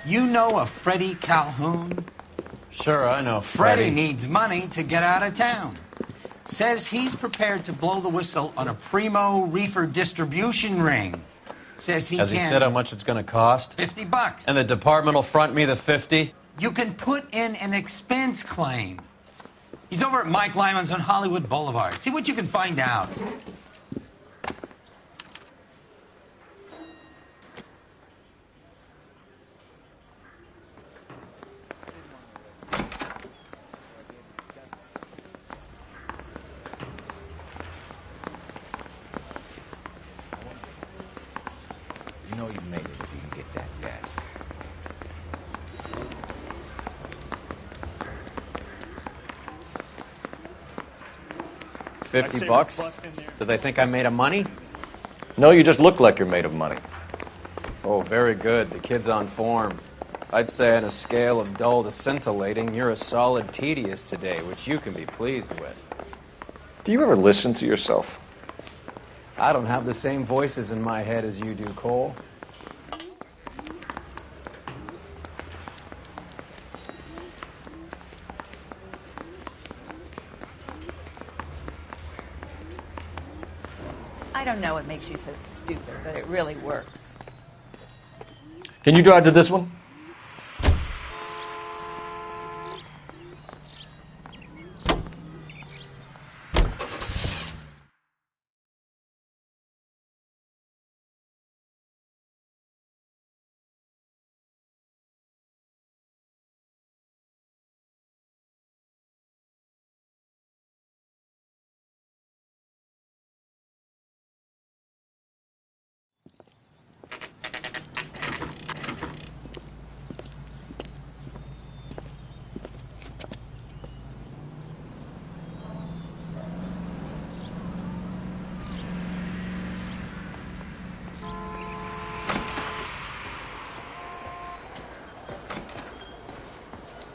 You know a Freddie Calhoun? Sure, I know Freddie needs money to get out of town. Says he's prepared to blow the whistle on a primo reefer distribution ring. Says he Has he said how much it's going to cost? $50. And the department will front me the 50? You can put in an expense claim. He's over at Mike Lyman's on Hollywood Boulevard. See what you can find out. You know you made it if you can get that desk. $50? Do they think I'm made of money? No, you just look like you're made of money. Oh, very good. The kid's on form. I'd say on a scale of dull to scintillating, you're a solid tedious today, which you can be pleased with. Do you ever listen to yourself? I don't have the same voices in my head as you do, Cole. I don't know what makes you so stupid, but it really works. Can you drive to this one?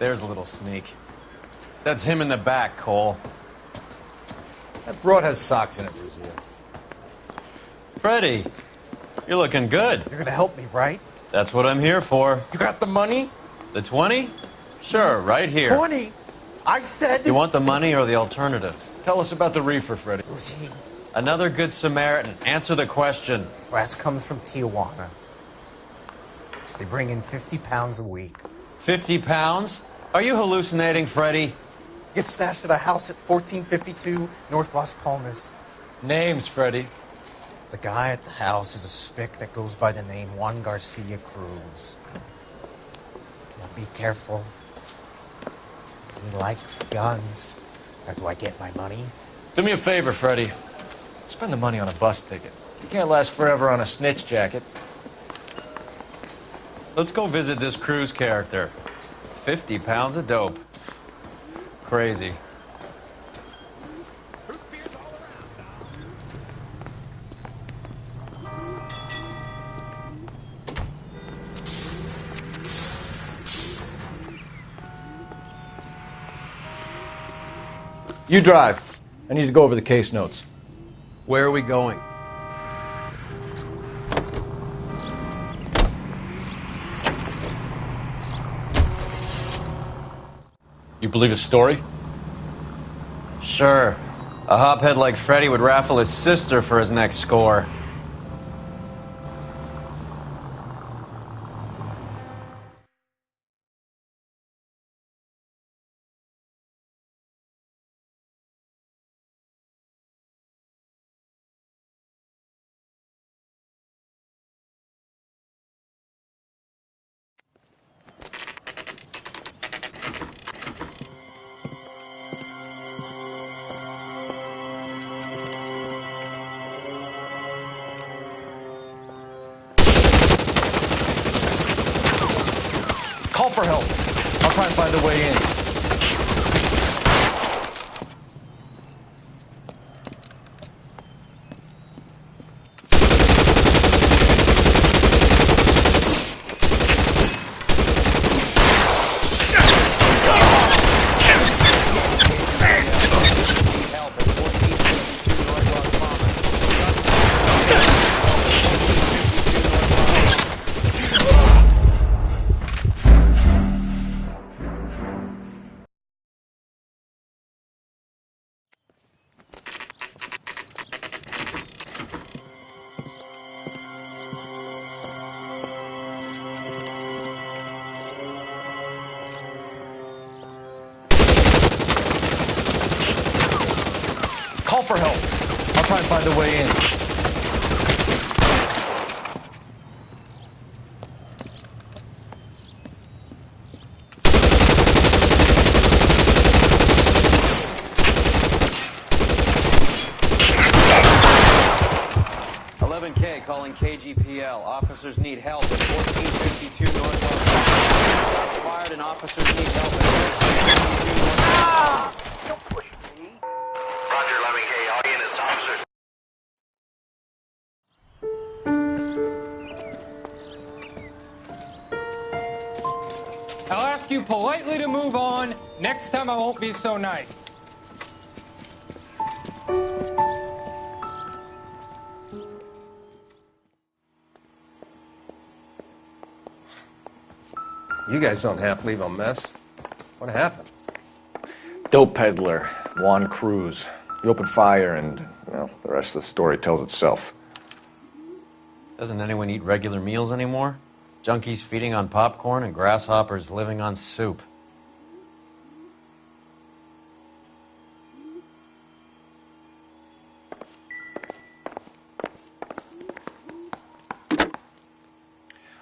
There's a little sneak. That's him in the back, Cole. That broad has socks in it, Brazil. Freddie, you're looking good. You're gonna help me, right? That's what I'm here for. You got the money? The 20? Sure, right here. 20? I said... You want the money or the alternative? Tell us about the reefer, Freddie. Who's he? Another good Samaritan. Answer the question. Brass comes from Tijuana. They bring in 50 pounds a week. 50 pounds? Are you hallucinating, Freddie? Gets stashed at a house at 1452 North Las Palmas. Names, Freddie. The guy at the house is a spick that goes by the name Juan Garcia Cruz. Now be careful. He likes guns. Now do I get my money? Do me a favor, Freddie. Spend the money on a bus ticket. You can't last forever on a snitch jacket. Let's go visit this Cruz character. 50 pounds of dope. Crazy. You drive. I need to go over the case notes. Where are we going? You believe his story? Sure. A hophead like Freddie would raffle his sister for his next score. Call for help. I'll try and find a way in. for help. I'll try and find a way in. Calling KGPL. Officers need help at 1452 North Los Angeles. Shots fired and officers need help at 1452 North Los Angeles. Don't push me. Roger, 11K. All units, officers. I'll ask you politely to move on. Next time I won't be so nice. You guys don't half leave a mess. What happened? Dope peddler, Juan Cruz. He opened fire and, well, the rest of the story tells itself. Doesn't anyone eat regular meals anymore? Junkies feeding on popcorn and grasshoppers living on soup.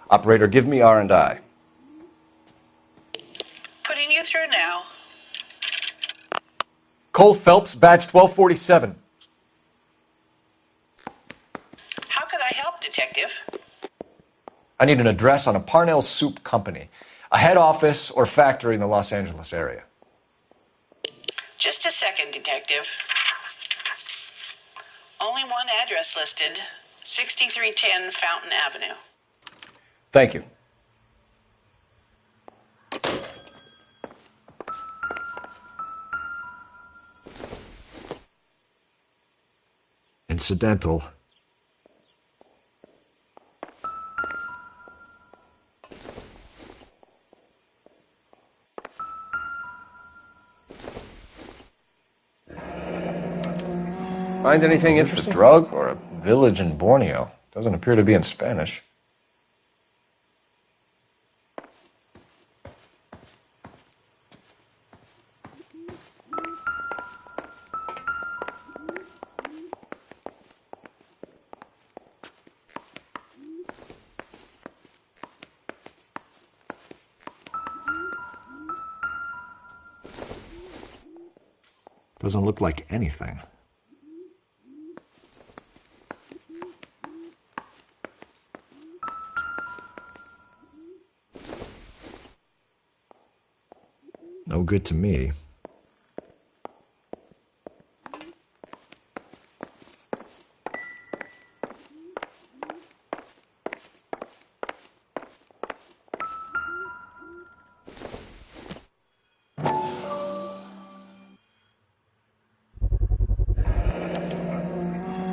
Operator, give me R&I. Putting you through now. Cole Phelps, badge 1247. How could I help, Detective? I need an address on a Parnell Soup Company, a head office or factory in the Los Angeles area. Just a second, Detective. Only one address listed, 6310 Fountain Avenue. Thank you. Incidental. Find anything Is this interesting? a drug or a village in Borneo? Doesn't appear to be in Spanish. Doesn't look like anything. No good to me.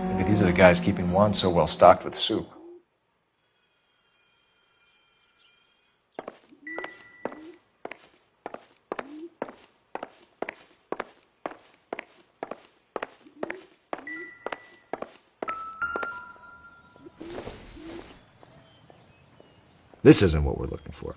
Maybe these are the guys keeping Juan so well stocked with soup. This isn't what we're looking for.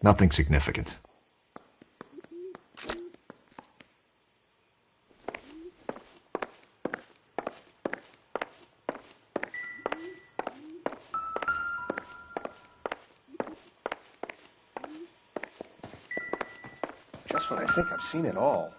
Nothing significant. Just when I think I've seen it all.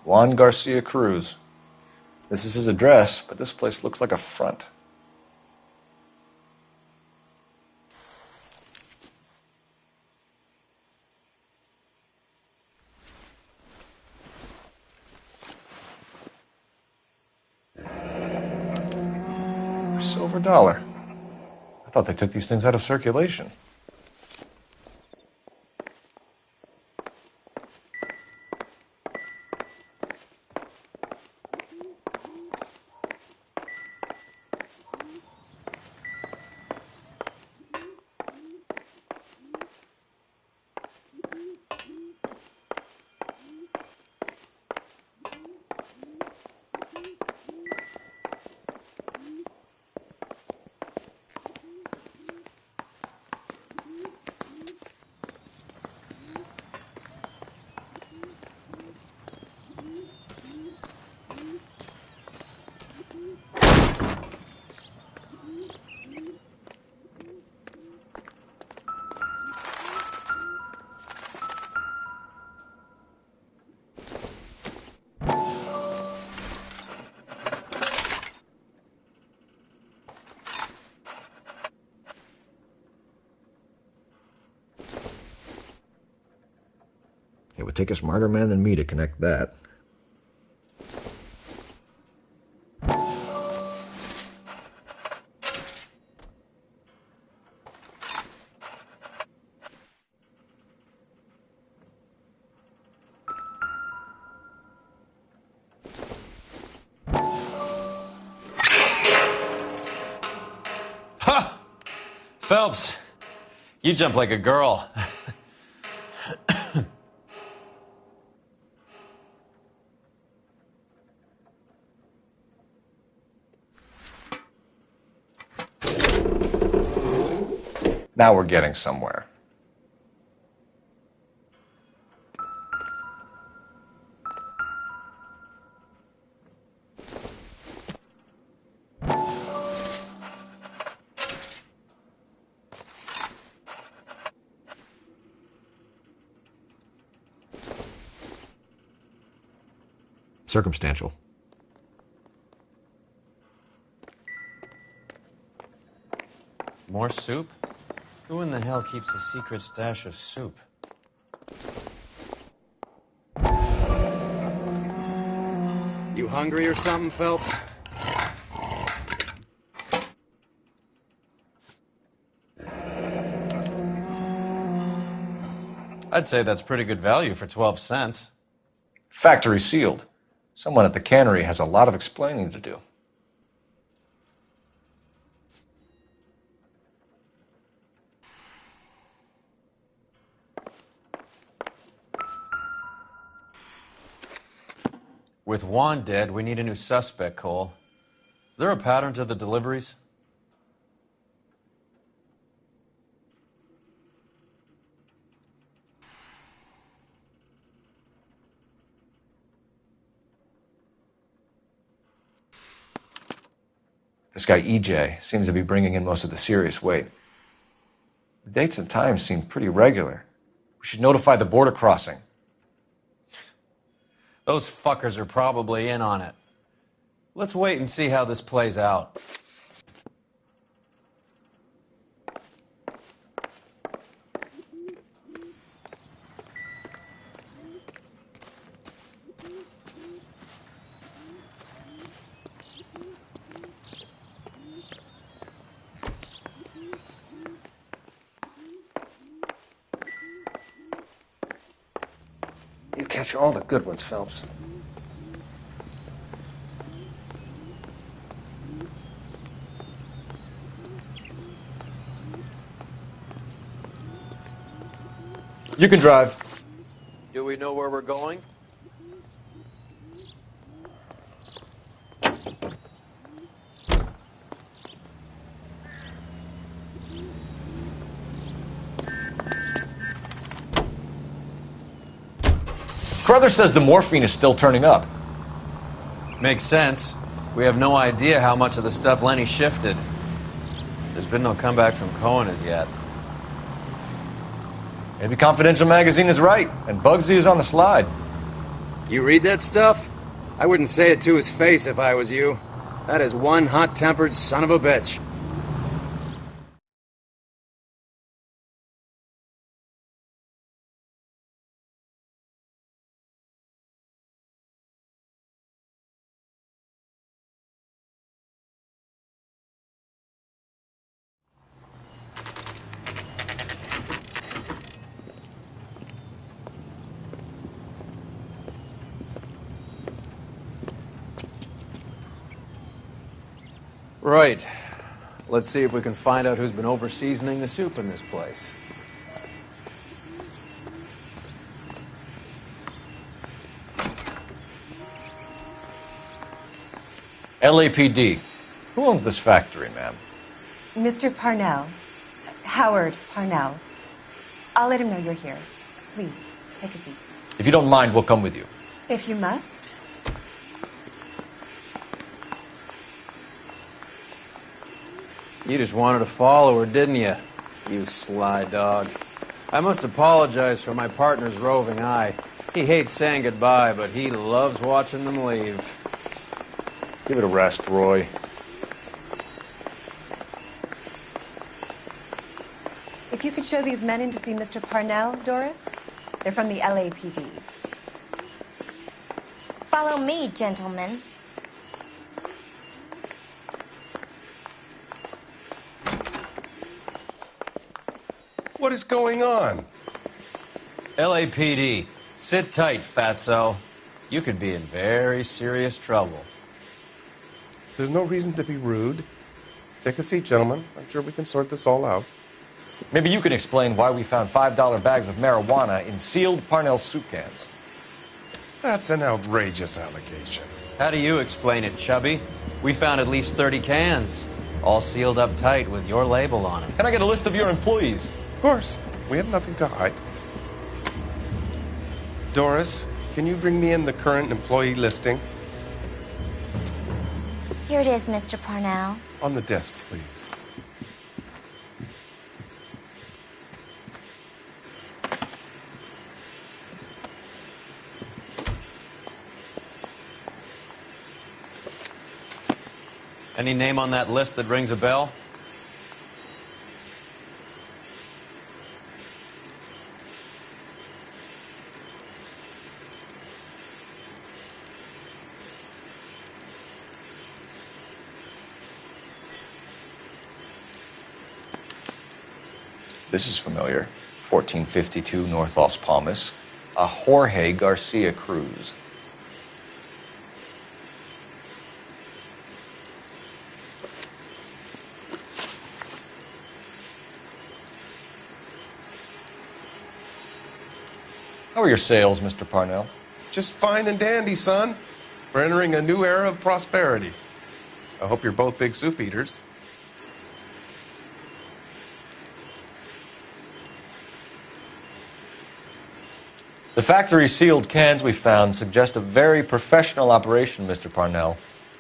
Juan Garcia Cruz. This is his address, but this place looks like a front. A silver dollar. I thought they took these things out of circulation. It would take a smarter man than me to connect that. Ha! Phelps, you jump like a girl. Now we're getting somewhere. Circumstantial. More soup? Who in the hell keeps a secret stash of soup? You hungry or something, Phelps? I'd say that's pretty good value for 12 cents. Factory sealed. Someone at the cannery has a lot of explaining to do. With Juan dead, we need a new suspect, Cole. Is there a pattern to the deliveries? This guy EJ seems to be bringing in most of the serious weight. The dates and times seem pretty regular. We should notify the border crossing. Those fuckers are probably in on it. Let's wait and see how this plays out. You catch all the good ones, Phelps. You can drive. Do we know where we're going? Carruthers says the morphine is still turning up. Makes sense. We have no idea how much of the stuff Lenny shifted. There's been no comeback from Cohen as yet. Maybe Confidential Magazine is right, and Bugsy is on the slide. You read that stuff? I wouldn't say it to his face if I was you. That is one hot-tempered son of a bitch. Right. Let's see if we can find out who's been over-seasoning the soup in this place. LAPD. Who owns this factory, ma'am? Mr. Parnell. Howard Parnell. I'll let him know you're here. Please, take a seat. If you don't mind, we'll come with you. If you must. You just wanted to follow her, didn't you? You sly dog. I must apologize for my partner's roving eye. He hates saying goodbye, but he loves watching them leave. Give it a rest, Roy. If you could show these men in to see Mr. Parnell, Doris. They're from the LAPD. Follow me, gentlemen. What is going on? LAPD, sit tight, fatso. You could be in very serious trouble. There's no reason to be rude. Take a seat, gentlemen. I'm sure we can sort this all out. Maybe you can explain why we found $5 bags of marijuana in sealed Parnell soup cans. That's an outrageous allegation. How do you explain it, Chubby? We found at least 30 cans, all sealed up tight with your label on them. Can I get a list of your employees? Of course. We have nothing to hide. Doris, can you bring me in the current employee listing? Here it is, Mr. Parnell. On the desk, please. Any name on that list that rings a bell? This is familiar. 1452 North Las Palmas. A Jorge Garcia Cruz. How are your sales, Mr. Parnell? Just fine and dandy, son. We're entering a new era of prosperity. I hope you're both big soup eaters. The factory sealed cans we found suggest a very professional operation, Mr. Parnell.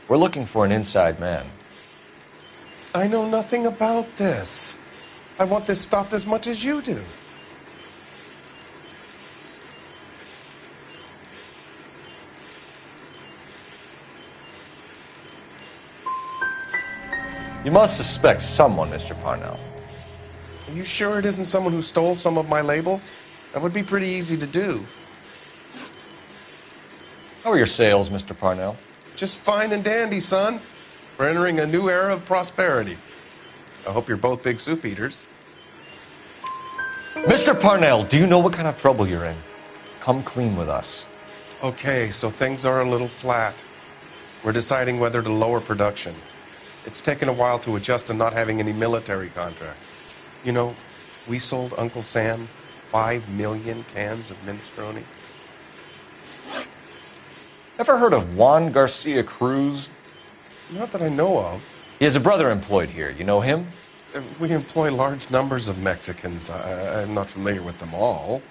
We're looking for an inside man. I know nothing about this. I want this stopped as much as you do. You must suspect someone, Mr. Parnell. Are you sure it isn't someone who stole some of my labels? That would be pretty easy to do. How are your sales, Mr. Parnell? Just fine and dandy, son. We're entering a new era of prosperity. I hope you're both big soup eaters. Mr. Parnell, do you know what kind of trouble you're in? Come clean with us. Okay, so things are a little flat. We're deciding whether to lower production. It's taken a while to adjust to not having any military contracts. You know, we sold Uncle Sam 5 million cans of minestrone. Ever heard of Juan Garcia Cruz? Not that I know of. He has a brother employed here. You know him? We employ large numbers of Mexicans. I'm not familiar with them all.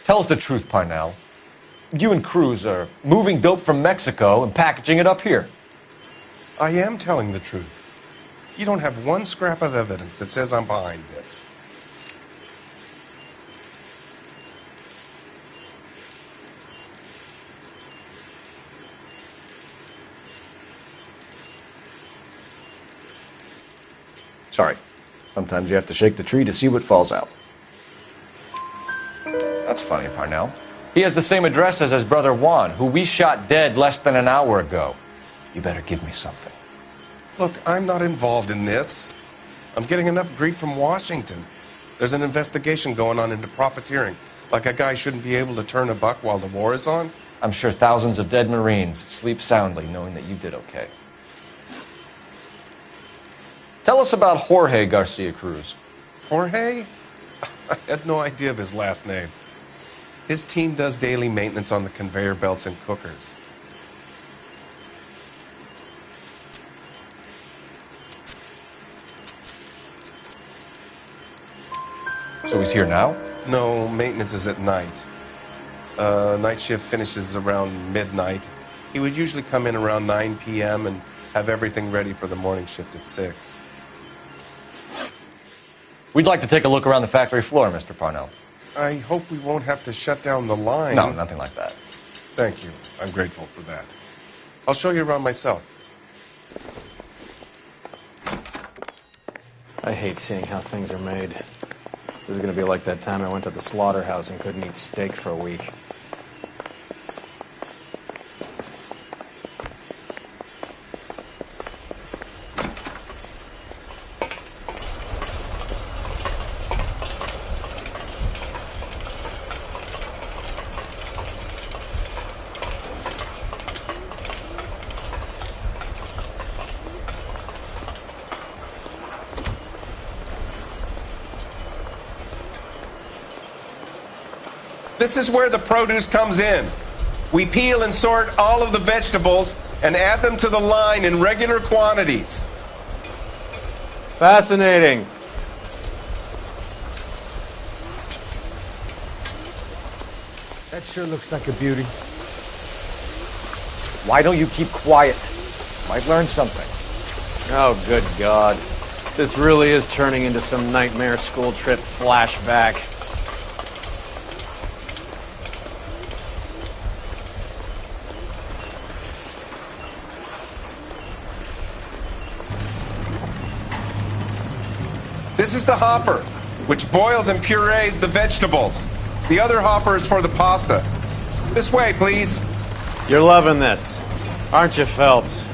Tell us the truth, Parnell. You and Cruz are moving dope from Mexico and packaging it up here. I am telling the truth. You don't have one scrap of evidence that says I'm behind this. Sorry. Sometimes you have to shake the tree to see what falls out. That's funny, Parnell. He has the same address as his brother Juan, who we shot dead less than an hour ago. You better give me something. Look, I'm not involved in this. I'm getting enough grief from Washington. There's an investigation going on into profiteering. Like a guy shouldn't be able to turn a buck while the war is on. I'm sure thousands of dead Marines sleep soundly knowing that you did okay. Tell us about Jorge Garcia Cruz. Jorge? I had no idea of his last name. His team does daily maintenance on the conveyor belts and cookers. So he's here now? No, maintenance is at night. Night shift finishes around midnight. He would usually come in around 9 p.m. and have everything ready for the morning shift at 6. We'd like to take a look around the factory floor, Mr. Parnell. I hope we won't have to shut down the line. No, nothing like that. Thank you. I'm grateful for that. I'll show you around myself. I hate seeing how things are made. This is going to be like that time I went to the slaughterhouse and couldn't eat steak for a week. This is where the produce comes in. We peel and sort all of the vegetables and add them to the line in regular quantities. Fascinating. That sure looks like a beauty. Why don't you keep quiet? Might learn something. Oh, good God. This really is turning into some nightmare school trip flashback. This is the hopper, which boils and purees the vegetables. The other hopper is for the pasta. This way, please. You're loving this, aren't you, Phelps?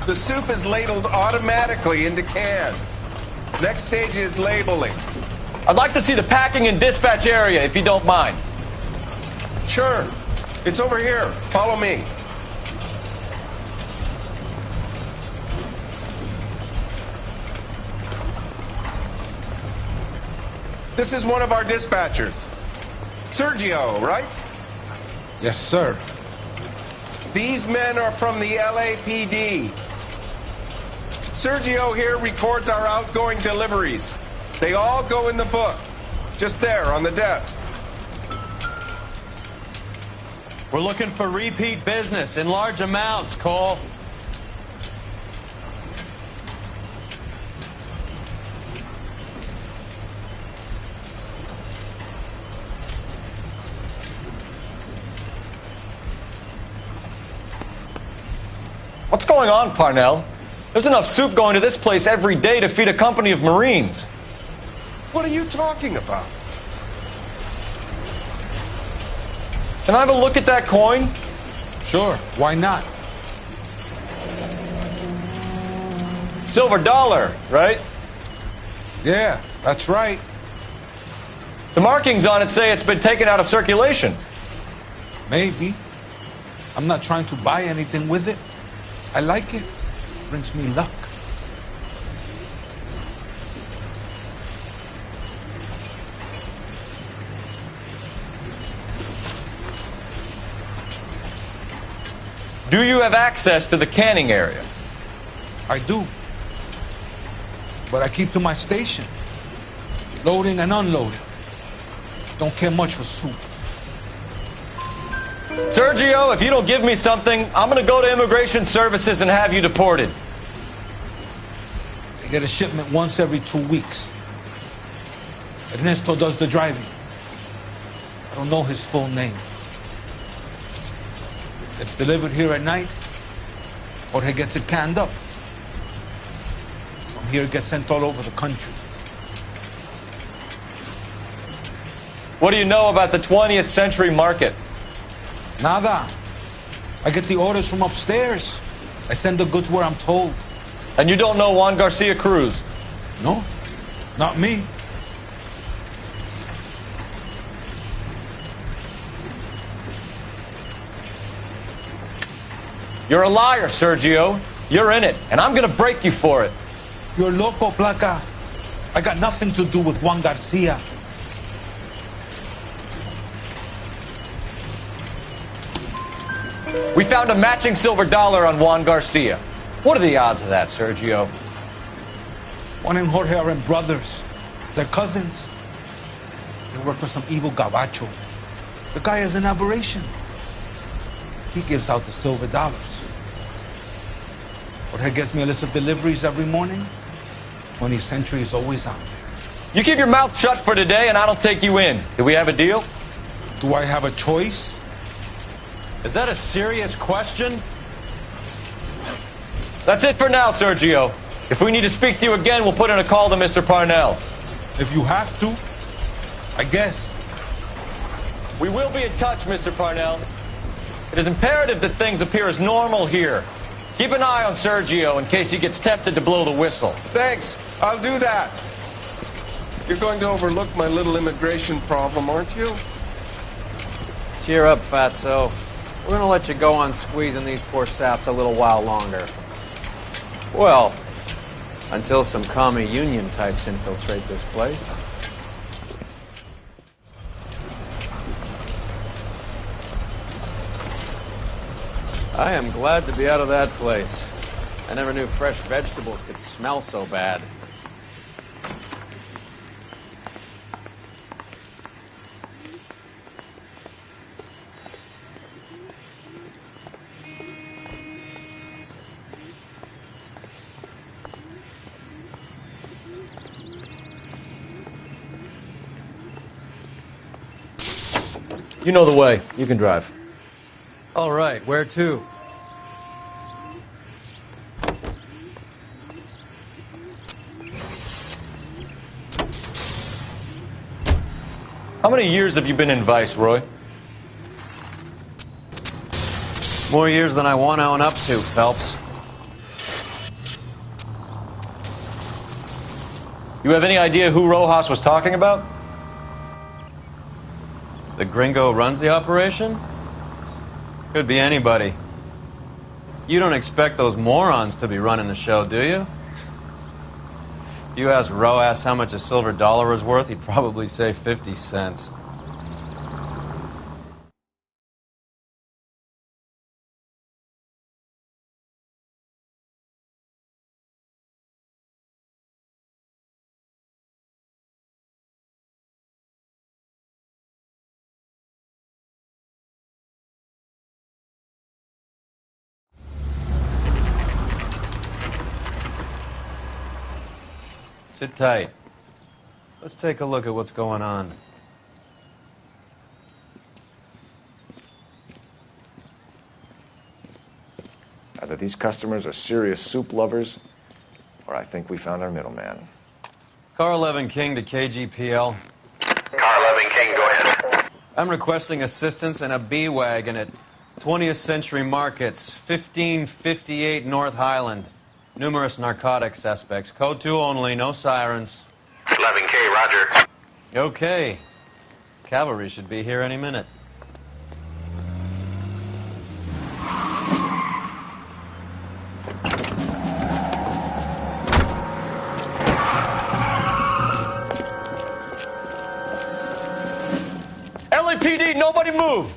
The soup is ladled automatically into cans. Next stage is labeling. I'd like to see the packing and dispatch area, if you don't mind. Sure. It's over here. Follow me. This is one of our dispatchers. Sergio, right? Yes, sir. These men are from the LAPD. Sergio here records our outgoing deliveries. They all go in the book, just there on the desk. We're looking for repeat business in large amounts, Cole. What's going on, Parnell? There's enough soup going to this place every day to feed a company of Marines. What are you talking about? Can I have a look at that coin? Sure, why not? Silver dollar, right? Yeah, that's right. The markings on it say it's been taken out of circulation. Maybe. I'm not trying to buy anything with it. I like it. Brings me luck. Do you have access to the canning area? I do. But I keep to my station. Loading and unloading. Don't care much for soup. Sergio, if you don't give me something, I'm going to go to Immigration Services and have you deported. They get a shipment once every 2 weeks. Ernesto does the driving. I don't know his full name. Gets delivered here at night, or he gets it canned up. From here, it gets sent all over the country. What do you know about the 20th century market? Nada. I get the orders from upstairs. I send the goods where I'm told. And you don't know Juan Garcia Cruz? No, not me. You're a liar, Sergio. You're in it, and I'm gonna break you for it. You're loco, Placa. I got nothing to do with Juan Garcia. We found a matching silver dollar on Juan Garcia. What are the odds of that, Sergio? Juan and Jorge are brothers. They're cousins. They work for some evil gabacho. The guy is an aberration. He gives out the silver dollars. Jorge gets me a list of deliveries every morning. 20th Century is always on there. You keep your mouth shut for today, and I don't take you in. Do we have a deal? Do I have a choice? Is that a serious question? That's it for now, Sergio. If we need to speak to you again, we'll put in a call to Mr. Parnell. If you have to, I guess. We will be in touch, Mr. Parnell. It is imperative that things appear as normal here. Keep an eye on Sergio in case he gets tempted to blow the whistle. Thanks. I'll do that. You're going to overlook my little immigration problem, aren't you? Cheer up, fatso. We're gonna let you go on squeezing these poor saps a little while longer. Well, until some commie union types infiltrate this place. I am glad to be out of that place. I never knew fresh vegetables could smell so bad. You know the way. You can drive. All right, where to? How many years have you been in Vice, Roy? More years than I want to own up to, Phelps. You have any idea who Rojas was talking about? The gringo runs the operation? Could be anybody. You don't expect those morons to be running the show, do you? If you asked Rojas how much a silver dollar was worth, he'd probably say 50 cents. Sit tight. Let's take a look at what's going on. Either these customers are serious soup lovers, or I think we found our middleman. Car 11 King to KGPL. Car 11 King, go ahead. I'm requesting assistance in a B-Wagon at 20th Century Markets, 1558 North Highland. Numerous narcotic suspects. Code 2 only, no sirens. 11K, roger. Okay. Cavalry should be here any minute. LAPD, nobody move!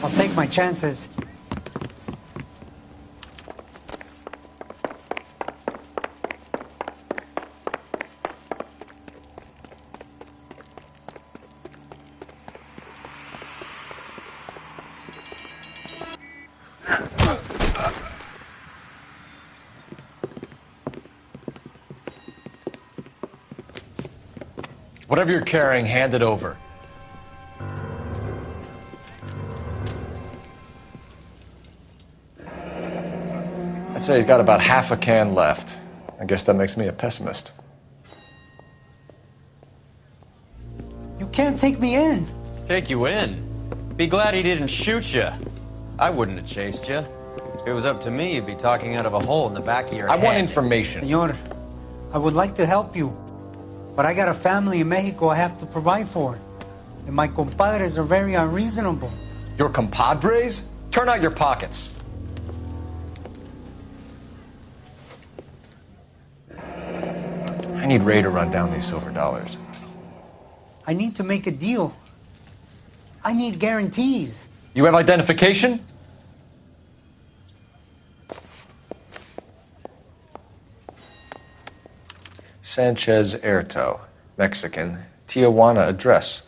I'll take my chances. Whatever you're carrying, hand it over. I'd say he's got about half a can left. I guess that makes me a pessimist. You can't take me in. Take you in? Be glad he didn't shoot you. I wouldn't have chased you. If it was up to me, you'd be talking out of a hole in the back of your head. I want information. Senor, I would like to help you, but I got a family in Mexico I have to provide for. And my compadres are very unreasonable. Your compadres? Turn out your pockets. I need Ray to run down these silver dollars. I need to make a deal. I need guarantees. You have identification? Sanchez Erto, Mexican, Tijuana address.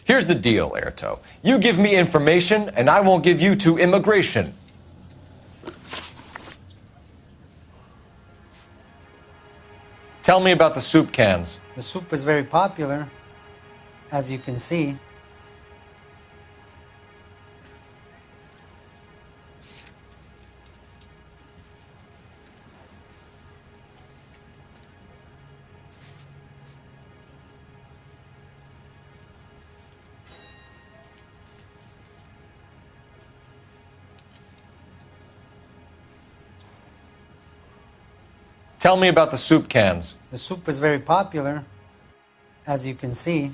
Here's the deal, Erto. You give me information, and I won't give you to immigration. Tell me about the soup cans. The soup is very popular, as you can see. Tell me about the soup cans. The soup is very popular, as you can see.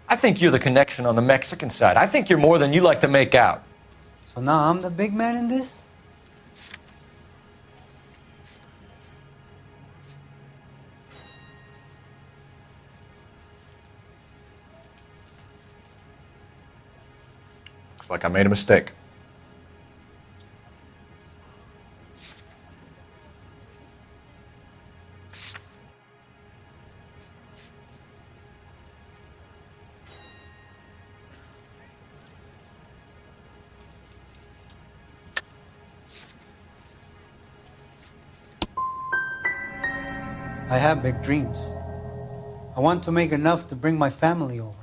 I think you're the connection on the Mexican side. I think you're more than you like to make out. So now I'm the big man in this? Looks like I made a mistake. I have big dreams. I want to make enough to bring my family over.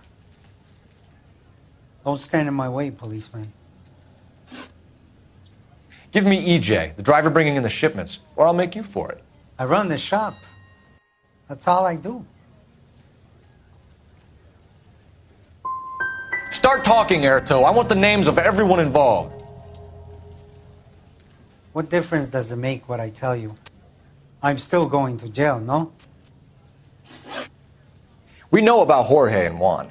Don't stand in my way, policeman. Give me EJ, the driver bringing in the shipments, or I'll make you for it. I run the shop. That's all I do. Start talking, Erto. I want the names of everyone involved. What difference does it make what I tell you? I'm still going to jail, no? We know about Jorge and Juan.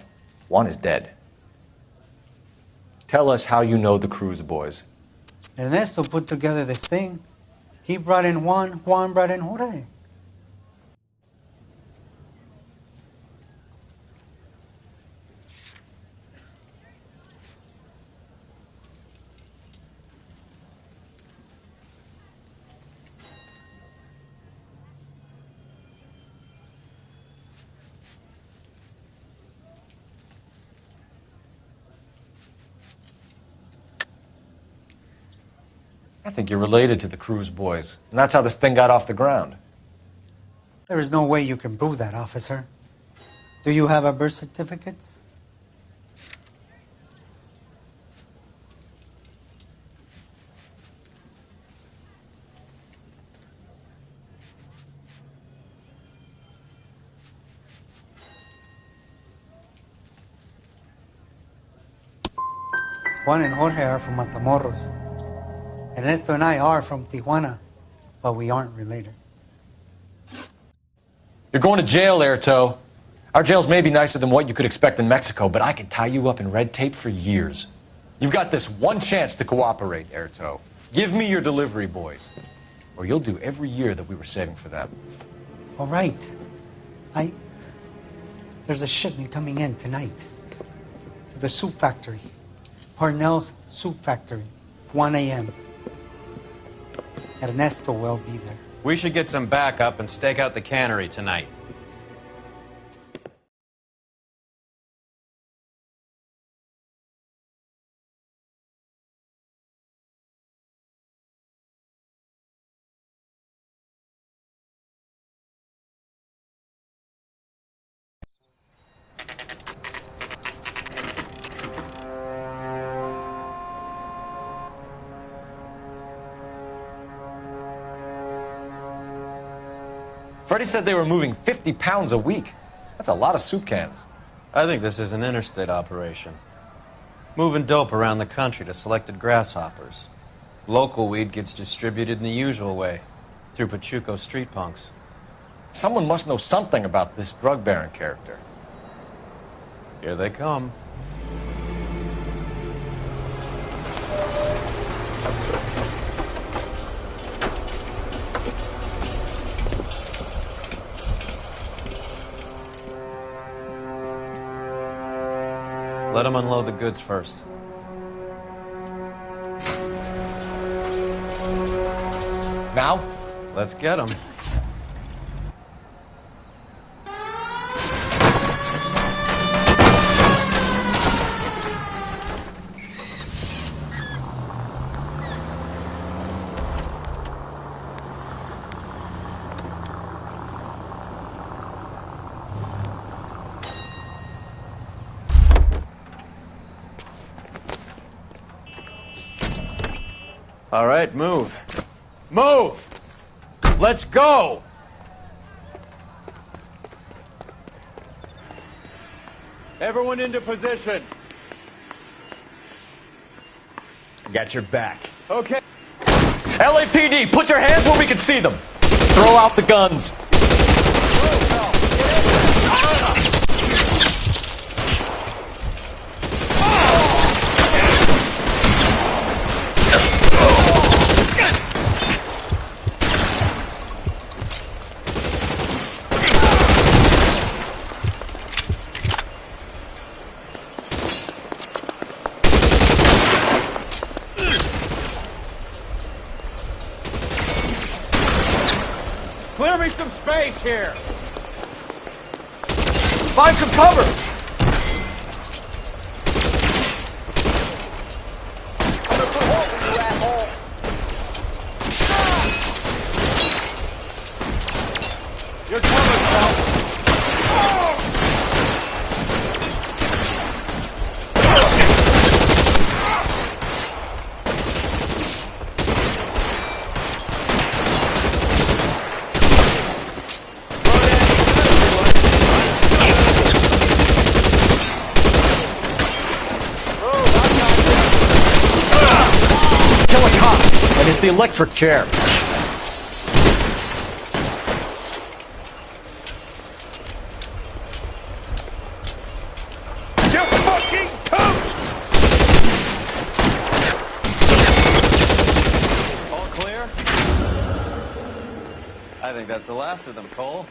Juan is dead. Tell us how you know the Cruz boys. Ernesto put together this thing. He brought in Juan, Juan brought in Jorge. I think you're related to the Cruz boys, and that's how this thing got off the ground. There is no way you can prove that, officer. Do you have our birth certificates? Juan and Jorge are from Matamoros. Ernesto and I are from Tijuana, but we aren't related. You're going to jail, Erto. Our jails may be nicer than what you could expect in Mexico, but I can tie you up in red tape for years. You've got this one chance to cooperate, Erto. Give me your delivery boys, or you'll do every year that we were saving for them. All right. There's a shipment coming in tonight to the soup factory. Parnell's Soup Factory, 1 a.m. Ernesto will be there. We should get some backup and stake out the cannery tonight. Freddie said they were moving 50 pounds a week. That's a lot of soup cans. I think this is an interstate operation. Moving dope around the country to selected grasshoppers. Local weed gets distributed in the usual way, through Pachuco street punks. Someone must know something about this drug baron character. Here they come. Let them unload the goods first. Now? Let's get them. All right, move. Move! Let's go! Everyone into position. I got your back. Okay. LAPD, put your hands where we can see them. Throw out the guns. Clear me some space here. Find some cover. I'm gonna put holes in your rat hole. You're covered, pal. It's the electric chair. You fucking coach! All clear? I think that's the last of them, Cole.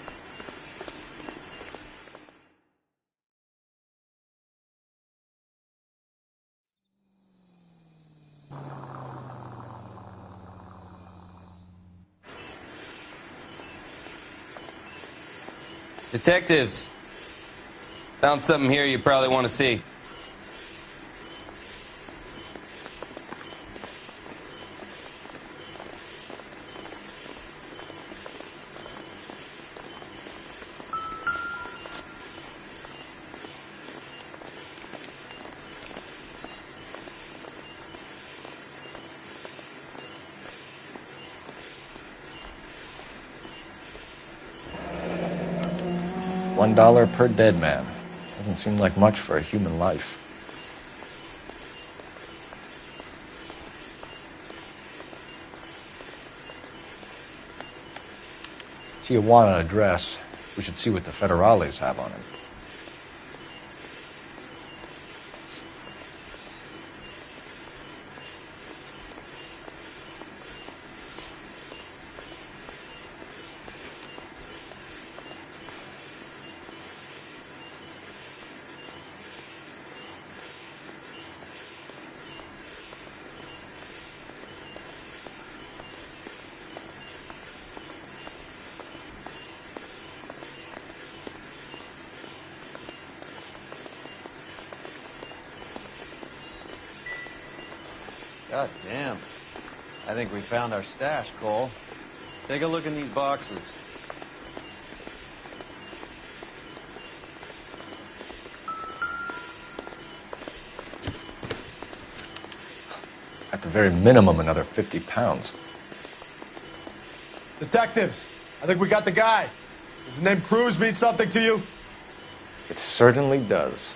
Detectives, found something here you probably want to see. $1 per dead man. Doesn't seem like much for a human life. Tijuana address. We should see what the federales have on it. God damn. I think we found our stash, Cole. Take a look in these boxes. At the very minimum, another 50 pounds. Detectives, I think we got the guy. Does the name Cruz mean something to you? It certainly does.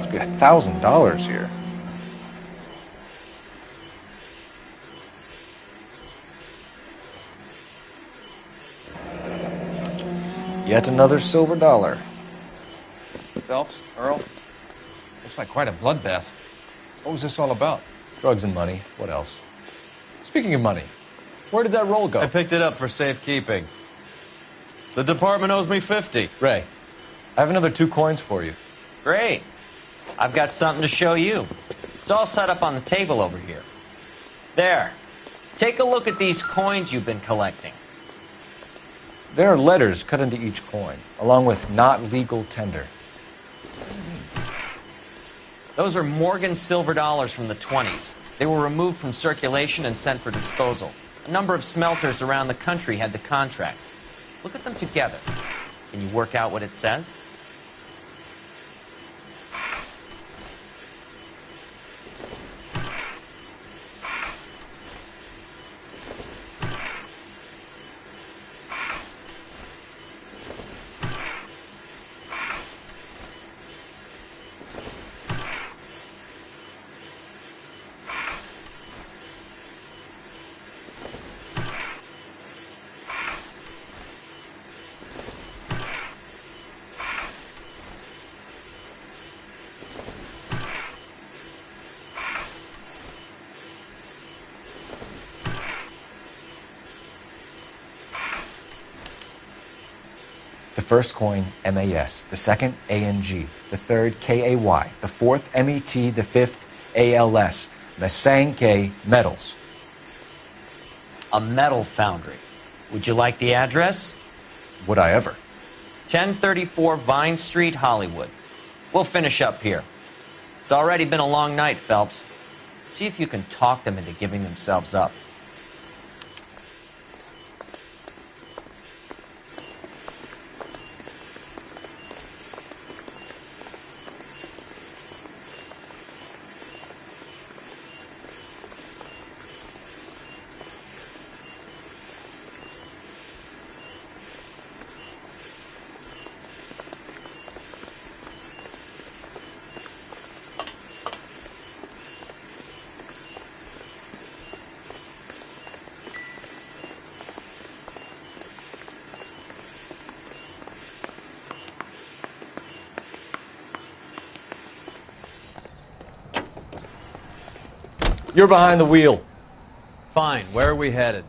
Be $1,000 here. Yet another silver dollar. Phelps, Earl, looks like quite a bloodbath. What was this all about? Drugs and money. What else? Speaking of money, where did that roll go? I picked it up for safekeeping. The department owes me 50. Ray, I have another 2 coins for you. Great. I've got something to show you. It's all set up on the table over here. There. Take a look at these coins you've been collecting. There are letters cut into each coin, along with not legal tender. Those are Morgan silver dollars from the 20s. They were removed from circulation and sent for disposal. A number of smelters around the country had the contract. Look at them together. Can you work out what it says? The first coin, MAS. The second, ANG. The third, KAY. The fourth, MET. The fifth, ALS. Masanke Metals. A metal foundry. Would you like the address? Would I ever? 1034 Vine Street, Hollywood. We'll finish up here. It's already been a long night, Phelps. See if you can talk them into giving themselves up. You're behind the wheel. Fine. Where are we headed?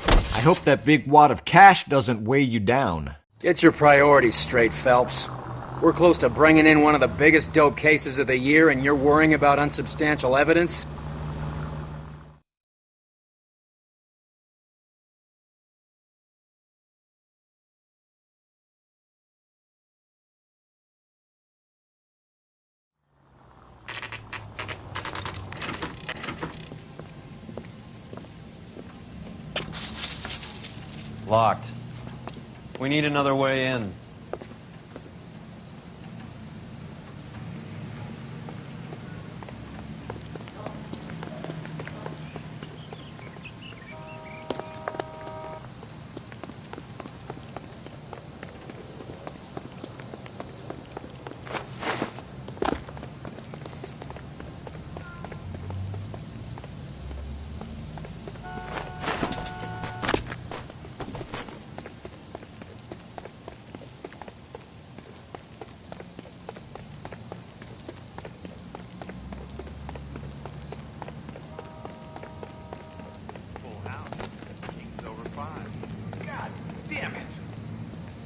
I hope that big wad of cash doesn't weigh you down. Get your priorities straight, Phelps. We're close to bringing in one of the biggest dope cases of the year, and you're worrying about unsubstantial evidence? Locked. We need another way in.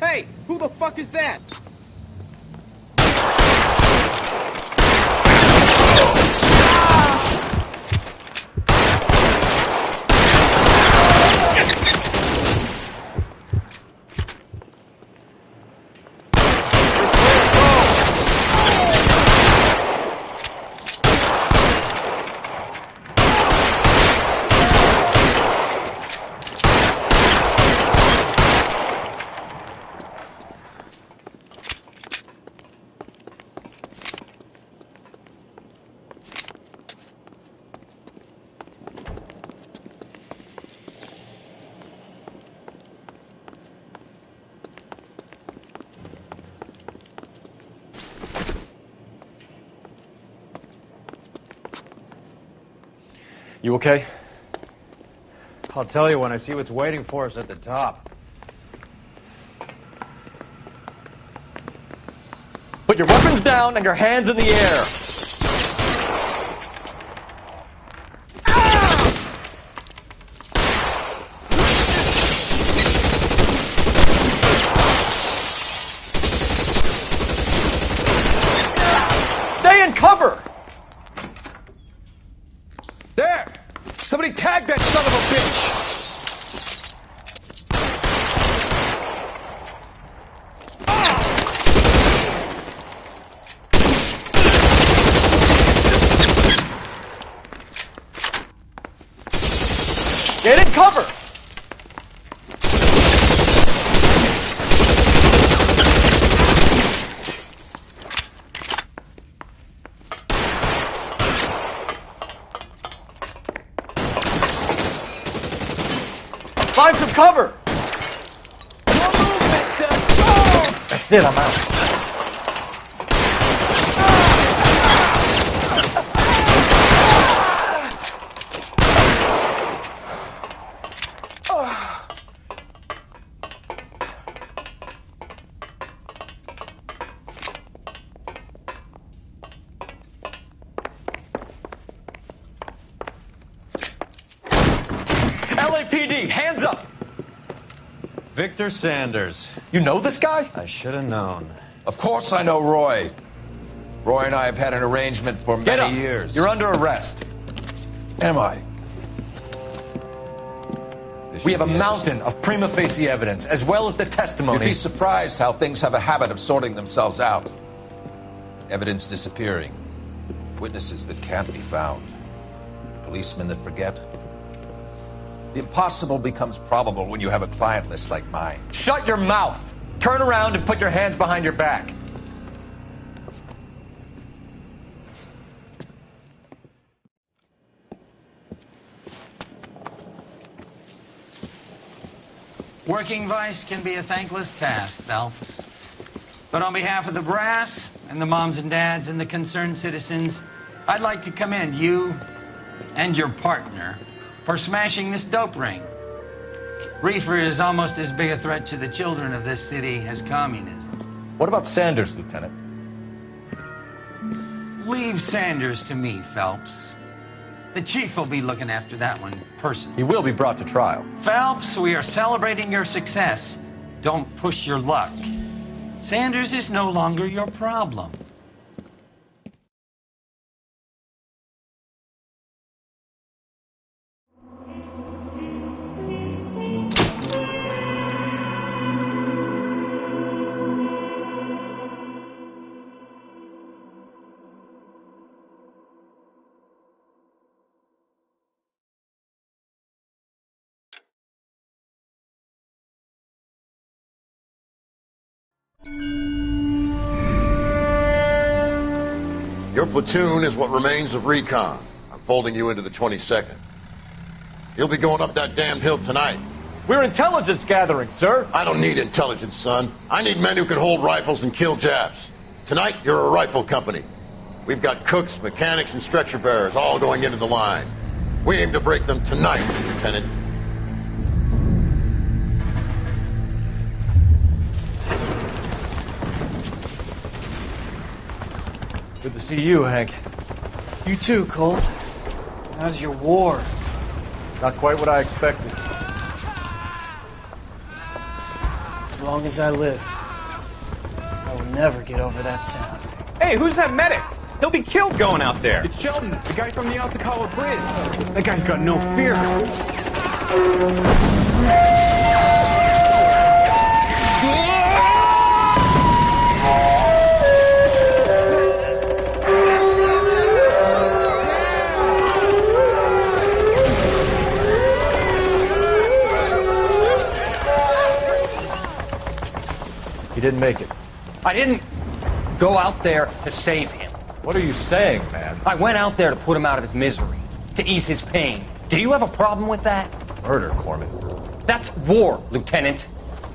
Hey, who the fuck is that? You okay? I'll tell you when I see what's waiting for us at the top. Put your weapons down and your hands in the air. Stay in cover! There! Somebody tag that son of a bitch! Get in cover! Find some cover! That's it, I'm out. LAPD, hands up! Victor Sanders. You know this guy? I should have known. Of course I know Roy. Roy and I have had an arrangement for many years. You're under arrest. Am I? We have a mountain of prima facie evidence, as well as the testimony. You'd be surprised how things have a habit of sorting themselves out. Evidence disappearing. Witnesses that can't be found. Policemen that forget. The impossible becomes probable when you have a client list like mine. Shut your mouth! Turn around and put your hands behind your back. Working vice can be a thankless task, Phelps. But on behalf of the brass and the moms and dads and the concerned citizens, I'd like to commend you and your partner for smashing this dope ring. Reefer is almost as big a threat to the children of this city as communism. What about Sanders, Lieutenant? Leave Sanders to me, Phelps. The chief will be looking after that one personally. He will be brought to trial. Phelps, we are celebrating your success. Don't push your luck. Sanders is no longer your problem. Your platoon is what remains of recon. I'm folding you into the 22nd. You'll be going up that damned hill tonight. We're intelligence gathering, sir. I don't need intelligence, son. I need men who can hold rifles and kill Japs. Tonight, you're a rifle company. We've got cooks, mechanics, and stretcher bearers all going into the line. We aim to break them tonight, Lieutenant. Good to see you, Hank. You too, Cole. How's your war? Not quite what I expected. As long as I live, I will never get over that sound. Hey, who's that medic? He'll be killed going out there. It's Sheldon, the guy from the Asakawa Bridge. That guy's got no fear. He didn't make it. I didn't go out there to save him. What are you saying, man? I went out there to put him out of his misery, to ease his pain. Do you have a problem with that? Murder, Corman. That's war, Lieutenant.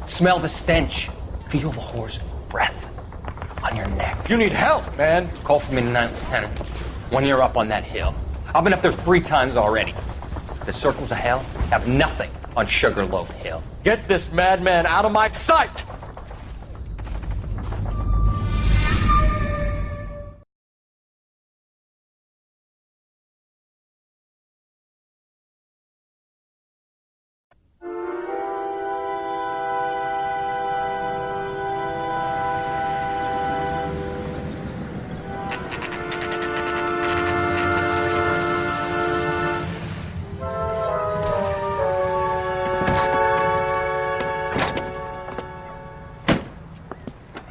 Smell the stench. Feel the horse breath on your neck. You need help, man. Call for me tonight, Lieutenant. When you're up on that hill. I've been up there 3 times already. The circles of hell have nothing on Sugarloaf Hill. Get this madman out of my sight!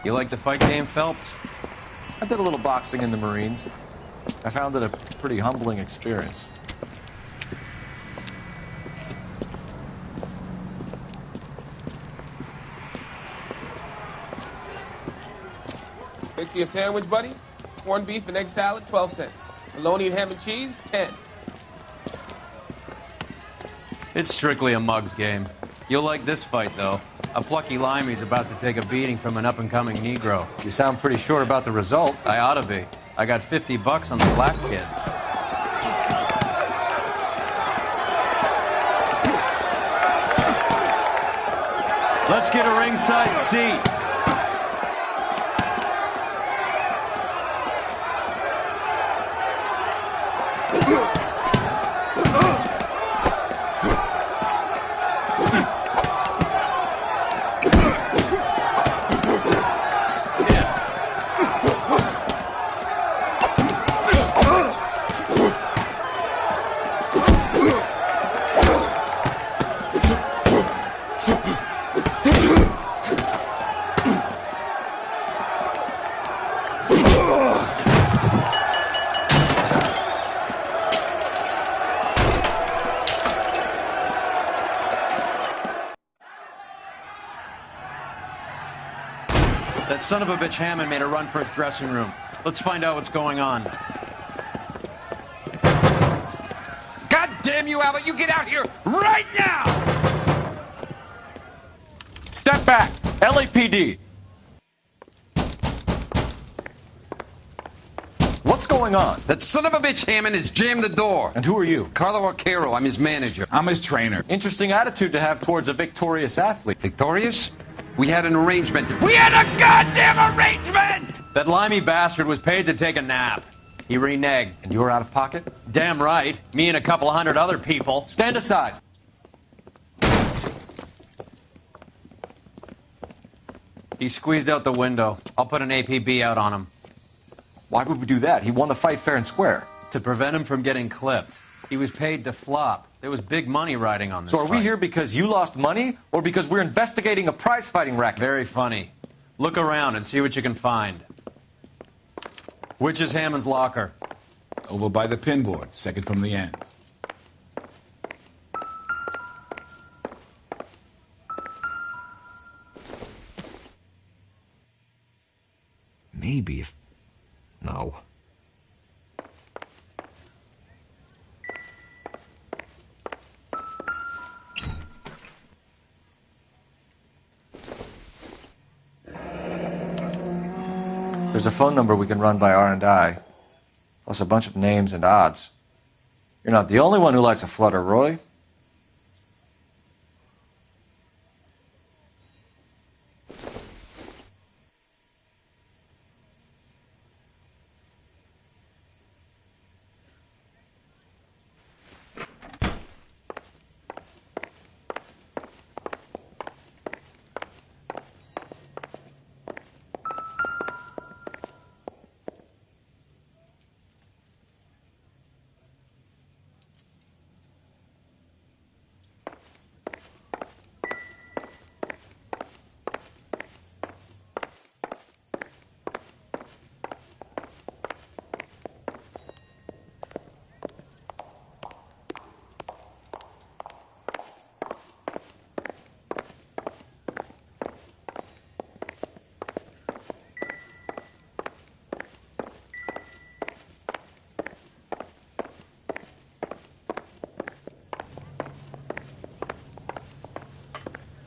You like the fight game, Phelps? I did a little boxing in the Marines. I found it a pretty humbling experience. Fix you a sandwich, buddy? Corned beef and egg salad, 12 cents. Bologna and ham and cheese, 10. It's strictly a mug's game. You'll like this fight, though. A plucky limey's about to take a beating from an up-and-coming Negro. You sound pretty sure about the result. I ought to be. I got $50 on the black kid. Let's get a ringside seat. That son of a bitch Hammond made a run for his dressing room. Let's find out what's going on. God damn you, Albert! You get out here right now! Step back! LAPD! What's going on? That son of a bitch Hammond has jammed the door. And who are you? Carlo Arcaro. I'm his manager. I'm his trainer. Interesting attitude to have towards a victorious athlete. Victorious? We had an arrangement. We had a goddamn arrangement! That limey bastard was paid to take a nap. He reneged. And you were out of pocket? Damn right. Me and a couple hundred other people. Stand aside. He squeezed out the window. I'll put an APB out on him. Why would we do that? He won the fight fair and square. To prevent him from getting clipped. He was paid to flop. There was big money riding on this So are we fight. here because you lost money or because we're investigating a prize-fighting racket? Very funny. Look around and see what you can find. Which is Hammond's locker? Over by the pinboard, second from the end. Maybe if... No. There's a phone number we can run by R&I, plus a bunch of names and odds. You're not the only one who likes a flutter, Roy.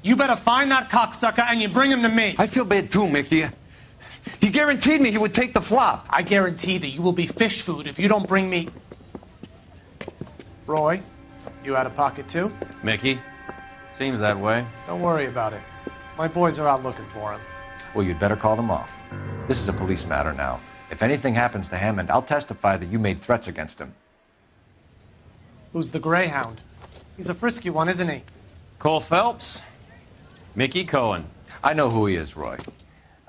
You better find that cocksucker and you bring him to me. I feel bad too, Mickey. He guaranteed me he would take the flop. I guarantee that you will be fish food if you don't bring me... Roy, you out of pocket too? Mickey? Seems that way. Don't worry about it. My boys are out looking for him. Well, you'd better call them off. This is a police matter now. If anything happens to Hammond, I'll testify that you made threats against him. Who's the Greyhound? He's a frisky one, isn't he? Cole Phelps? Mickey Cohen. I know who he is, Roy.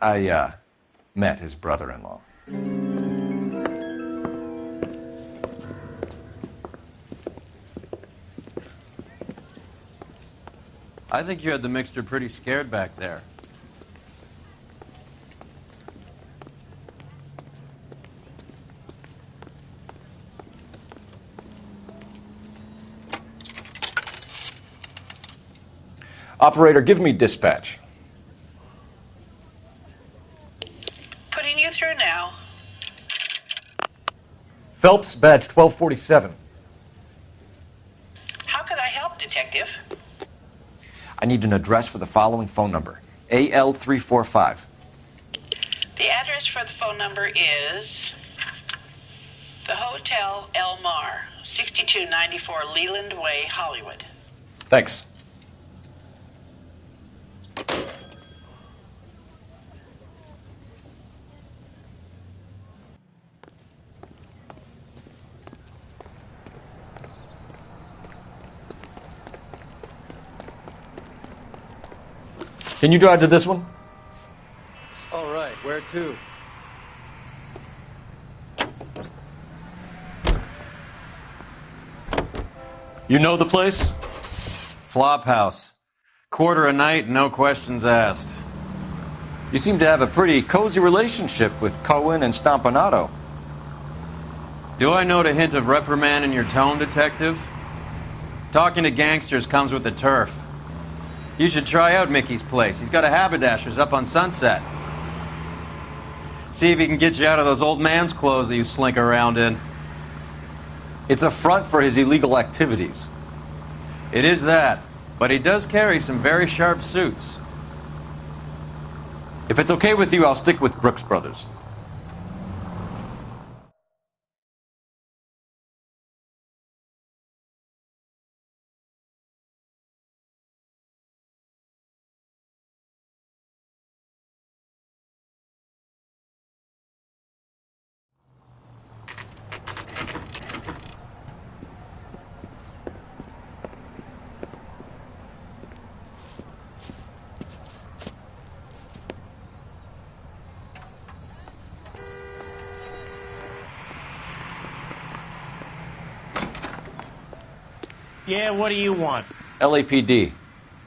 I, met his brother-in-law. I think you had the mixture pretty scared back there. Operator, give me dispatch. Putting you through now. Phelps, badge 1247. How could I help, Detective? I need an address for the following phone number. AL345. The address for the phone number is the Hotel El Mar, 6294 Leland Way, Hollywood. Thanks. Can you drive to this one? All right, where to? You know the place? Flophouse. Quarter a night, no questions asked. You seem to have a pretty cozy relationship with Cohen and Stompanato. Do I note a hint of reprimand in your tone, Detective? Talking to gangsters comes with the turf. You should try out Mickey's place. He's got a haberdasher's up on Sunset. See if he can get you out of those old man's clothes that you slink around in. It's a front for his illegal activities. It is that, but he does carry some very sharp suits. If it's okay with you, I'll stick with Brooks Brothers. Yeah, what do you want? LAPD.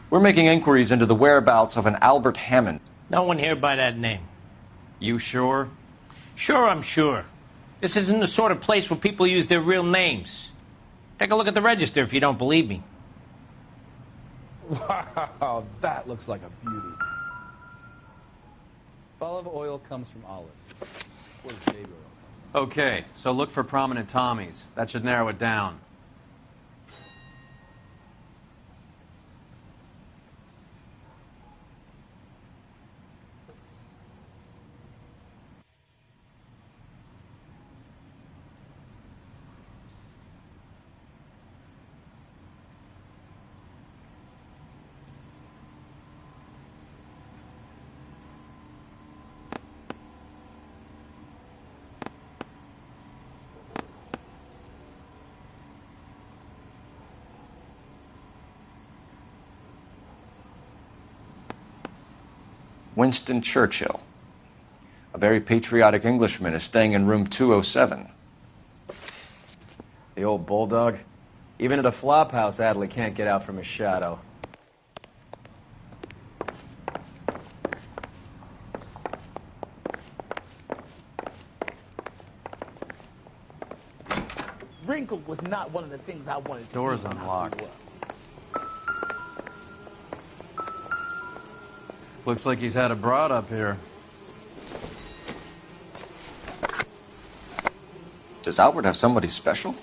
We're making inquiries into the whereabouts of an Albert Hammond. No one here by that name. You sure? Sure, I'm sure. This isn't the sort of place where people use their real names. Take a look at the register if you don't believe me. Wow, that looks like a beauty. Olive oil comes from olives. Where's baby oil? Okay, so look for prominent Tommies. That should narrow it down. Winston Churchill. A very patriotic Englishman is staying in room 207. The old bulldog. Even at a flop house, Adley can't get out from his shadow. Wrinkle was not one of the things I wanted to Door's be when I unlocked. grew up. Looks like he's had a broad up here. Does Albert have somebody special?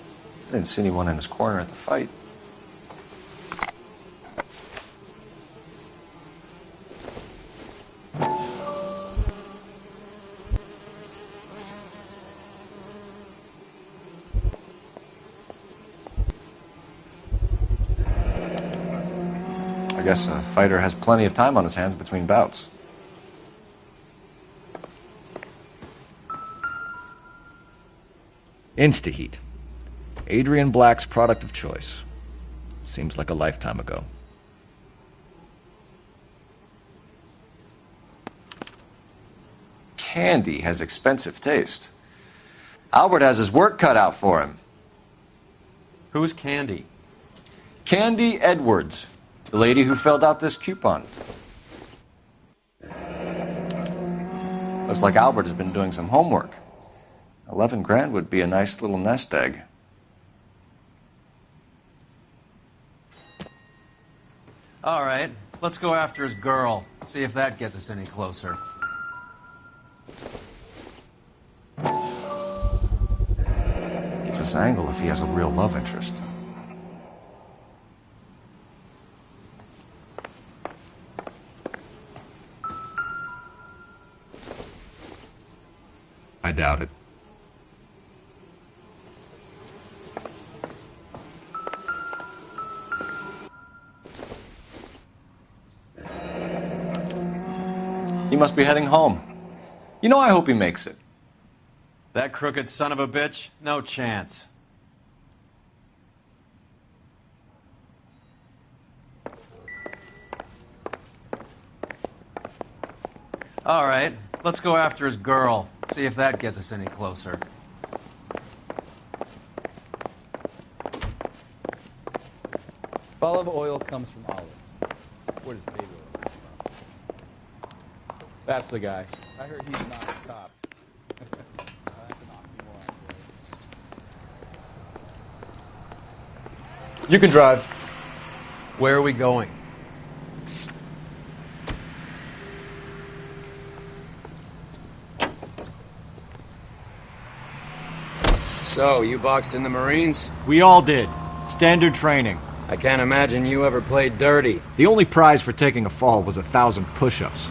I didn't see anyone in his corner at the fight. guess a fighter has plenty of time on his hands between bouts. Instaheat. Adrian Black's product of choice. Seems like a lifetime ago. Candy has expensive taste. Albert has his work cut out for him. Who's Candy? Candy Edwards, the lady who filled out this coupon. Looks like Albert has been doing some homework. 11 grand would be a nice little nest egg. All right, let's go after his girl. See if that gets us any closer. Gives us an angle if he has a real love interest. I doubt it. He must be heading home. You know, I hope he makes it. That crooked son of a bitch, no chance. All right, let's go after his girl. See if that gets us any closer. Olive oil comes from olives. Where does baby oil come from? That's the guy. I heard he's an honest cop. That's an oxymoron. You can drive. Where are we going? So, you boxed in the Marines? We all did. Standard training. I can't imagine you ever played dirty. The only prize for taking a fall was 1,000 push-ups.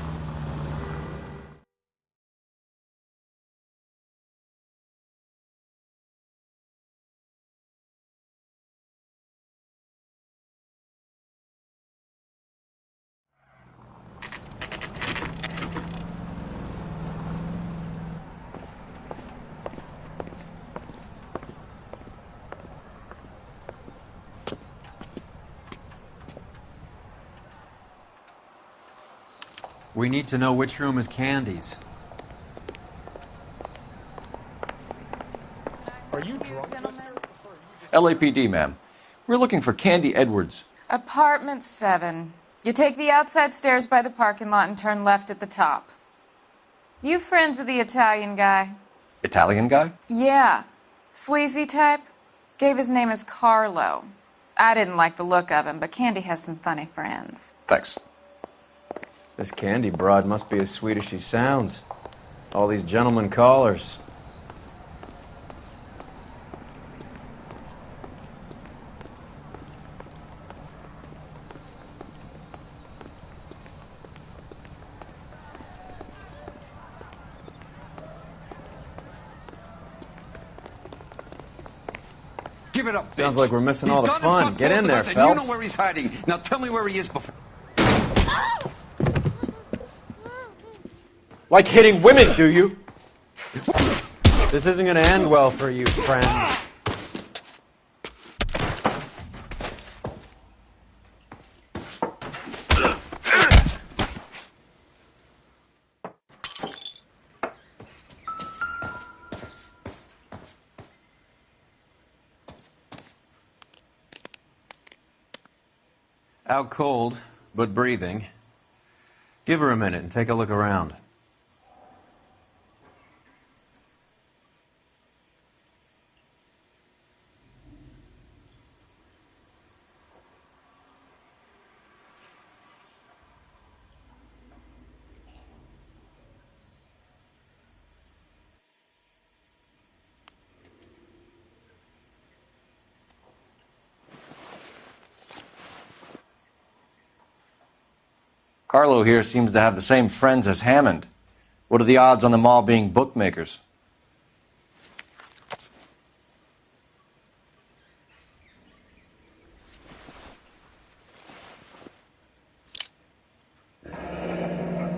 We need to know which room is Candy's. Are you drunk, LAPD, ma'am. We're looking for Candy Edwards. Apartment 7. You take the outside stairs by the parking lot and turn left at the top. You friends of the Italian guy? Italian guy? Yeah. Sleazy type? Gave his name as Carlo. I didn't like the look of him, but Candy has some funny friends. Thanks. This Candy broad must be as sweet as she sounds. All these gentlemen callers. Give it up, bitch. Sounds like we're missing all the He's gone fun. and fucked Get both in of there, us, and Phelps. you know where he's hiding. Now tell me where he is before... Like hitting women, do you? This isn't going to end well for you, friend. Out cold, but breathing. Give her a minute and take a look around. Carlo here seems to have the same friends as Hammond. What are the odds on them all being bookmakers?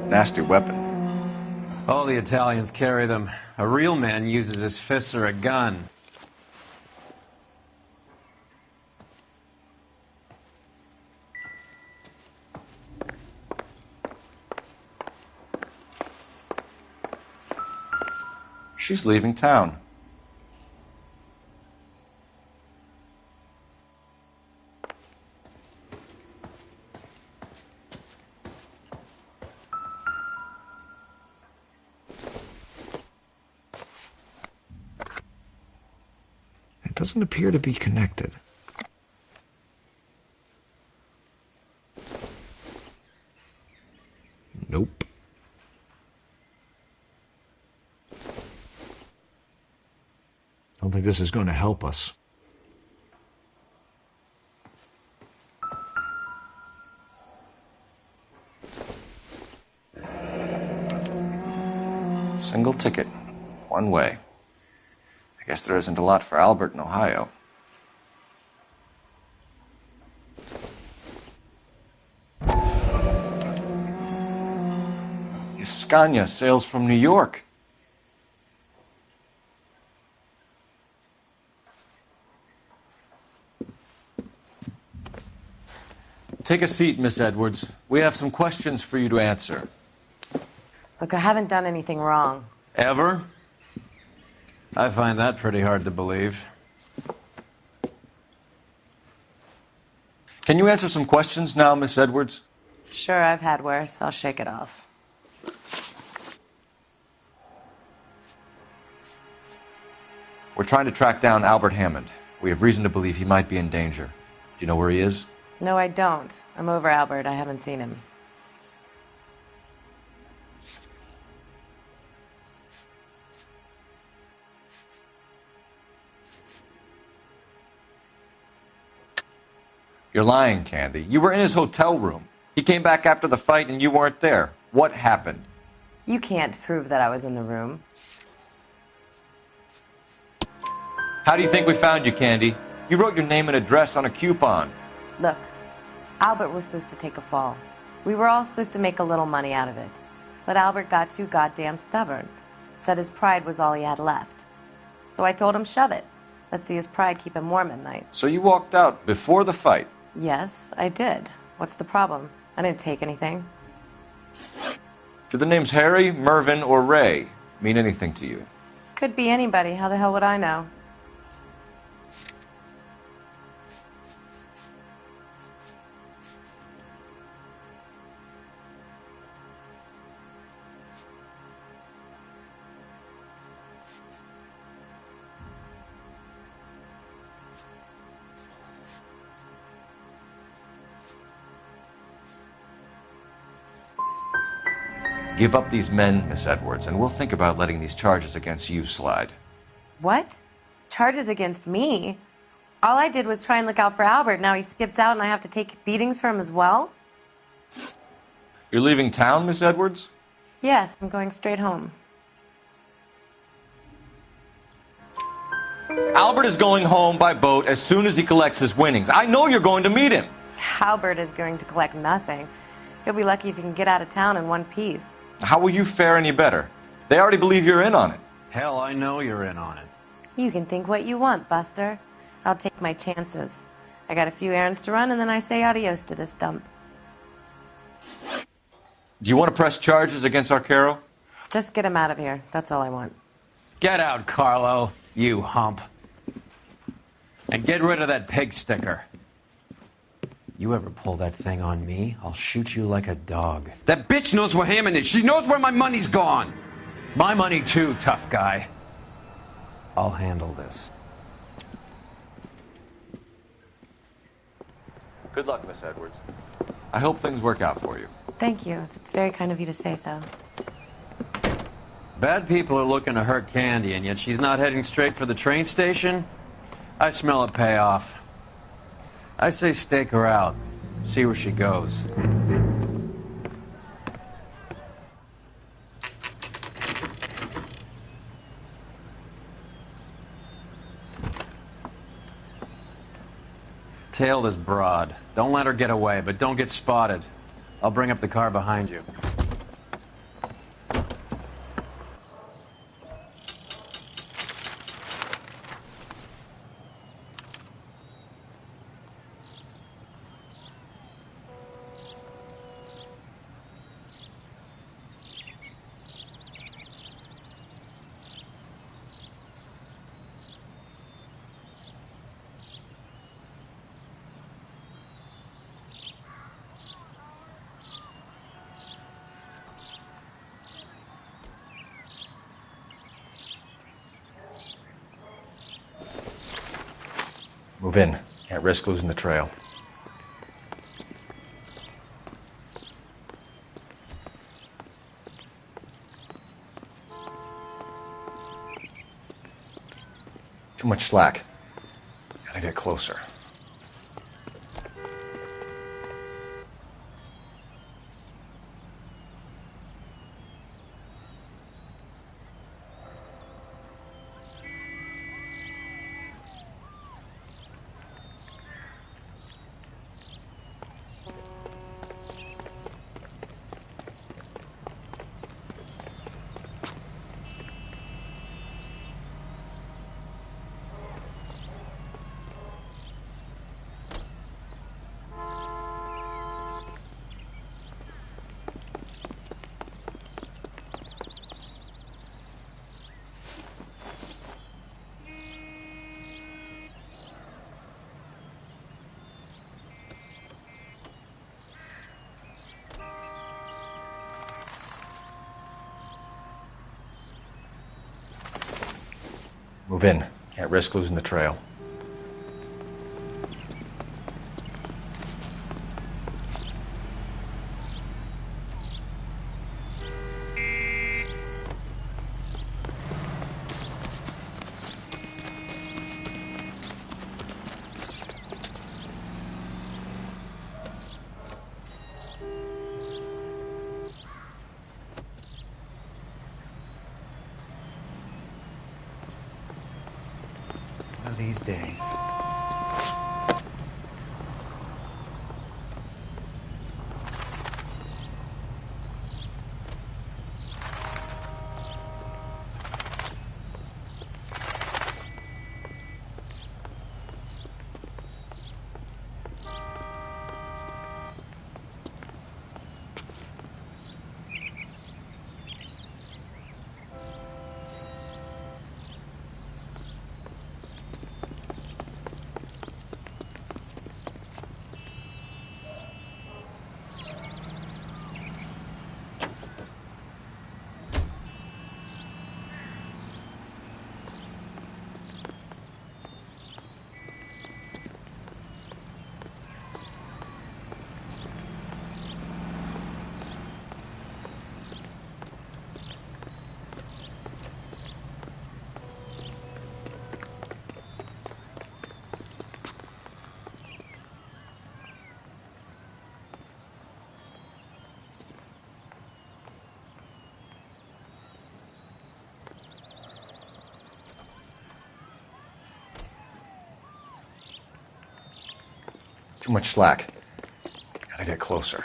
Nasty weapon. All the Italians carry them. A real man uses his fists or a gun. She's leaving town. It doesn't appear to be connected. Nope. I don't think this is going to help us. Single ticket. One way. I guess there isn't a lot for Albert in Ohio. Scania sails from New York. Take a seat, Miss Edwards. We have some questions for you to answer. Look, I haven't done anything wrong. Ever? I find that pretty hard to believe. Can you answer some questions now, Miss Edwards? Sure, I've had worse. I'll shake it off. We're trying to track down Albert Hammond. We have reason to believe he might be in danger. Do you know where he is? No, I don't. I'm over Albert. I haven't seen him. You're lying, Candy. You were in his hotel room. He came back after the fight and you weren't there. What happened? You can't prove that I was in the room. How do you think we found you, Candy? You wrote your name and address on a coupon. Look, Albert was supposed to take a fall. We were all supposed to make a little money out of it. But Albert got too goddamn stubborn. Said his pride was all he had left. So I told him, shove it. Let's see his pride keep him warm at night. So you walked out before the fight? Yes, I did. What's the problem? I didn't take anything. Do the names Harry, Mervyn, or Ray mean anything to you? Could be anybody. How the hell would I know? Give up these men, Miss Edwards, and we'll think about letting these charges against you slide. What? Charges against me? All I did was try and look out for Albert. Now he skips out and I have to take beatings for him as well? You're leaving town, Miss Edwards? Yes, I'm going straight home. Albert is going home by boat as soon as he collects his winnings. I know you're going to meet him. Albert is going to collect nothing. He'll be lucky if he can get out of town in one piece. How will you fare any better? They already believe you're in on it. Hell, I know you're in on it. You can think what you want, Buster. I'll take my chances. I got a few errands to run, and then I say adios to this dump. Do you want to press charges against Arcaro? Just get him out of here. That's all I want. Get out, Carlo, you hump. And get rid of that pig sticker. You ever pull that thing on me, I'll shoot you like a dog. That bitch knows where Hammond is. She knows where my money's gone. My money too, tough guy. I'll handle this. Good luck, Miss Edwards. I hope things work out for you. Thank you. It's very kind of you to say so. Bad people are looking to hurt Candy, and yet she's not heading straight for the train station? I smell a payoff. I say stake her out. See where she goes. Tail this broad. Don't let her get away, but don't get spotted. I'll bring up the car behind you. Move in. Can't risk losing the trail. Too much slack. Gotta get closer. Move in. Can't risk losing the trail. One of these days. Too much slack. Gotta get closer.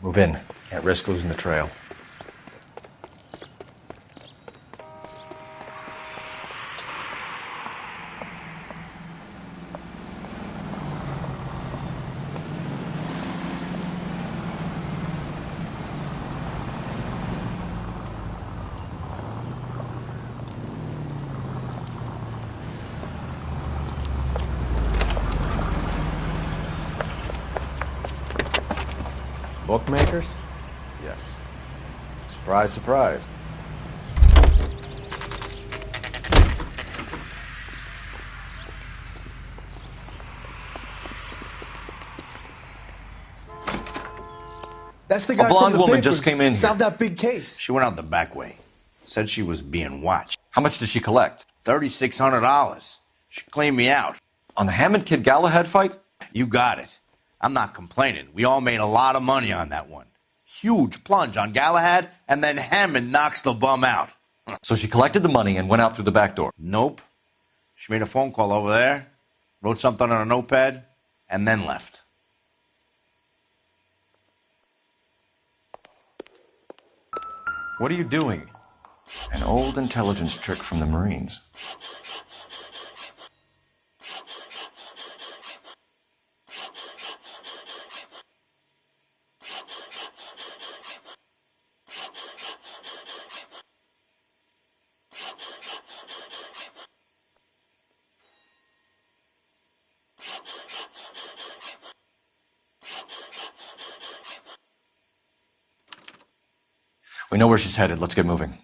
Move in. Can't risk losing the trail. Bookmakers? Yes. Surprise, surprise. That's the guy A blonde from the woman papers. just came in here. Solved that big case. She went out the back way. Said she was being watched. How much did she collect? $3,600. She cleaned me out. On the Hammond Kid Galahad fight? You got it. I'm not complaining. We all made a lot of money on that one. Huge plunge on Galahad, and then Hammond knocks the bum out. So she collected the money and went out through the back door? Nope. She made a phone call over there, wrote something on a notepad, and then left. What are you doing? An old intelligence trick from the Marines. We know where she's headed. Let's get moving.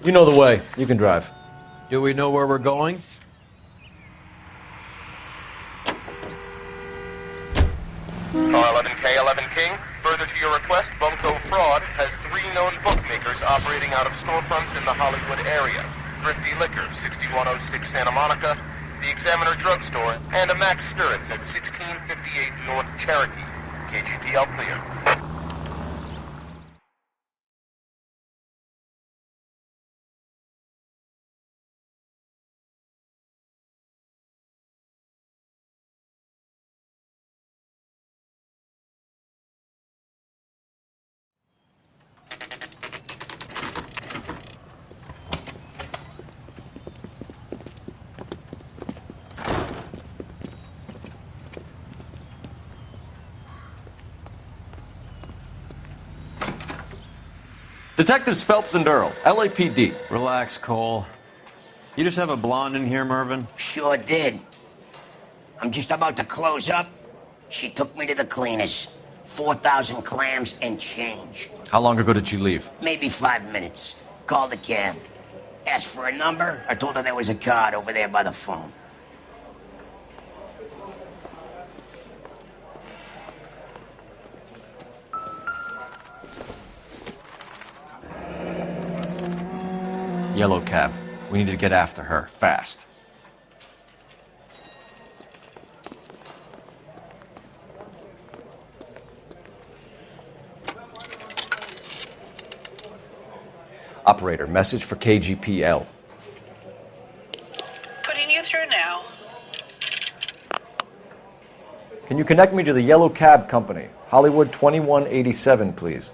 You know the way. You can drive. Do we know where we're going? R11K, 11 King. Further to your request, Bunko Fraud has 3 known bookmakers operating out of storefronts in the Hollywood area. Thrifty Liquor, 6106 Santa Monica, the Examiner Drugstore, and a Max Spirits at 1658 North Cherokee. KGPL clear. Detectives Phelps and Earl, LAPD. Relax, Cole. You just have a blonde in here, Mervyn? Sure did. I'm just about to close up. She took me to the cleaners. 4,000 clams and change. How long ago did she leave? Maybe 5 minutes. Called a cab. Asked for a number. I told her there was a card over there by the phone. Yellow cab. We need to get after her, fast. Operator, message for KGPL. Putting you through now. Can you connect me to the Yellow Cab Company? Hollywood 2187, please.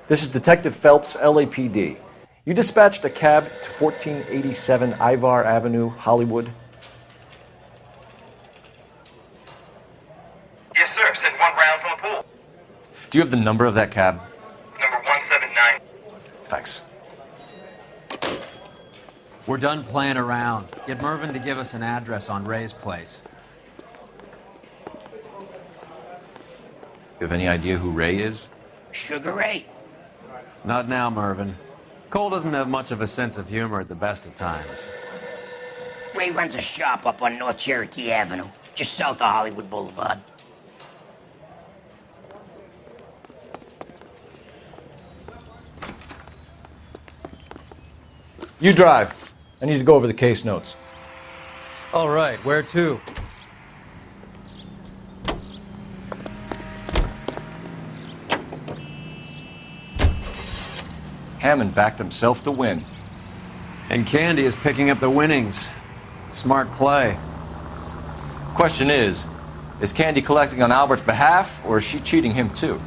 This is Detective Phelps, LAPD. You dispatched a cab to 1487 Ivar Avenue, Hollywood. Yes, sir. Send 1 round from the pool. Do you have the number of that cab? Number 179. Thanks. We're done playing around. Get Mervyn to give us an address on Ray's place. You have any idea who Ray is? Sugar Ray? Not now, Mervyn. Cole doesn't have much of a sense of humor at the best of times. Ray runs a shop up on North Cherokee Avenue, just south of Hollywood Boulevard. You drive. I need to go over the case notes. All right, where to? Hammond backed himself to win. And Candy is picking up the winnings. Smart play. Question is Candy collecting on Albert's behalf, or is she cheating him too?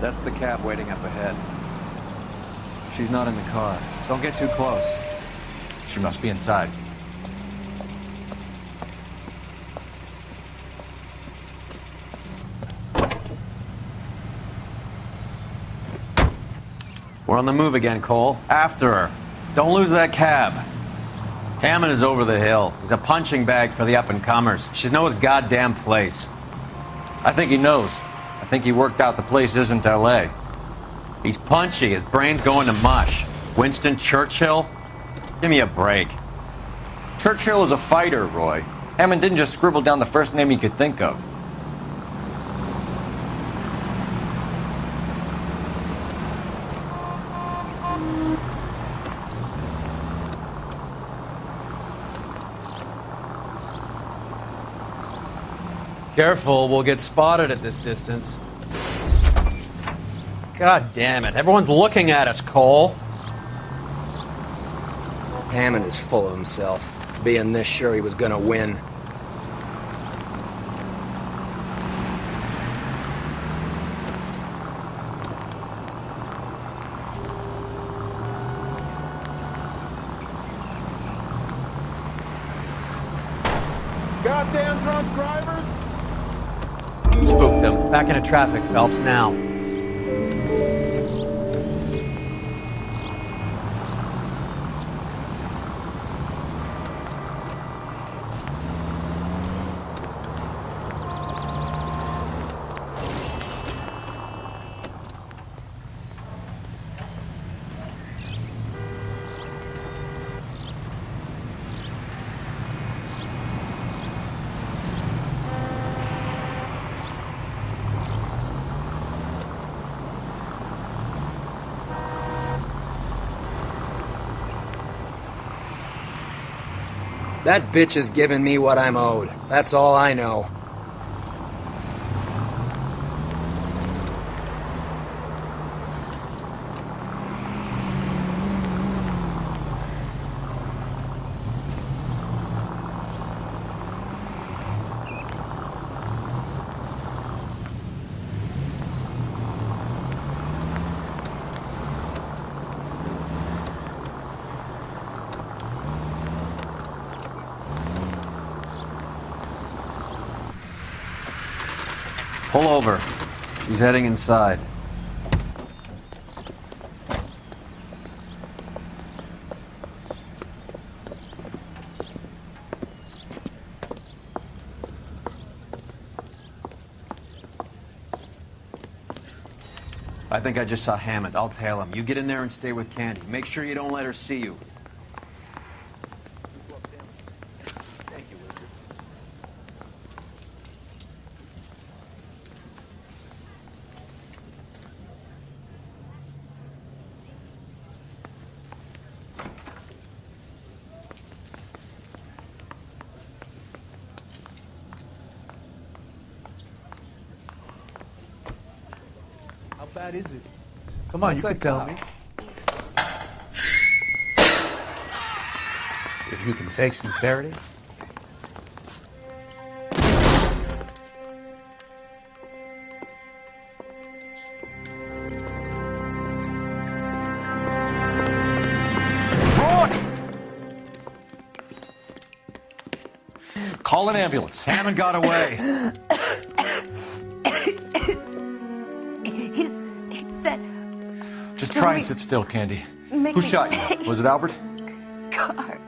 That's the cab waiting up ahead. She's not in the car. Don't get too close. She must be inside. We're on the move again, Cole. After her. Don't lose that cab. Hammond is over the hill. He's a punching bag for the up-and-comers. Should know his goddamn place. I think he knows. I think he worked out the place isn't L.A. He's punchy. His brain's going to mush. Winston Churchill? Give me a break. Churchill is a fighter, Roy. Hammond didn't just scribble down the first name he could think of. Careful, we'll get spotted at this distance. God damn it. Everyone's looking at us, Cole. Hammond is full of himself, being this sure he was gonna win. Goddamn drunk drivers! Spooked him. Back into traffic, Phelps, now. That bitch is giving me what I'm owed. That's all I know. Pull over. She's heading inside. I think I just saw Hammond. I'll tail him. You get in there and stay with Candy. Make sure you don't let her see you. How bad is it? Come on, you can tell me. If you can fake sincerity. Call an ambulance. Hammond got away. He said... Just try and sit still, Candy. Who shot you? Was it Albert? Car.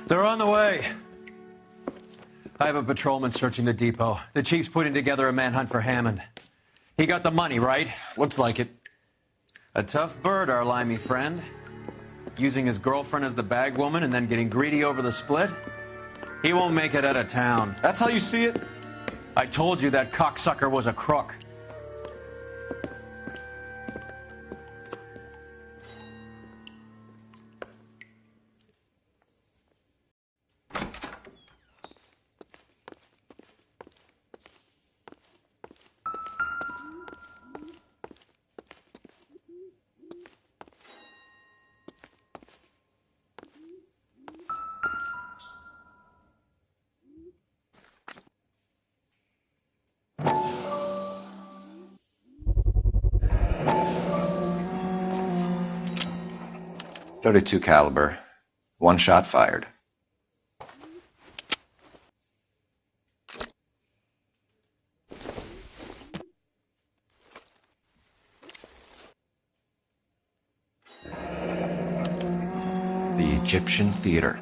They're on the way. I have a patrolman searching the depot. The chief's putting together a manhunt for Hammond. He got the money, right? Looks like it. A tough bird, our limey friend. Using his girlfriend as the bag woman and then getting greedy over the split. He won't make it out of town. That's how you see it? I told you that cocksucker was a crook. .32 caliber. One shot fired. The Egyptian Theater.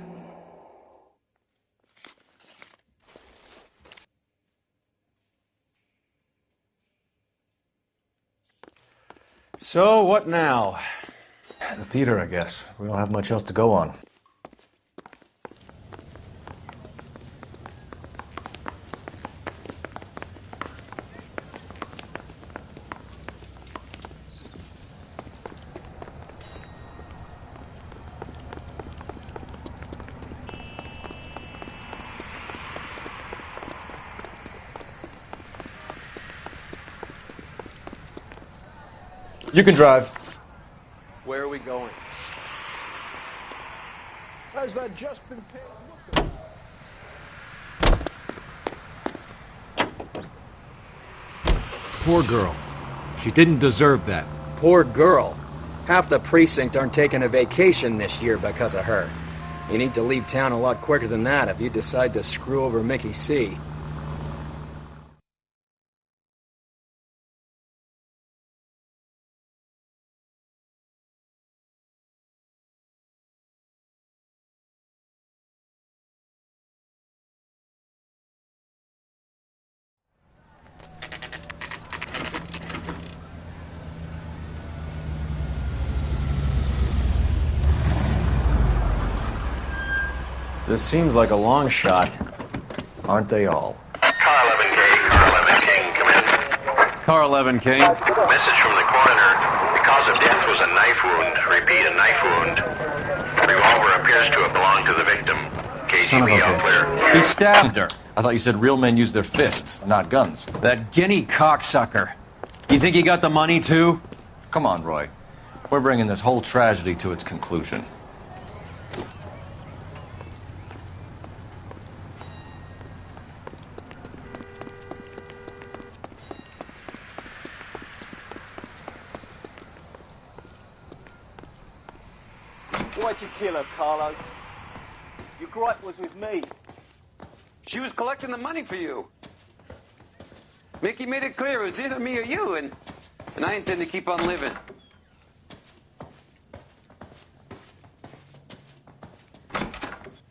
So, what now? The theater, I guess. We don't have much else to go on. You can drive. Where are we going? Has that just been paid? Poor girl. She didn't deserve that. Poor girl. Half the precinct aren't taking a vacation this year because of her. You need to leave town a lot quicker than that if you decide to screw over Mickey C. This seems like a long shot. Aren't they all? Car 11K, Car 11 King, come in. Car 11 King. Message from the coroner. The cause of death was a knife wound. Repeat, a knife wound. The revolver appears to have belonged to the victim. Son of a KGB all clear. bitch. He stabbed her. I thought you said real men use their fists, not guns. That guinea cocksucker. You think he got the money, too? Come on, Roy. We're bringing this whole tragedy to its conclusion. Why'd you kill her, Carlo? Your gripe was with me. She was collecting the money for you. Mickey made it clear it was either me or you, and I intend to keep on living.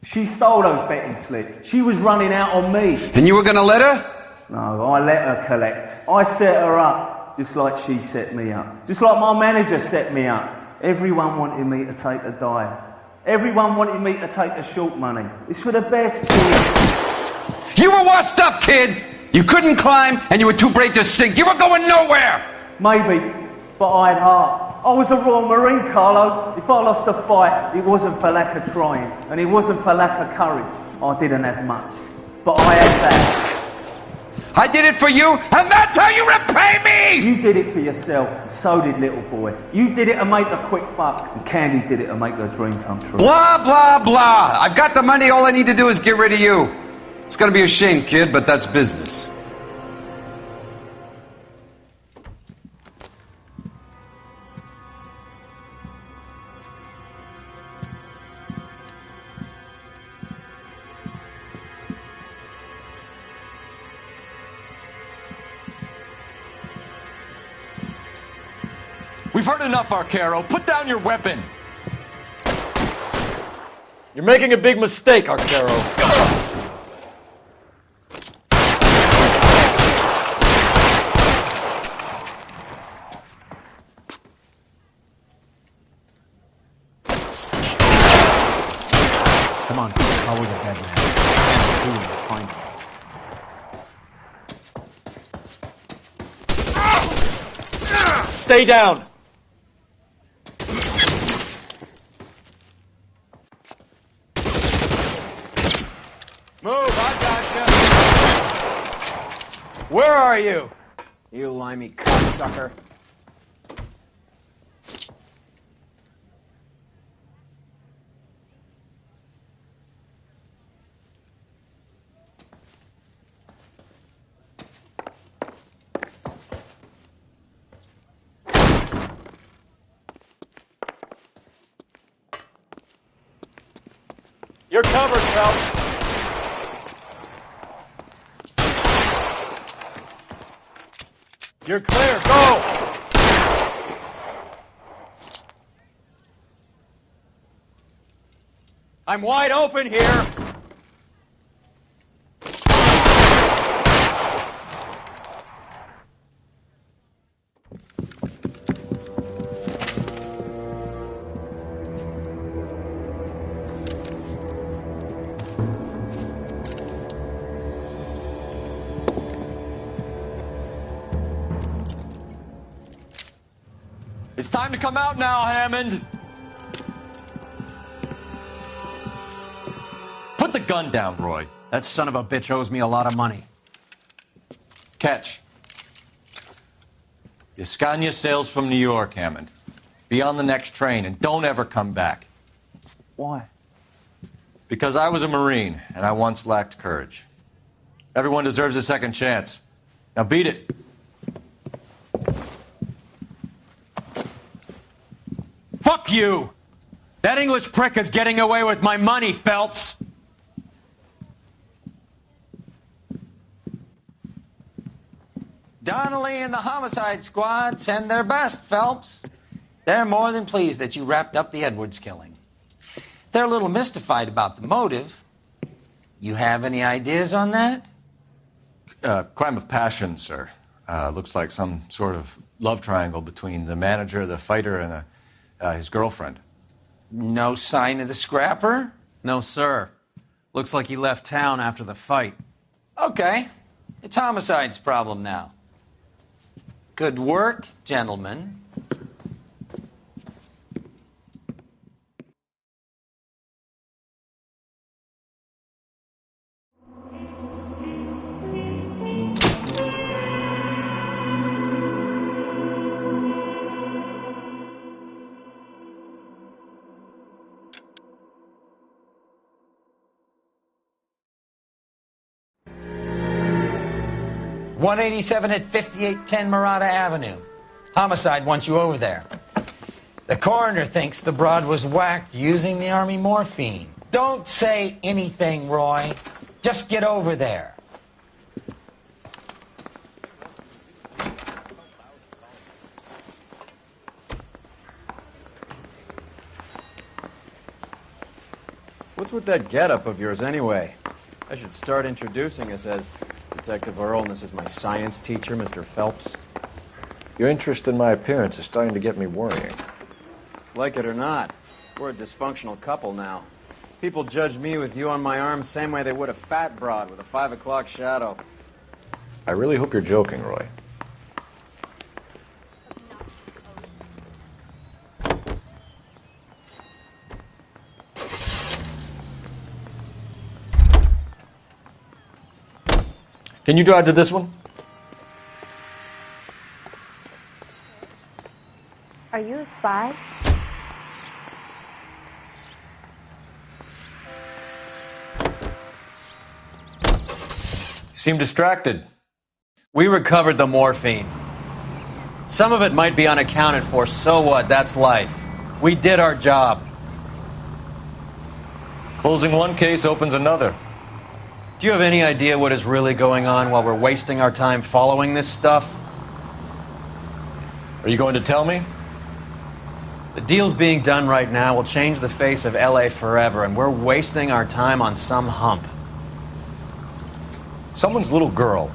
She stole those betting slips. She was running out on me. And you were gonna let her? No, I let her collect. I set her up, just like she set me up. Just like my manager set me up. Everyone wanted me to take the dive. Everyone wanted me to take the short money. It's for the best, kid. You were washed up, kid! You couldn't climb, and you were too brave to sink. You were going nowhere! Maybe, but I had heart. I was a Royal Marine, Carlo. If I lost a fight, it wasn't for lack of trying, and it wasn't for lack of courage. I didn't have much, but I had that. I did it for you, and that's how you repay me! You did it for yourself, and so did little boy. You did it to make a quick buck, and Candy did it to make her dream come true. Blah, blah, blah. I've got the money. All I need to do is get rid of you. It's gonna be a shame, kid, but that's business. We've heard enough, Arcaro. Put down your weapon. You're making a big mistake, Arcaro. Come on, how was it, dead man? Find him. Stay down. Move, I gotcha. Where are you? You limey cocksucker. You're covered, Phelps. You're clear. Go! I'm wide open here. It's time to come out now, Hammond. Put the gun down, Roy. That son of a bitch owes me a lot of money. Catch. Escania sails from New York, Hammond. Be on the next train and don't ever come back. Why? Because I was a Marine and I once lacked courage. Everyone deserves a second chance. Now beat it. Fuck you! That English prick is getting away with my money, Phelps! Donnelly and the homicide squad send their best, Phelps. They're more than pleased that you wrapped up the Edwards killing. They're a little mystified about the motive. You have any ideas on that? Crime of passion, sir. Looks like some sort of love triangle between the manager, the fighter, and his girlfriend. No sign of the scrapper? No, sir. Looks like he left town after the fight. Okay. It's homicide's problem now. Good work, gentlemen. .187 at 5810 Murata Avenue. Homicide wants you over there. The coroner thinks the broad was whacked using the Army morphine. Don't say anything, Roy. Just get over there. What's with that getup of yours anyway? I should start introducing us as Detective Earl, and this is my science teacher, Mr. Phelps. Your interest in my appearance is starting to get me worrying. Like it or not, we're a dysfunctional couple now. People judge me with you on my arm same way they would a fat broad with a 5 o'clock shadow. I really hope you're joking, Roy. Can you drive to this one? Are you a spy? Seem distracted. We recovered the morphine. Some of it might be unaccounted for, so what? That's life. We did our job. Closing one case opens another. Do you have any idea what is really going on while we're wasting our time following this stuff? Are you going to tell me? The deals being done right now will change the face of LA forever, and we're wasting our time on some hump. Someone's little girl.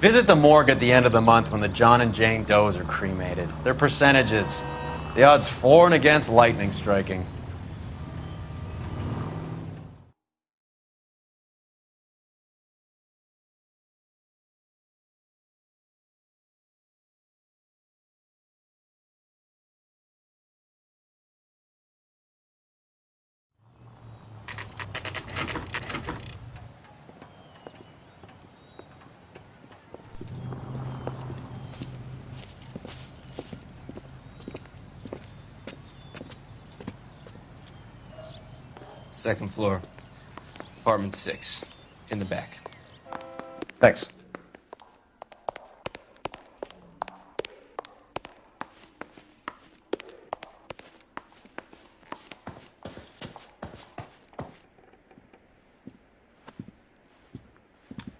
Visit the morgue at the end of the month when the John and Jane Does are cremated. Their percentages. The odds for and against lightning striking. Second floor, apartment 6, in the back. Thanks.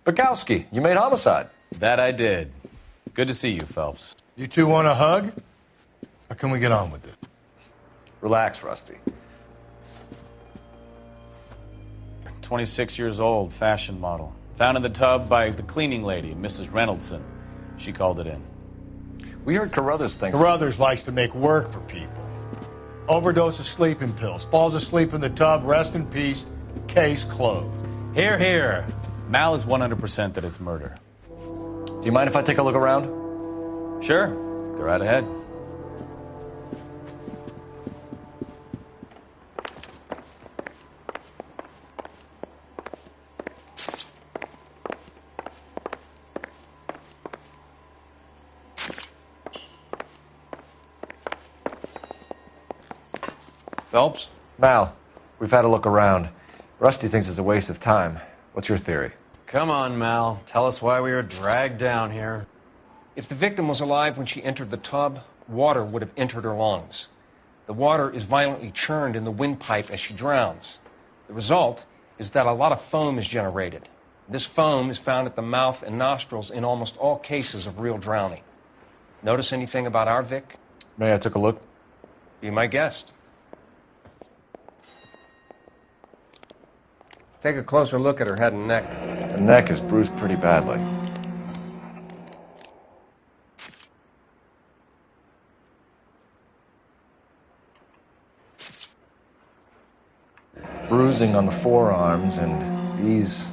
Bukowski, you made homicide. That I did. Good to see you, Phelps. You two want a hug? Or can we get on with it? Relax, Rusty. 26 years old, fashion model. Found in the tub by the cleaning lady, Mrs. Reynoldson. She called it in. We heard Carruthers thinks... Carruthers likes to make work for people. Overdose of sleeping pills. Falls asleep in the tub. Rest in peace. Case closed. Here, here. Mal is 100% that it's murder. Do you mind if I take a look around? Sure. Go right ahead. Phelps? Mal, we've had a look around. Rusty thinks it's a waste of time. What's your theory? Come on, Mal. Tell us why we were dragged down here. If the victim was alive when she entered the tub, water would have entered her lungs. The water is violently churned in the windpipe as she drowns. The result is that a lot of foam is generated. This foam is found at the mouth and nostrils in almost all cases of real drowning. Notice anything about our Vic? May I take a look? Be my guest. Take a closer look at her head and neck. The neck is bruised pretty badly. Bruising on the forearms, and these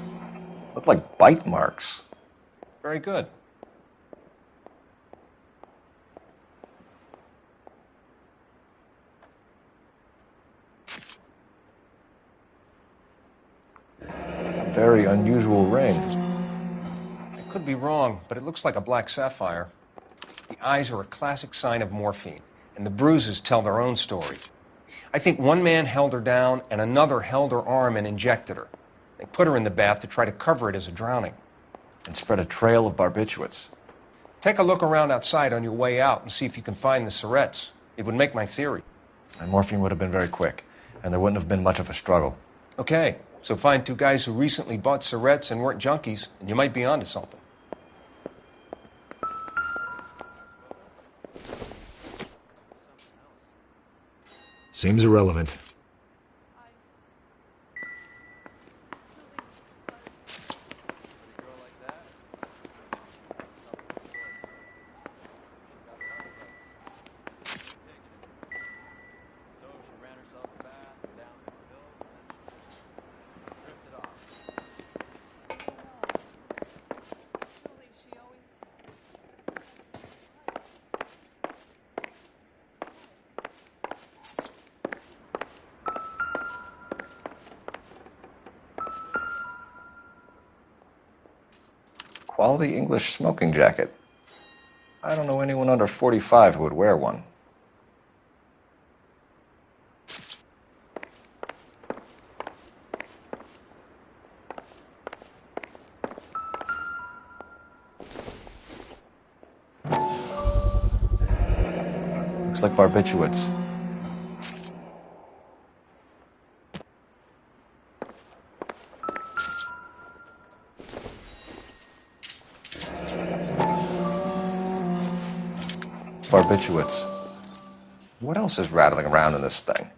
look like bite marks. Very good. Very unusual ring. I could be wrong, but it looks like a black sapphire. The eyes are a classic sign of morphine, and the bruises tell their own story. I think one man held her down, and another held her arm and injected her. They put her in the bath to try to cover it as a drowning. And spread a trail of barbiturates. Take a look around outside on your way out and see if you can find the syrettes. It would make my theory. And morphine would have been very quick, and there wouldn't have been much of a struggle. Okay, so find two guys who recently bought syrettes and weren't junkies, and you might be onto something. Seems irrelevant. Quality English smoking jacket. I don't know anyone under 45 who would wear one. Looks like barbiturates. Barbiturates. What else is rattling around in this thing?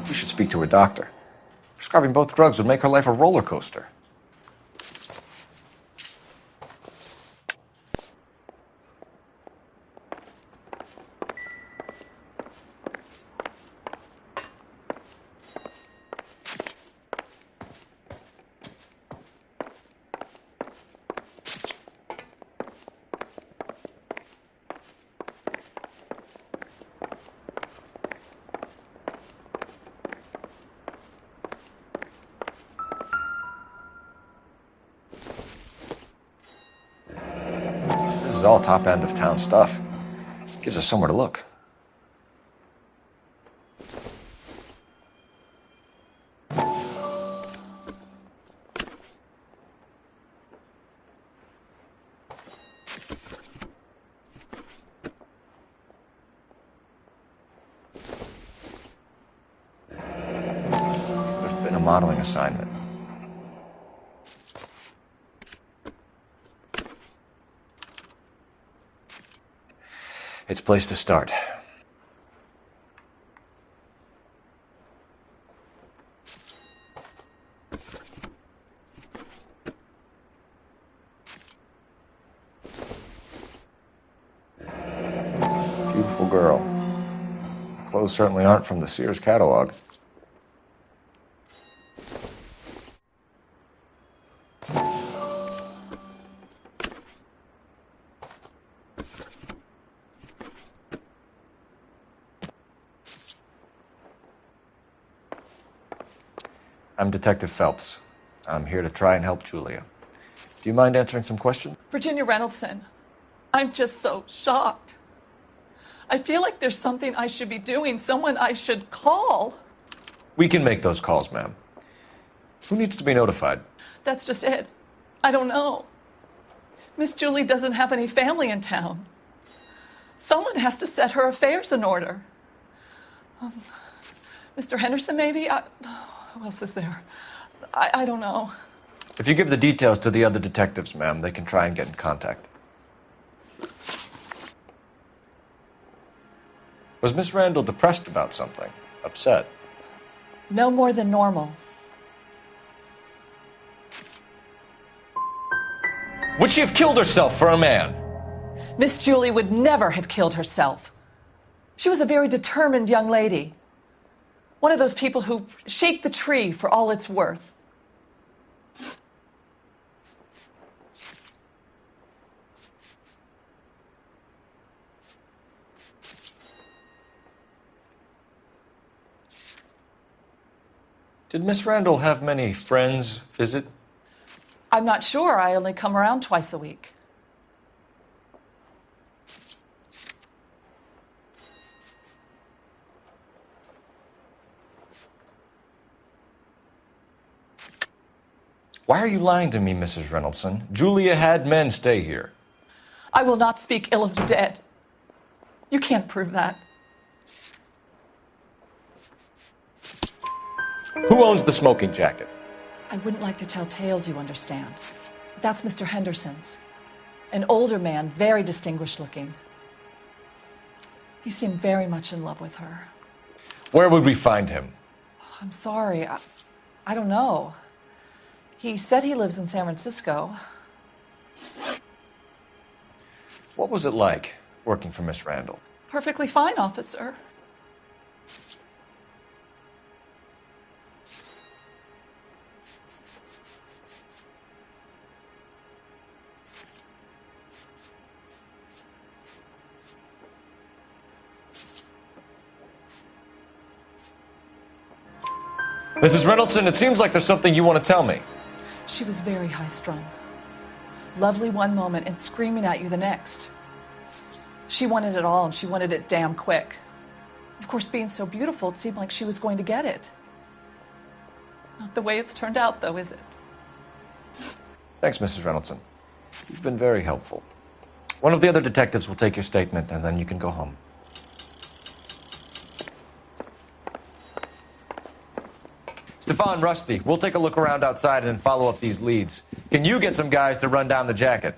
We should speak to her doctor. Prescribing both drugs would make her life a roller coaster. This is all top end of town stuff. Gives us somewhere to look. in a modeling assignment. It's a place to start. Beautiful girl. Clothes certainly aren't from the Sears catalog. I'm Detective Phelps. I'm here to try and help Julia. Do you mind answering some questions? Virginia Reynoldson, I'm just so shocked. I feel like there's something I should be doing, someone I should call. We can make those calls, ma'am. Who needs to be notified? That's just it. I don't know. Miss Julie doesn't have any family in town. Someone has to set her affairs in order. Mr. Henderson, maybe? Who else is there? I don't know. If you give the details to the other detectives, ma'am, they can try and get in contact. Was Miss Randall depressed about something? Upset? No more than normal. Would she have killed herself for a man? Miss Julie would never have killed herself. She was a very determined young lady. One of those people who shake the tree for all it's worth. Did Miss Randall have many friends visit? I'm not sure. I only come around twice a week. Why are you lying to me, Mrs. Reynoldson? Julia had men stay here. I will not speak ill of the dead. You can't prove that. Who owns the smoking jacket? I wouldn't like to tell tales, you understand. But that's Mr. Henderson's. An older man, very distinguished looking. He seemed very much in love with her. Where would we find him? I'm sorry. I don't know. He said he lives in San Francisco. What was it like working for Miss Randall? Perfectly fine, officer. Mrs. Reynoldson, it seems like there's something you want to tell me. She was very high-strung. Lovely one moment and screaming at you the next. She wanted it all, and she wanted it damn quick. Of course, being so beautiful, it seemed like she was going to get it. Not the way it's turned out, though, is it? Thanks, Mrs. Reynoldson. You've been very helpful. One of the other detectives will take your statement, and then you can go home. Stefan, Rusty, we'll take a look around outside and then follow up these leads. Can you get some guys to run down the jacket?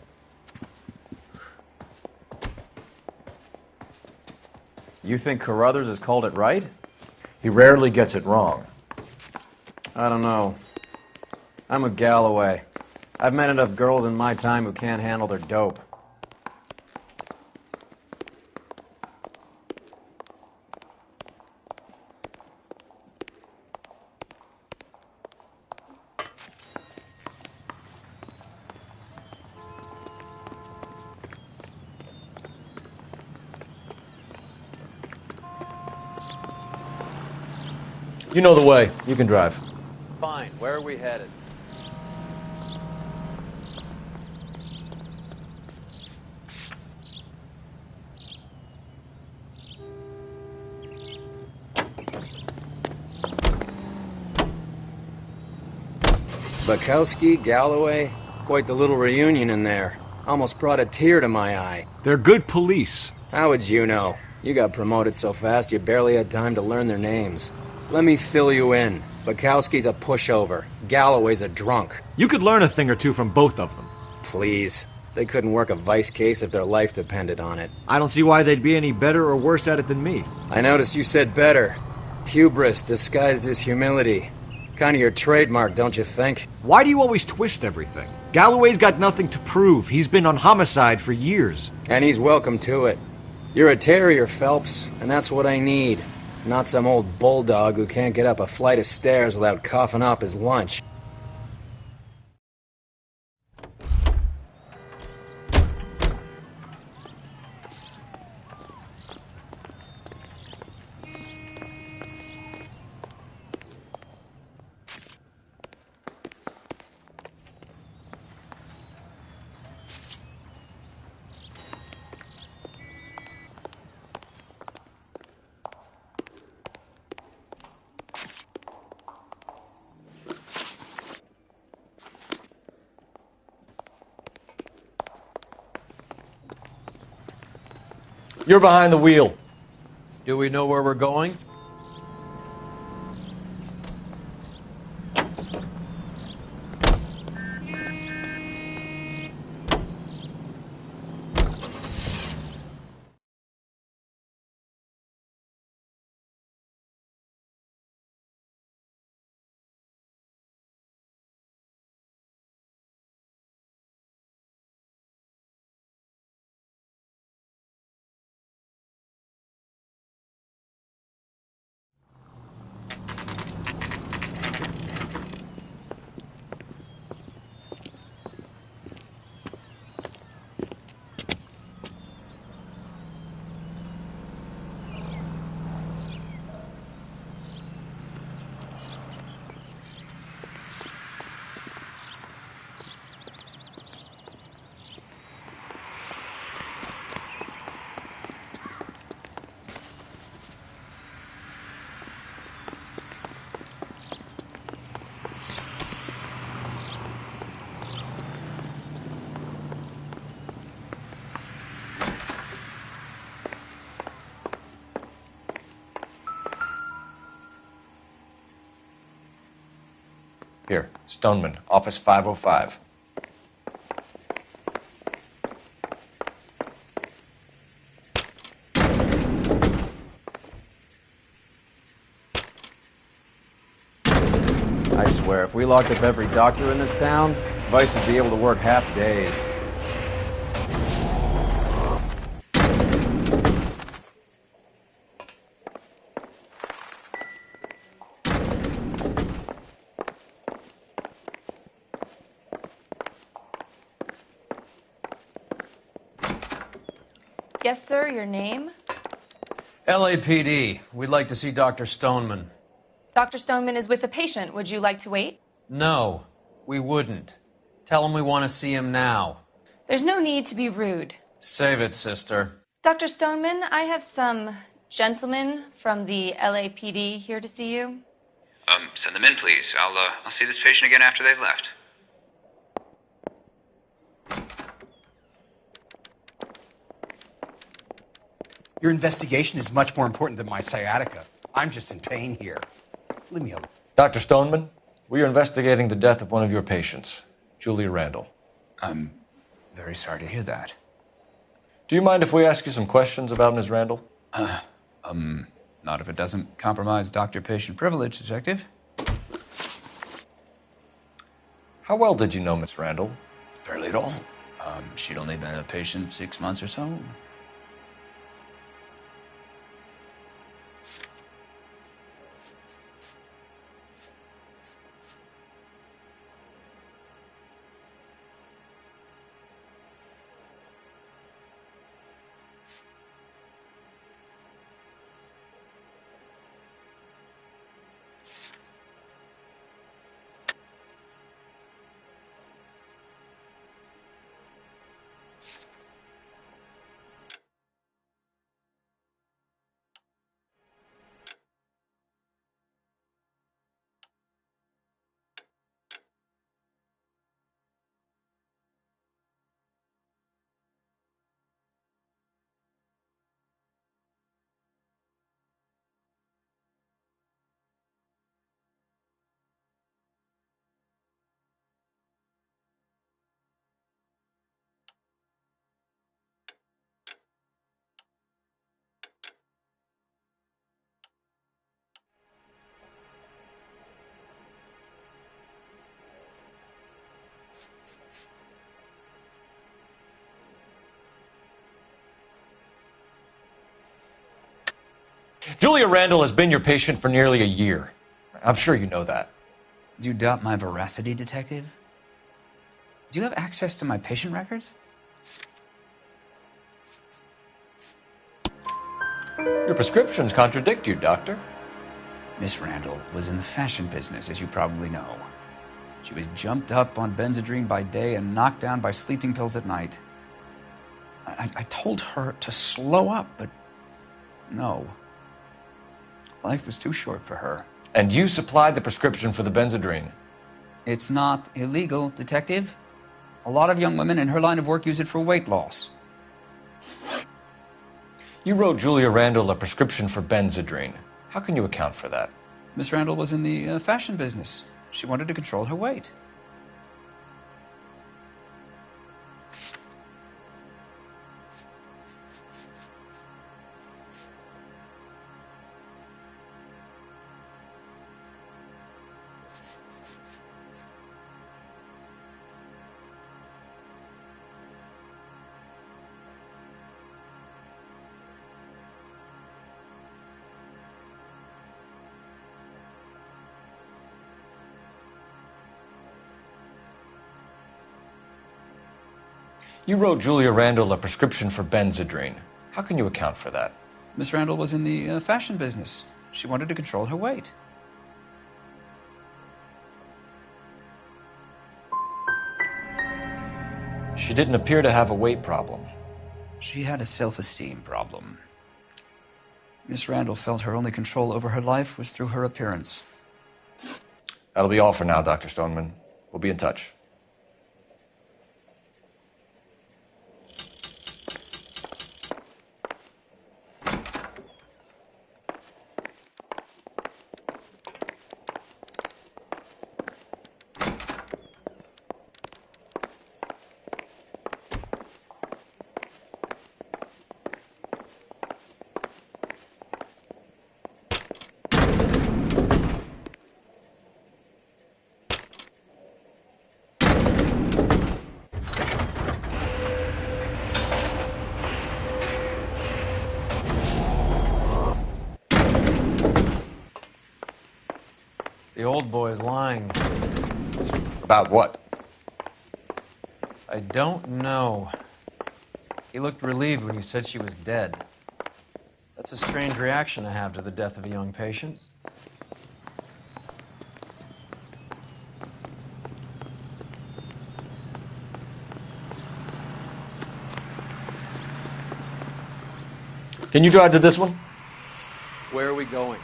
You think Carruthers has called it right? He rarely gets it wrong. I don't know. I'm with Galloway. I've met enough girls in my time who can't handle their dope. You know the way. You can drive. Fine. Where are we headed? Bukowski, Galloway, quite the little reunion in there. Almost brought a tear to my eye. They're good police. How would you know? You got promoted so fast you barely had time to learn their names. Let me fill you in. Bukowski's a pushover. Galloway's a drunk. You could learn a thing or two from both of them. Please. They couldn't work a vice case if their life depended on it. I don't see why they'd be any better or worse at it than me. I noticed you said better. Hubris disguised as humility. Kind of your trademark, don't you think? Why do you always twist everything? Galloway's got nothing to prove. He's been on homicide for years. And he's welcome to it. You're a terrier, Phelps, and that's what I need. Not some old bulldog who can't get up a flight of stairs without coughing off his lunch. You're behind the wheel. Do we know where we're going? Here, Stoneman, office 505. I swear, if we locked up every doctor in this town, Vice would be able to work half days. Yes, sir, your name? LAPD. We'd like to see Dr. Stoneman. Dr. Stoneman is with a patient. Would you like to wait? No, we wouldn't. Tell him we want to see him now. There's no need to be rude. Save it, sister. Dr. Stoneman, I have some gentlemen from the LAPD here to see you. Send them in, please. I'll see this patient again after they've left. Your investigation is much more important than my sciatica. I'm just in pain here. Leave me alone. Dr. Stoneman, we are investigating the death of one of your patients, Julia Randall. I'm very sorry to hear that. Do you mind if we ask you some questions about Ms. Randall? Not if it doesn't compromise doctor-patient privilege, Detective. How well did you know Miss Randall? Barely at all. She'd only been a patient 6 months or so. Julia Randall has been your patient for nearly a year. I'm sure you know that. Do you doubt my veracity, Detective? Do you have access to my patient records? Your prescriptions contradict you, Doctor. Miss Randall was in the fashion business, as you probably know. She was jumped up on Benzedrine by day and knocked down by sleeping pills at night. I told her to slow up, but no. Life was too short for her. And you supplied the prescription for the Benzedrine. It's not illegal, Detective. A lot of young women in her line of work use it for weight loss. You wrote Julia Randall a prescription for Benzedrine. How can you account for that? Miss Randall was in the fashion business. She wanted to control her weight. You wrote Julia Randall a prescription for Benzedrine. How can you account for that? Miss Randall was in the fashion business. She wanted to control her weight. She didn't appear to have a weight problem. She had a self-esteem problem. Miss Randall felt her only control over her life was through her appearance. That'll be all for now, Dr. Stoneman. We'll be in touch. The old boy's lying. About what? I don't know. He looked relieved when you said she was dead. That's a strange reaction to have to the death of a young patient. Can you drive to this one? Where are we going?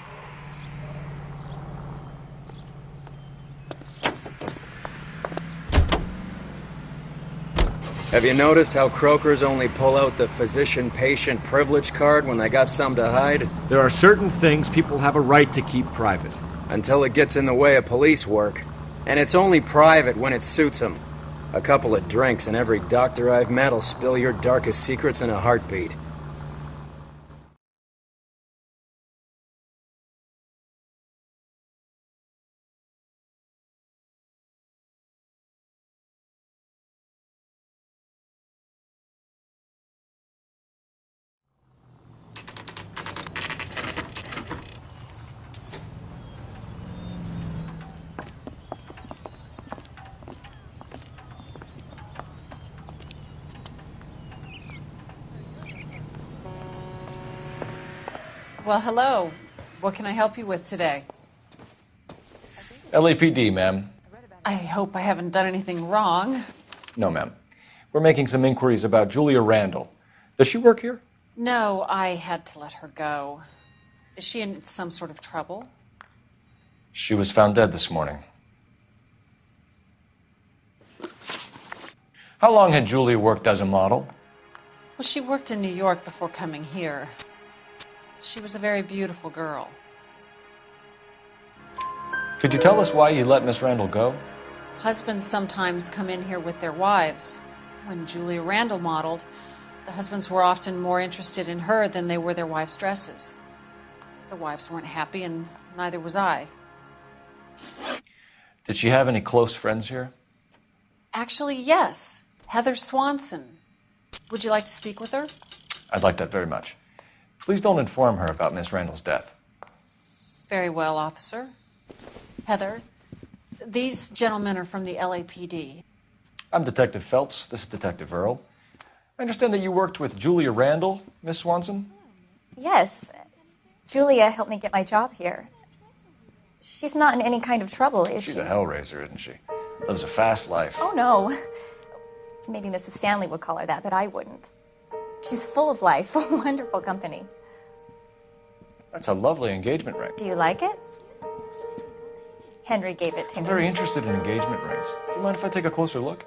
Have you noticed how croakers only pull out the physician-patient privilege card when they got something to hide? There are certain things people have a right to keep private. Until it gets in the way of police work. And it's only private when it suits them. A couple of drinks and every doctor I've met will spill your darkest secrets in a heartbeat. Well, hello. What can I help you with today? LAPD, ma'am. I hope I haven't done anything wrong. No, ma'am. We're making some inquiries about Julia Randall. Does she work here? No, I had to let her go. Is she in some sort of trouble? She was found dead this morning. How long had Julia worked as a model? Well, she worked in New York before coming here. She was a very beautiful girl. Could you tell us why you let Miss Randall go? Husbands sometimes come in here with their wives. When Julia Randall modeled, the husbands were often more interested in her than they were their wives' dresses. The wives weren't happy, and neither was I. Did she have any close friends here? Actually, yes. Heather Swanson. Would you like to speak with her? I'd like that very much. Please don't inform her about Miss Randall's death. Very well, officer. Heather, these gentlemen are from the LAPD. I'm Detective Phelps. This is Detective Earl. I understand that you worked with Julia Randall, Miss Swanson? Yes. Julia helped me get my job here. She's not in any kind of trouble, is she? She's a hellraiser, isn't she? Lives a fast life. Oh, no. Maybe Mrs. Stanley would call her that, but I wouldn't. She's full of life, wonderful company. That's a lovely engagement ring. Do you like it? Henry gave it to I'm me. very interested in engagement rings. Do you mind if I take a closer look?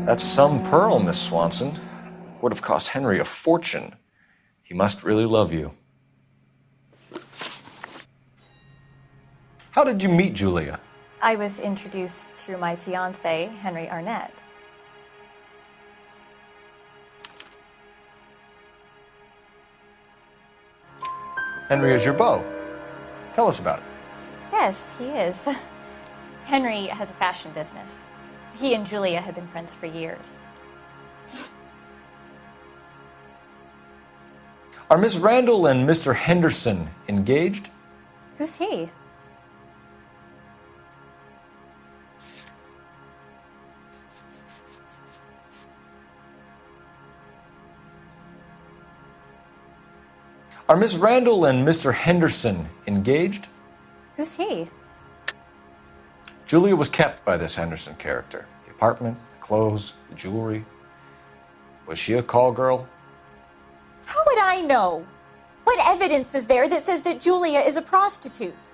That's some pearl, Miss Swanson. Would have cost Henry a fortune. He must really love you. How did you meet Julia? I was introduced through my fiancé, Henry Arnett. Henry is your beau. Tell us about it. Yes, he is. Henry has a fashion business. He and Julia have been friends for years. Are Miss Randall and Mr. Henderson engaged? Who's he? Are Miss Randall and Mr. Henderson engaged? Who's he? Julia was kept by this Henderson character. The apartment, the clothes, the jewelry. Was she a call girl? How would I know? What evidence is there that says that Julia is a prostitute?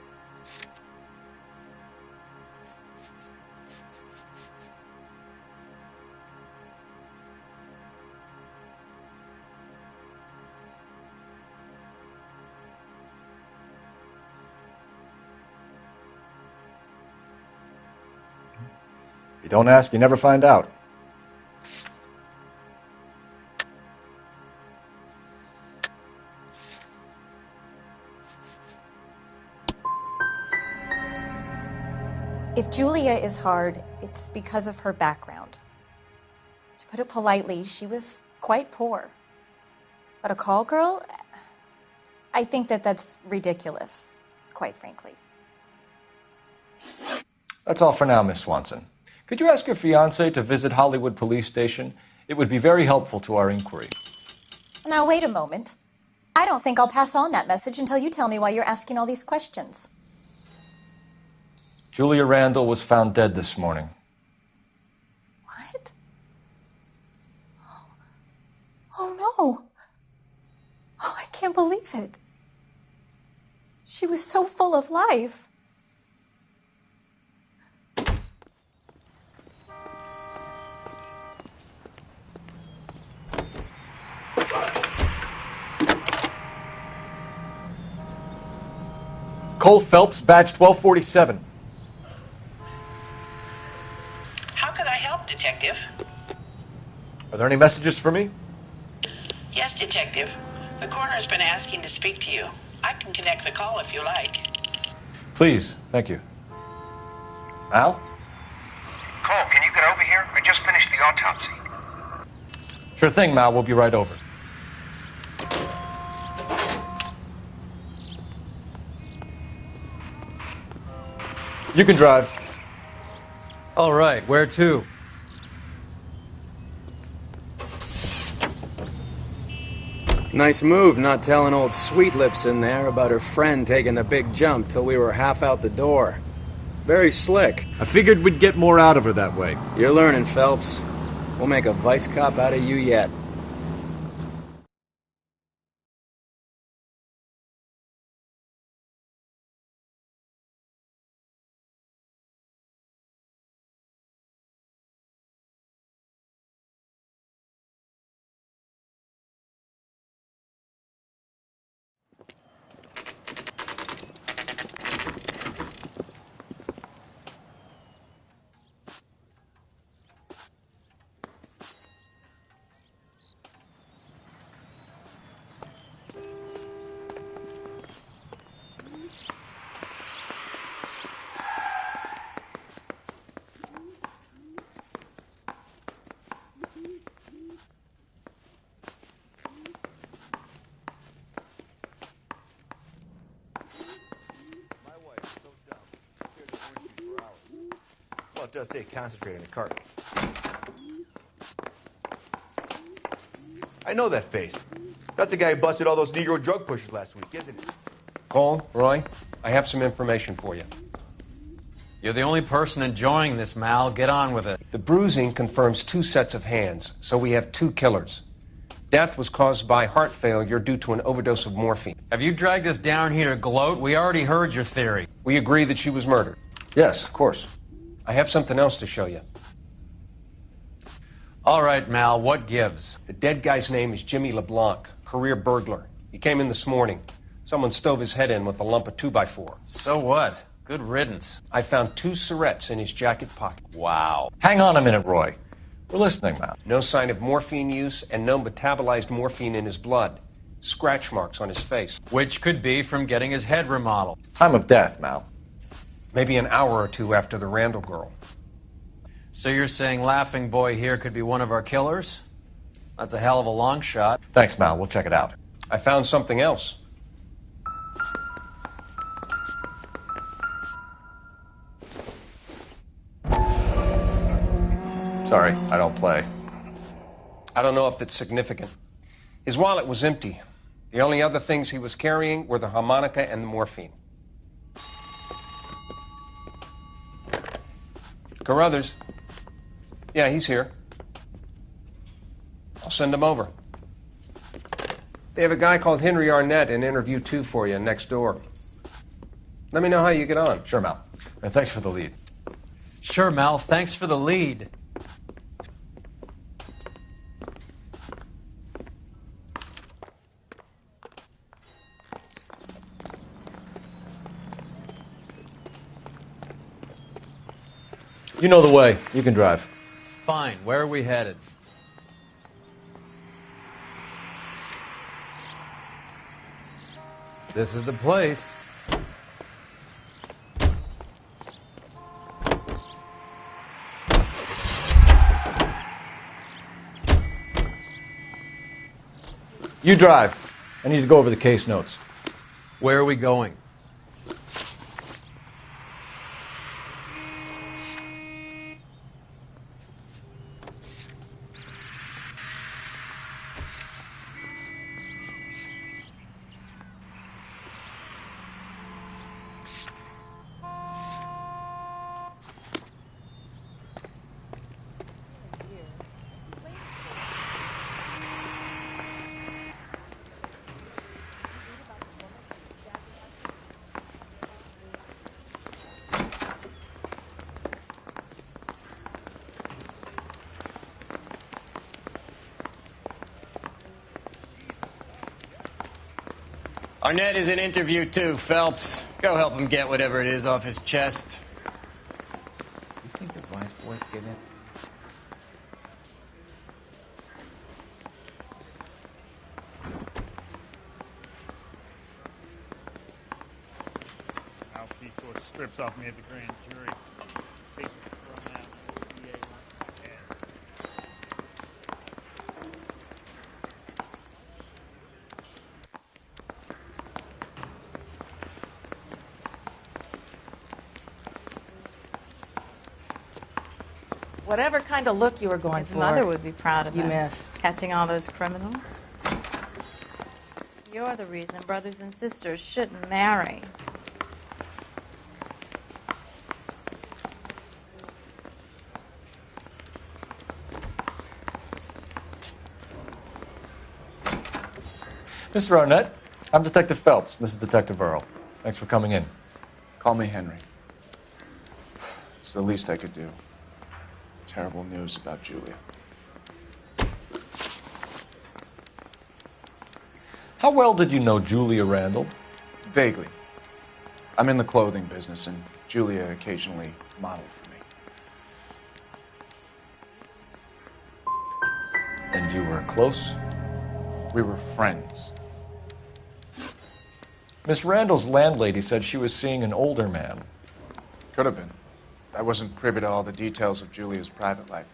You don't ask, you never find out. If Julia is hard, it's because of her background. To put it politely, she was quite poor. But a call girl? I think that that's ridiculous, quite frankly. That's all for now, Miss Swanson. Could you ask your fiancé to visit Hollywood Police Station? It would be very helpful to our inquiry. Now, wait a moment. I don't think I'll pass on that message until you tell me why you're asking all these questions. Julia Randall was found dead this morning. What? Oh, no. Oh, I can't believe it. She was so full of life. Cole Phelps, badge 1247. How could I help, Detective? Are there any messages for me? Yes, Detective. The coroner's been asking to speak to you. I can connect the call if you like. Please, thank you. Al? Cole, can you get over here? I just finished the autopsy. Sure thing, Mal. We'll be right over. You can drive. All right, where to? Nice move not telling old Sweet Lips in there about her friend taking the big jump till we were half out the door. Very slick. I figured we'd get more out of her that way. You're learning, Phelps. We'll make a vice cop out of you yet. just say concentrate in the cartons. I know that face. That's the guy who busted all those Negro drug pushers last week, isn't it? Cole, Roy, I have some information for you. You're the only person enjoying this, Mal. Get on with it. The bruising confirms 2 sets of hands, so we have 2 killers. Death was caused by heart failure due to an overdose of morphine. Have you dragged us down here to gloat? We already heard your theory. We agree that she was murdered. Yes, of course. I have something else to show you. All right, Mal, what gives? The dead guy's name is Jimmy LeBlanc, career burglar. He came in this morning. Someone stove his head in with a lump of 2x4. So what? Good riddance. I found 2 cigarettes in his jacket pocket. Wow. Hang on a minute, Roy. We're listening, Mal. No sign of morphine use and no metabolized morphine in his blood. Scratch marks on his face. Which could be from getting his head remodeled. Time of death, Mal. Maybe an hour or 2 after the Randall girl. So you're saying Laughing Boy here could be one of our killers? That's a hell of a long shot. Thanks, Mal. We'll check it out. I found something else. Sorry, I don't play. I don't know if it's significant. His wallet was empty. The only other things he was carrying were the harmonica and the morphine. Carruthers. Yeah, he's here. I'll send him over. They have a guy called Henry Arnett in interview 2 for you next door. Let me know how you get on. Sure, Mal. And thanks for the lead. Sure, Mal. Thanks for the lead. You know the way. You can drive. Fine. Where are we headed? This is the place. You drive. I need to go over the case notes. Where are we going? Arnett is in interview 2, Phelps. Go help him get whatever it is off his chest. You think the vice boys get it? Mouthpiece tore strips off me at the grand jury. Case was thrown out. The DA wants my head. Whatever kind of look you were going His for. mother would be proud of you him. missed. Catching all those criminals. You're the reason brothers and sisters shouldn't marry. Mr. Arnett, I'm Detective Phelps. This is Detective Earl. Thanks for coming in. Call me Henry. It's the least I could do. Terrible news about Julia. How well did you know Julia Randall? Vaguely. I'm in the clothing business, and Julia occasionally modeled for me. And you were close? We were friends. Miss Randall's landlady said she was seeing an older man. Could have been. I wasn't privy to all the details of Julia's private life.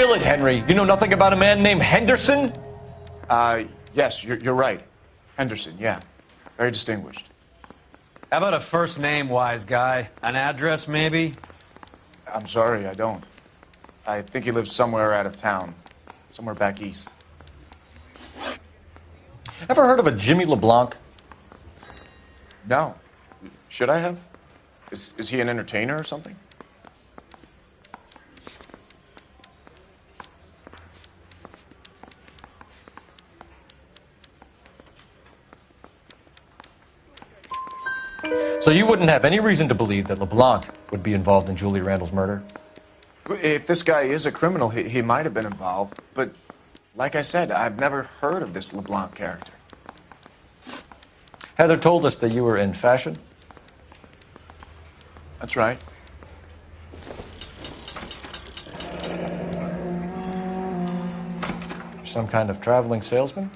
Spill it, Henry. You know nothing about a man named Henderson? Yes, you're right. Henderson, yeah. Very distinguished. How about a first name, wise guy? An address, maybe? I'm sorry, I don't. I think he lives somewhere out of town. Somewhere back east. Ever heard of a Jimmy LeBlanc? No. Should I have? Is he an entertainer or something? So you wouldn't have any reason to believe that LeBlanc would be involved in Julie Randall's murder? If this guy is a criminal, he might have been involved. But like I said, I've never heard of this LeBlanc character. Heather told us that you were in fashion. That's right. Some kind of traveling salesman?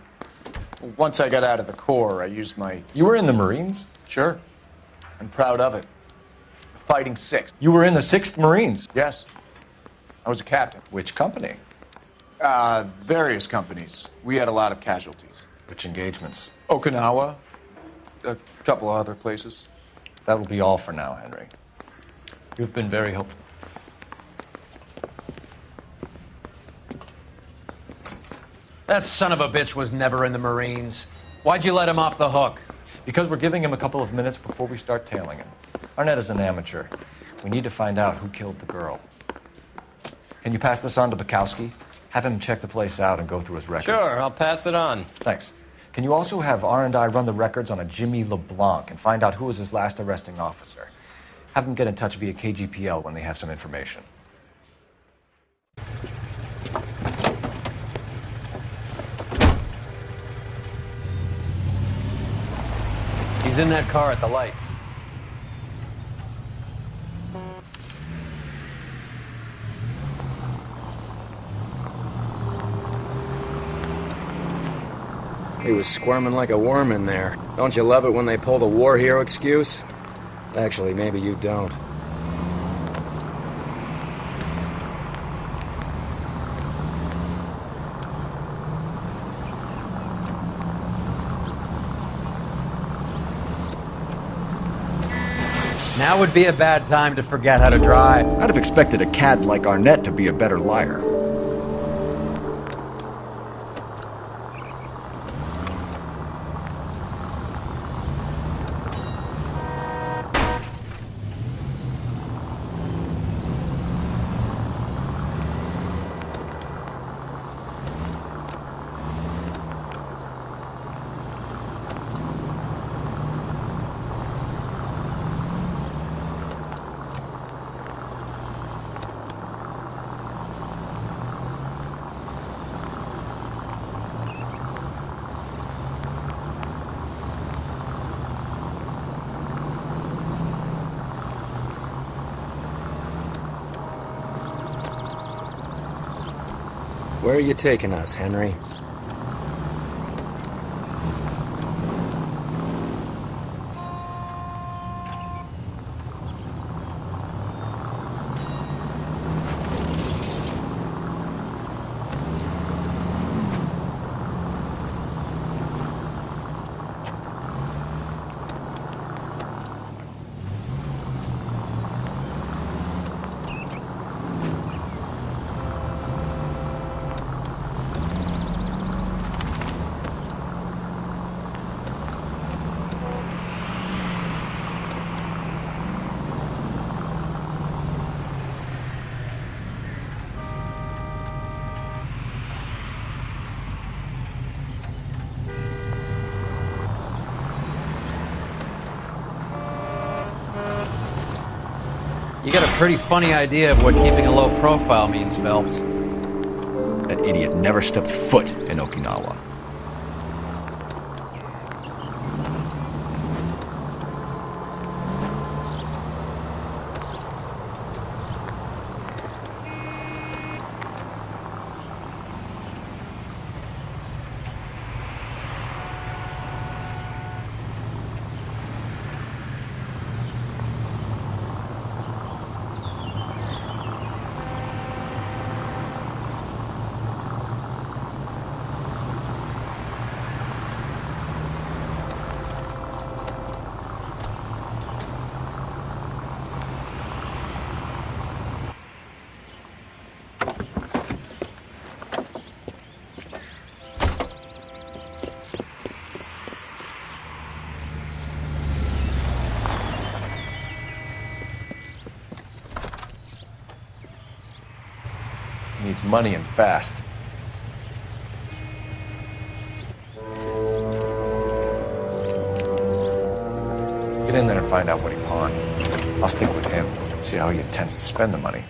Once I got out of the Corps, I used my... You were in the Marines? Sure. I'm proud of it. Fighting 6th. You were in the 6th Marines? Yes. I was a captain. Which company? Various companies. We had a lot of casualties. Which engagements? Okinawa. A couple of other places. That will be all for now, Henry. You've been very helpful. That son of a bitch was never in the Marines. Why'd you let him off the hook? Because we're giving him a couple of minutes before we start tailing him. Arnett is an amateur. We need to find out who killed the girl. Can you pass this on to Bukowski? Have him check the place out and go through his records. Sure, I'll pass it on. Thanks. Can you also have R&I run the records on a Jimmy LeBlanc and find out who was his last arresting officer? Have them get in touch via KGPL when they have some information. He's in that car at the lights. He was squirming like a worm in there. Don't you love it when they pull the war hero excuse? Actually, maybe you don't. Now would be a bad time to forget how to drive. I'd have expected a cad like Arnett to be a better liar. Where are you taking us, Henry? You got a pretty funny idea of what keeping a low profile means, Phelps. That idiot never stepped foot in Okinawa. needs money and fast. Get in there and find out what he pawned. I'll stick with him, see how he intends to spend the money.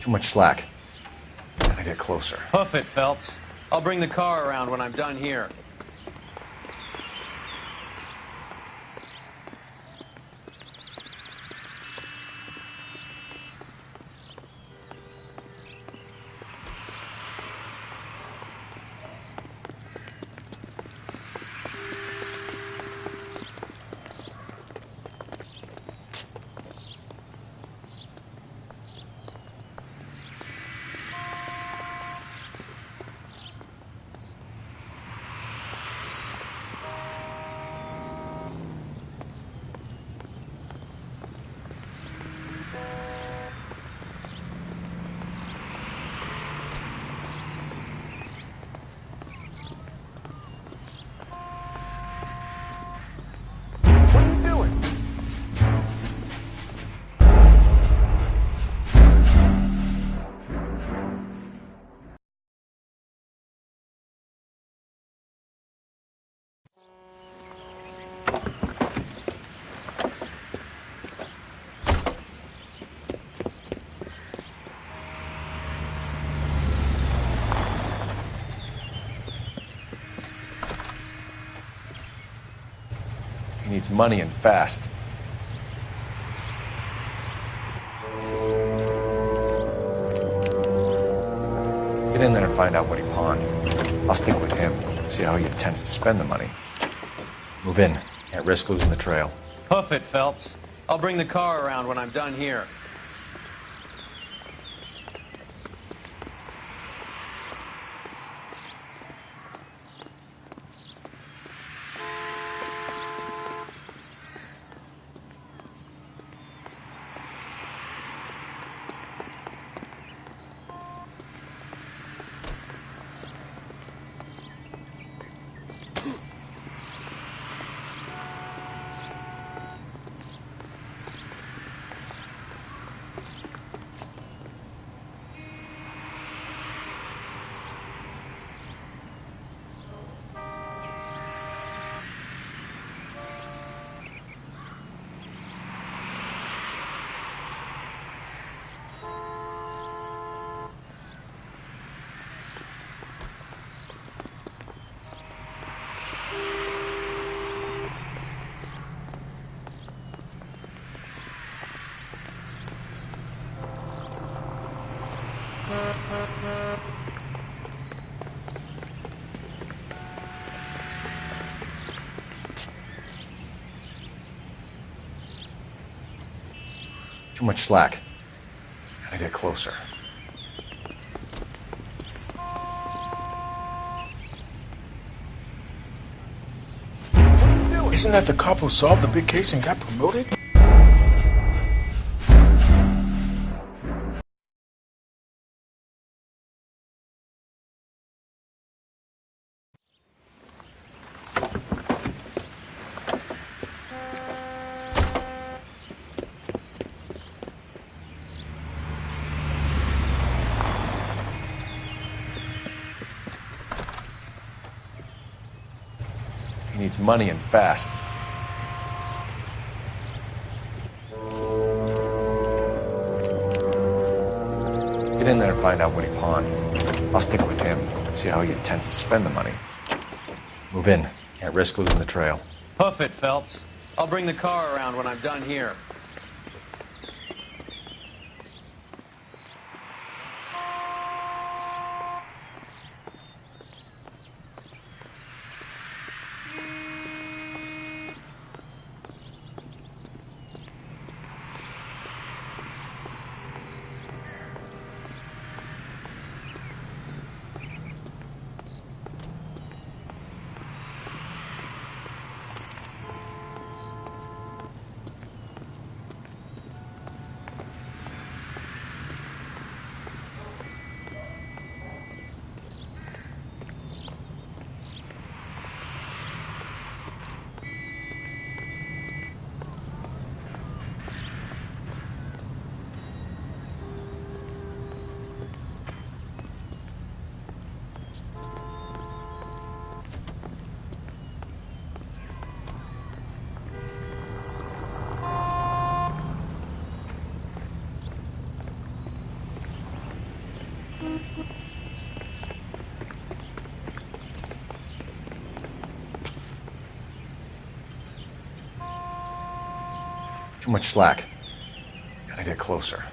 Too much slack. Gotta get closer. Hoof it, Phelps. I'll bring the car around when I'm done here. He needs money and fast. Get in there and find out what he pawned. I'll stick with him, see how he intends to spend the money. Move in. Can't risk losing the trail. Hoof it, Phelps. I'll bring the car around when I'm done here. Too much slack. Gotta get closer. Isn't that the cop who solved the big case and got promoted? He needs money and fast. Get in there and find out what he pawned. I'll stick with him, see how he intends to spend the money. Move in. Can't risk losing the trail. Hoof it, Phelps. I'll bring the car around when I'm done here. Too much slack. Gotta get closer.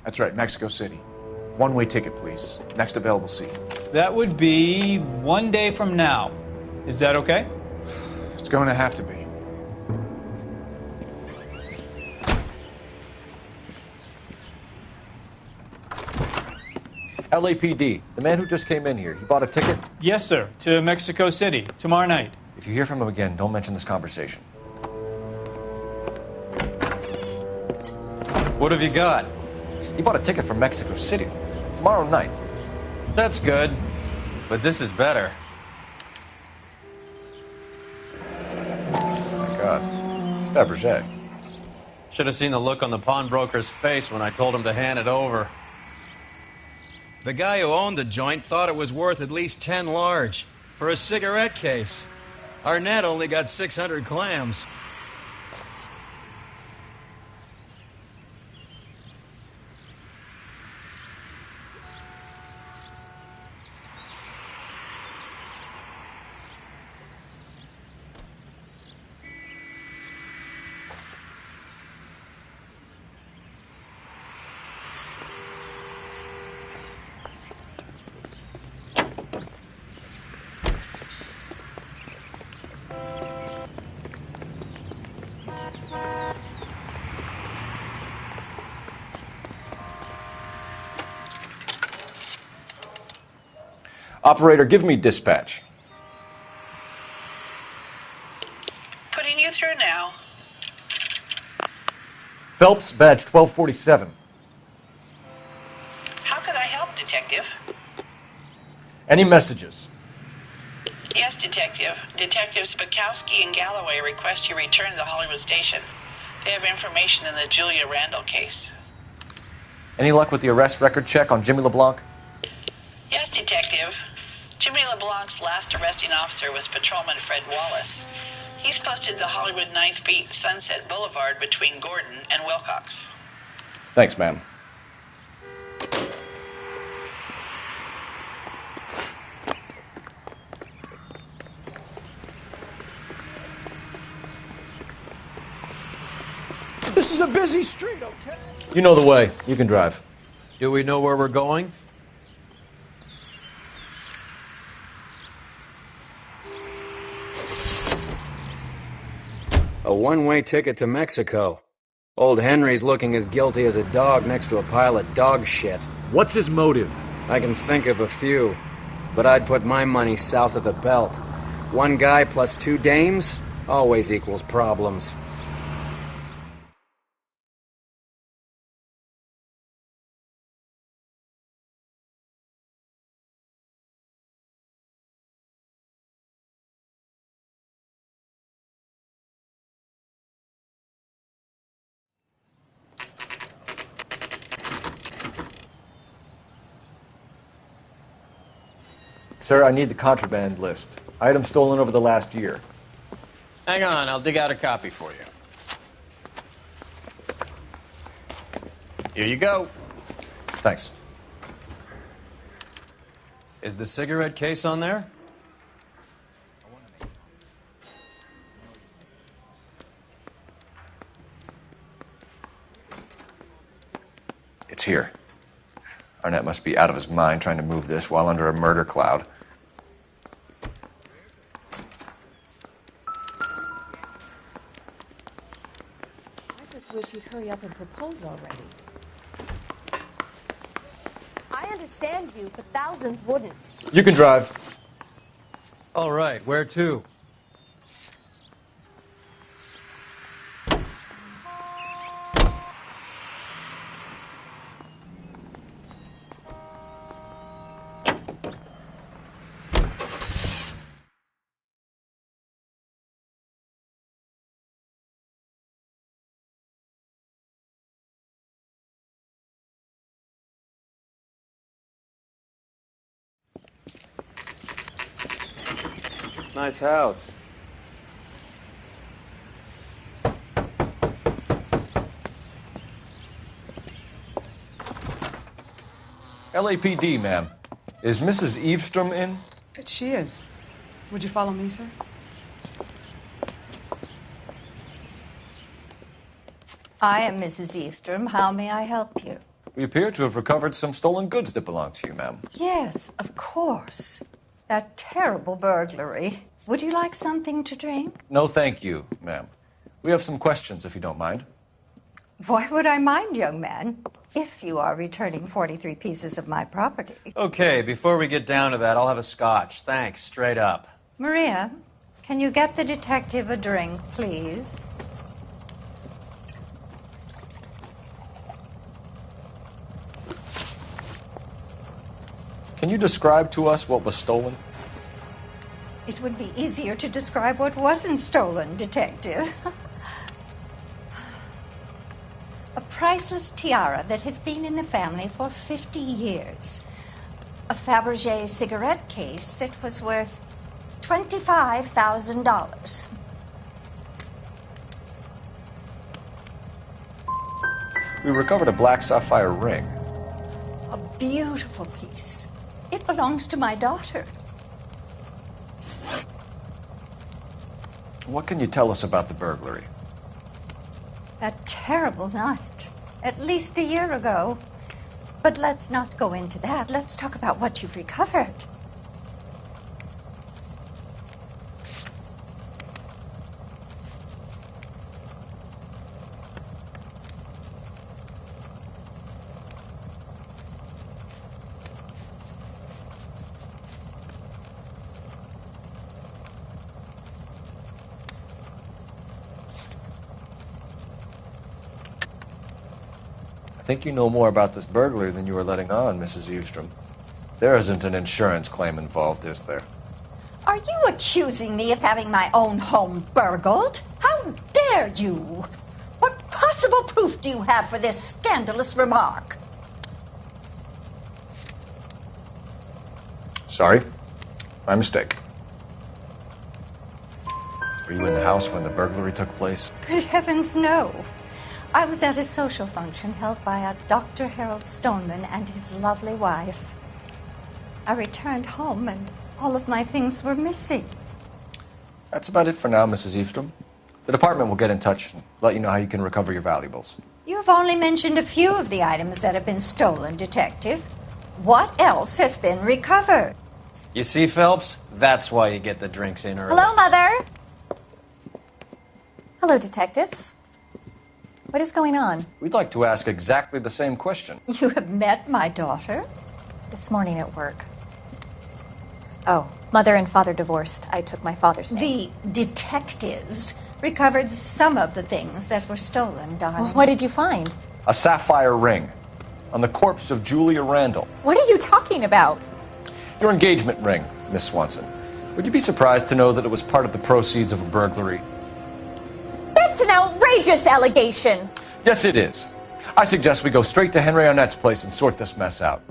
That's right, Mexico City. One-way ticket, please. Next available seat. That would be 1 day from now. Is that okay? It's going to have to be. LAPD, the man who just came in here, he bought a ticket? Yes, sir. To Mexico City, tomorrow night. If you hear from him again, don't mention this conversation. What have you got? He bought a ticket from Mexico City. Tomorrow night. That's good. But this is better. Oh my God. It's Fabergé. Should have seen the look on the pawnbroker's face when I told him to hand it over. The guy who owned the joint thought it was worth at least 10 large for a cigarette case. Arnett only got 600 clams. Operator, give me dispatch. Putting you through now. Phelps, badge 1247. How could I help, Detective? Any messages? Yes, Detective. Detectives Bukowski and Galloway request you return to the Hollywood station. They have information in the Julia Randall case. Any luck with the arrest record check on Jimmy LeBlanc? Yes, Detective. Jimmy LeBlanc's last arresting officer was Patrolman Fred Wallace. He's posted the Hollywood 9th Beat Sunset Boulevard between Gordon and Wilcox. Thanks, ma'am. This is a busy street, okay? You know the way. You can drive. Do we know where we're going? A one-way ticket to Mexico. Old Henry's looking as guilty as a dog next to a pile of dog shit. What's his motive? I can think of a few, but I'd put my money south of the belt. One guy plus two dames always equals problems. Sir, I need the contraband list. Items stolen over the last year. Hang on, I'll dig out a copy for you. Here you go. Thanks. Is the cigarette case on there? It's here. Arnett must be out of his mind trying to move this while under a murder cloud. I just wish you'd hurry up and propose already. I understand you, but thousands wouldn't. You can drive. All right, where to? Nice house. LAPD, ma'am. Is Mrs. Eavestrom in? She is. Would you follow me, sir? I am Mrs. Eavestrom. How may I help you? We appear to have recovered some stolen goods that belong to you, ma'am. Yes, of course. That terrible burglary. Would you like something to drink? No, thank you, ma'am. We have some questions, if you don't mind. Why would I mind, young man, if you are returning 43 pieces of my property? Okay, before we get down to that, I'll have a scotch. Thanks, straight up. Maria, can you get the detective a drink, please? Can you describe to us what was stolen? It would be easier to describe what wasn't stolen, Detective. A priceless tiara that has been in the family for 50 years. A Fabergé cigarette case that was worth $25,000. We recovered a black sapphire ring. A beautiful piece. It belongs to my daughter. What can you tell us about the burglary? That terrible night, at least a year ago. But let's not go into that. Let's talk about what you've recovered. I think you know more about this burglary than you were letting on, Mrs. Eavestrom. There isn't an insurance claim involved, is there? Are you accusing me of having my own home burgled? How dare you? What possible proof do you have for this scandalous remark? Sorry. My mistake. Were you in the house when the burglary took place? Good heavens, no. I was at a social function held by a Dr. Harold Stoneman and his lovely wife. I returned home and all of my things were missing. That's about it for now, Mrs. Eavestrom. The department will get in touch and let you know how you can recover your valuables. You have only mentioned a few of the items that have been stolen, Detective. What else has been recovered? You see, Phelps? That's why you get the drinks in early. Hello, Mother. Hello, detectives. What is going on? We'd like to ask exactly the same question. You have met my daughter? This morning at work. Oh, Mother and Father divorced. I took my father's name. The detectives recovered some of the things that were stolen, darling. Well, what did you find? A sapphire ring on the corpse of Julia Randall. What are you talking about? Your engagement ring, Miss Swanson. Would you be surprised to know that it was part of the proceeds of a burglary? That's an outrageous allegation! Yes, it is. I suggest we go straight to Henry Arnett's place and sort this mess out.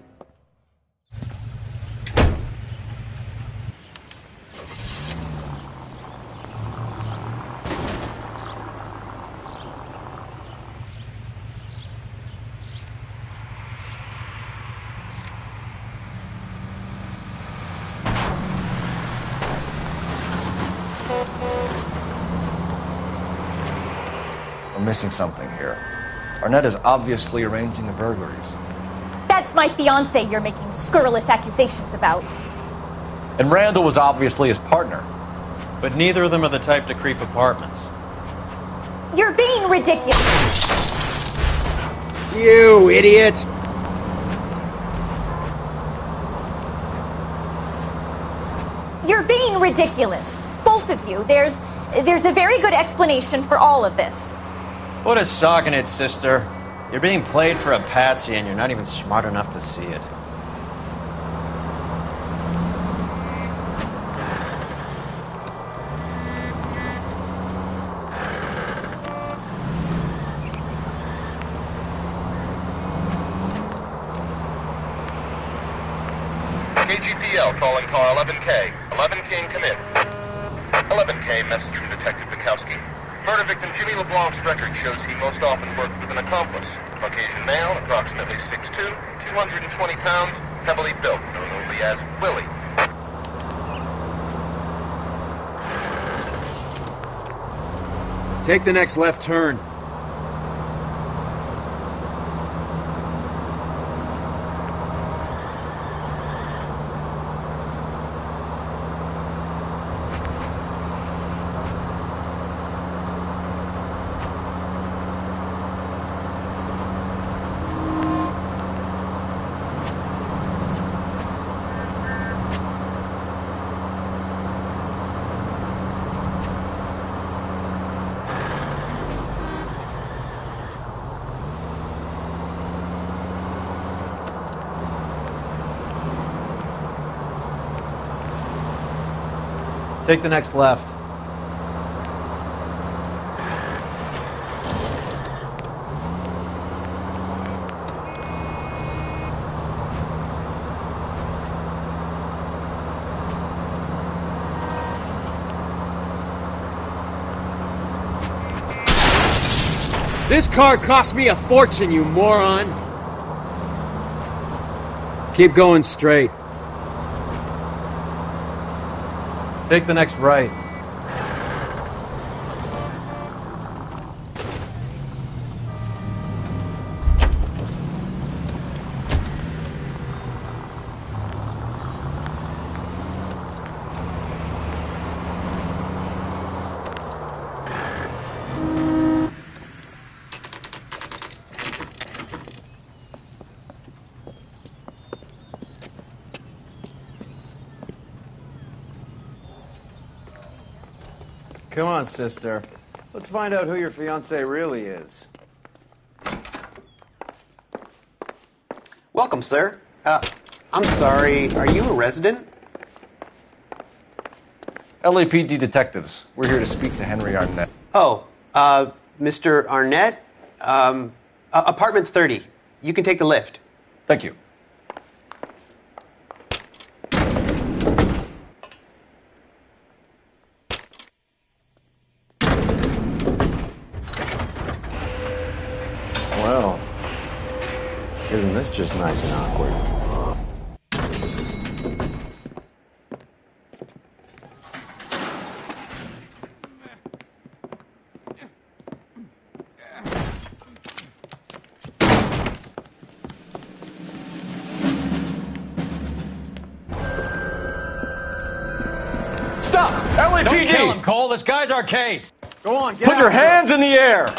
We're missing something here. Arnett is obviously arranging the burglaries. That's my fiancé you're making scurrilous accusations about. And Randall was obviously his partner. But neither of them are the type to creep apartments. You're being ridiculous. You idiot! You're being ridiculous. Both of you. There's a very good explanation for all of this. What a socking it, sister. You're being played for a patsy and you're not even smart enough to see it. KGPL calling car 11K. 11 King, come in. 11K, message from Detective Bukowski. Murder victim Jimmy LeBlanc's record shows he most often worked with an accomplice. Caucasian male, approximately 6'2", 220 pounds, heavily built, known only as Willie. Take the next left turn. Take the next left. This car cost me a fortune, you moron! Keep going straight. Take the next right. Come on, sister. Let's find out who your fiancé really is. Welcome, sir. I'm sorry, are you a resident? LAPD detectives. We're here to speak to Henry Arnett. Oh, Mr. Arnett? Apartment 30. You can take the lift. Thank you. Well, isn't this just nice and awkward? Stop! LAPD! Don't kill him, Cole. This guy's our case. Go on, get Put your out of here. hands in the air.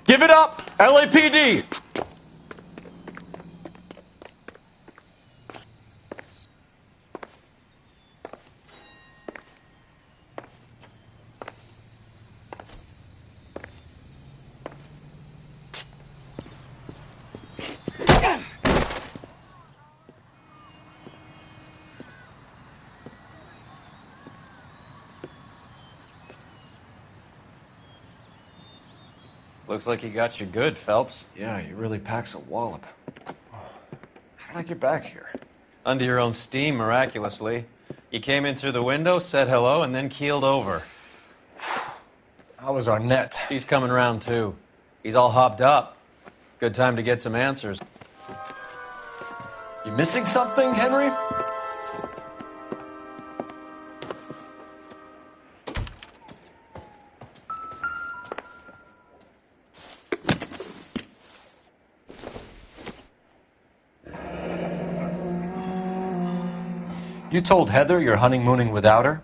Give it up, LAPD! Looks like he got you good, Phelps. Yeah, he really packs a wallop. How did I get back here? Under your own steam, miraculously. You came in through the window, said hello, and then keeled over. How was Arnett? He's coming round, too. He's all hopped up. Good time to get some answers. You missing something, Henry? You told Heather you're honeymooning without her?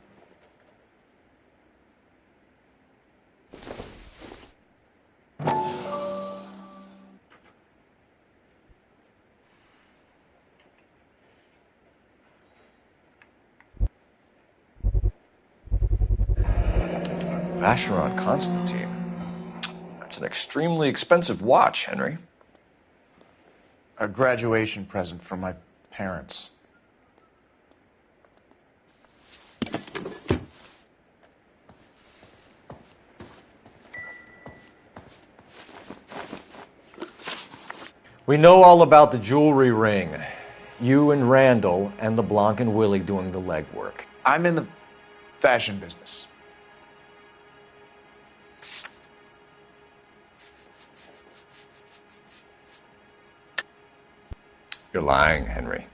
Vacheron Constantine. That's an extremely expensive watch, Henry. A graduation present from my parents. We know all about the jewelry ring. You and Randall and LeBlanc and Willie doing the legwork. I'm in the fashion business. You're lying, Henry.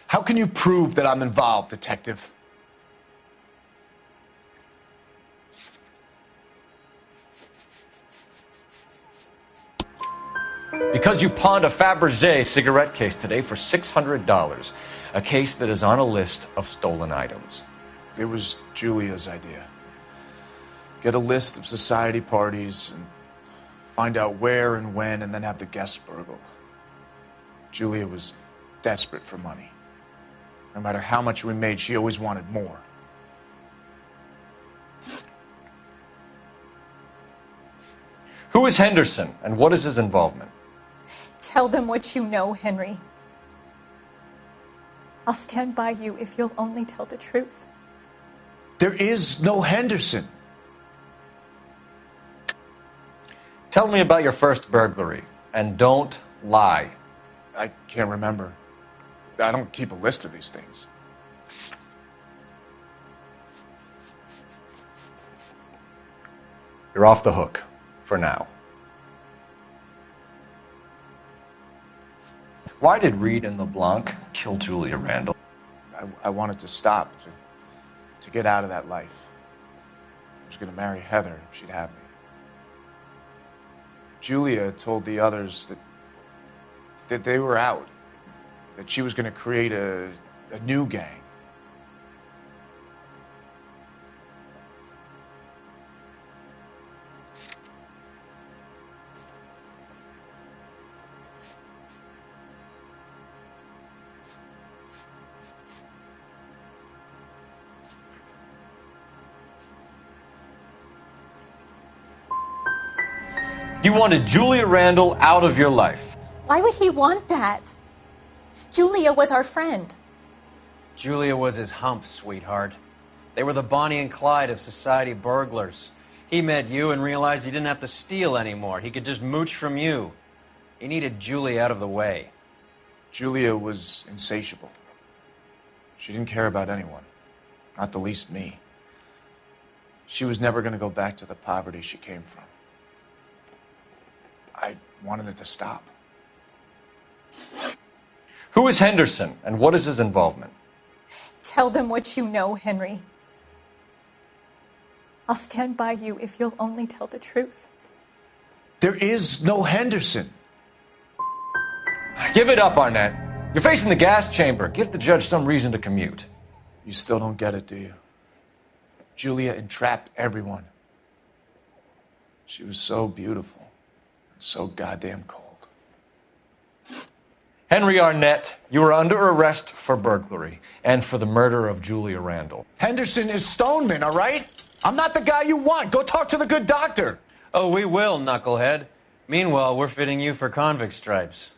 How can you prove that I'm involved, Detective? Because you pawned a Fabergé cigarette case today for $600. A case that is on a list of stolen items. It was Julia's idea. Get a list of society parties and find out where and when and then have the guests burgled. Julia was desperate for money. No matter how much we made, she always wanted more. Who is Henderson and what is his involvement? Tell them what you know, Henry. I'll stand by you if you'll only tell the truth. There is no Henderson. Tell me about your first burglary, and don't lie. I can't remember. I don't keep a list of these things. You're off the hook, for now. Why did Reed and LeBlanc kill Julia Randall? I wanted to stop, to get out of that life. I was going to marry Heather if she'd have me. Julia told the others that they were out, that she was going to create a new gang. You wanted Julia Randall out of your life. Why would he want that? Julia was our friend. Julia was his hump, sweetheart. They were the Bonnie and Clyde of society burglars. He met you and realized he didn't have to steal anymore. He could just mooch from you. He needed Julia out of the way. Julia was insatiable. She didn't care about anyone, not the least me. She was never going to go back to the poverty she came from. I wanted it to stop. Who is Henderson, and what is his involvement? Tell them what you know, Henry. I'll stand by you if you'll only tell the truth. There is no Henderson. Give it up, Arnett. You're facing the gas chamber. Give the judge some reason to commute. You still don't get it, do you? Julia entrapped everyone. She was so beautiful. So goddamn cold. Henry Arnett, you are under arrest for burglary and for the murder of Julia Randall. Henderson is Stoneman, all right? I'm not the guy you want. Go talk to the good doctor. Oh, we will, knucklehead. Meanwhile, we're fitting you for convict stripes.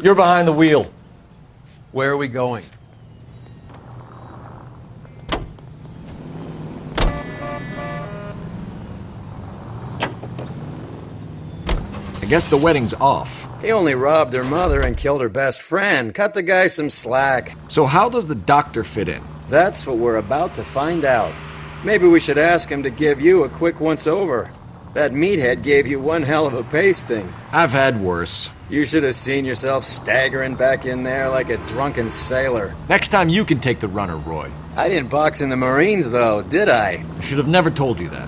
You're behind the wheel. Where are we going? I guess the wedding's off. He only robbed her mother and killed her best friend. Cut the guy some slack. So how does the doctor fit in? That's what we're about to find out. Maybe we should ask him to give you a quick once-over. That meathead gave you one hell of a pasting. I've had worse. You should have seen yourself staggering back in there like a drunken sailor. Next time you can take the runner, Roy. I didn't box in the Marines, though, did I? I should have never told you that.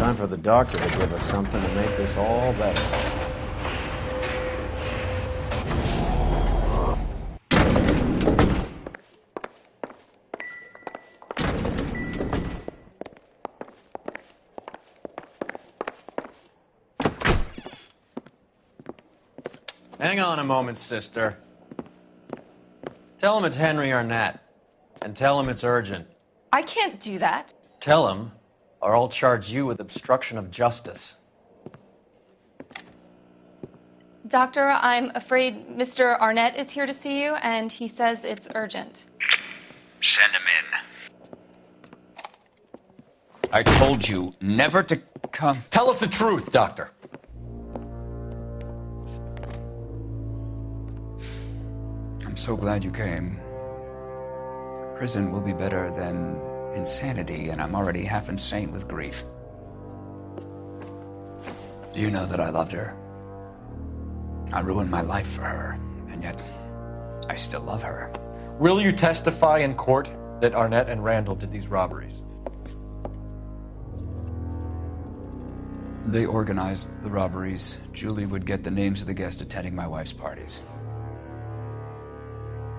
time for the doctor to give us something to make this all better. Hang on a moment, sister. Tell him it's Henry Arnett. And tell him it's urgent. I can't do that. Tell him, or I'll charge you with obstruction of justice. Doctor, I'm afraid Mr. Arnett is here to see you, and he says it's urgent. Send him in. I told you never to come. Tell us the truth, Doctor. I'm so glad you came. Prison will be better than insanity, and I'm already half insane with grief. You know that I loved her. I ruined my life for her, and yet I still love her. Will you testify in court that Arnett and Randall did these robberies? They organized the robberies. Julie would get the names of the guests attending my wife's parties.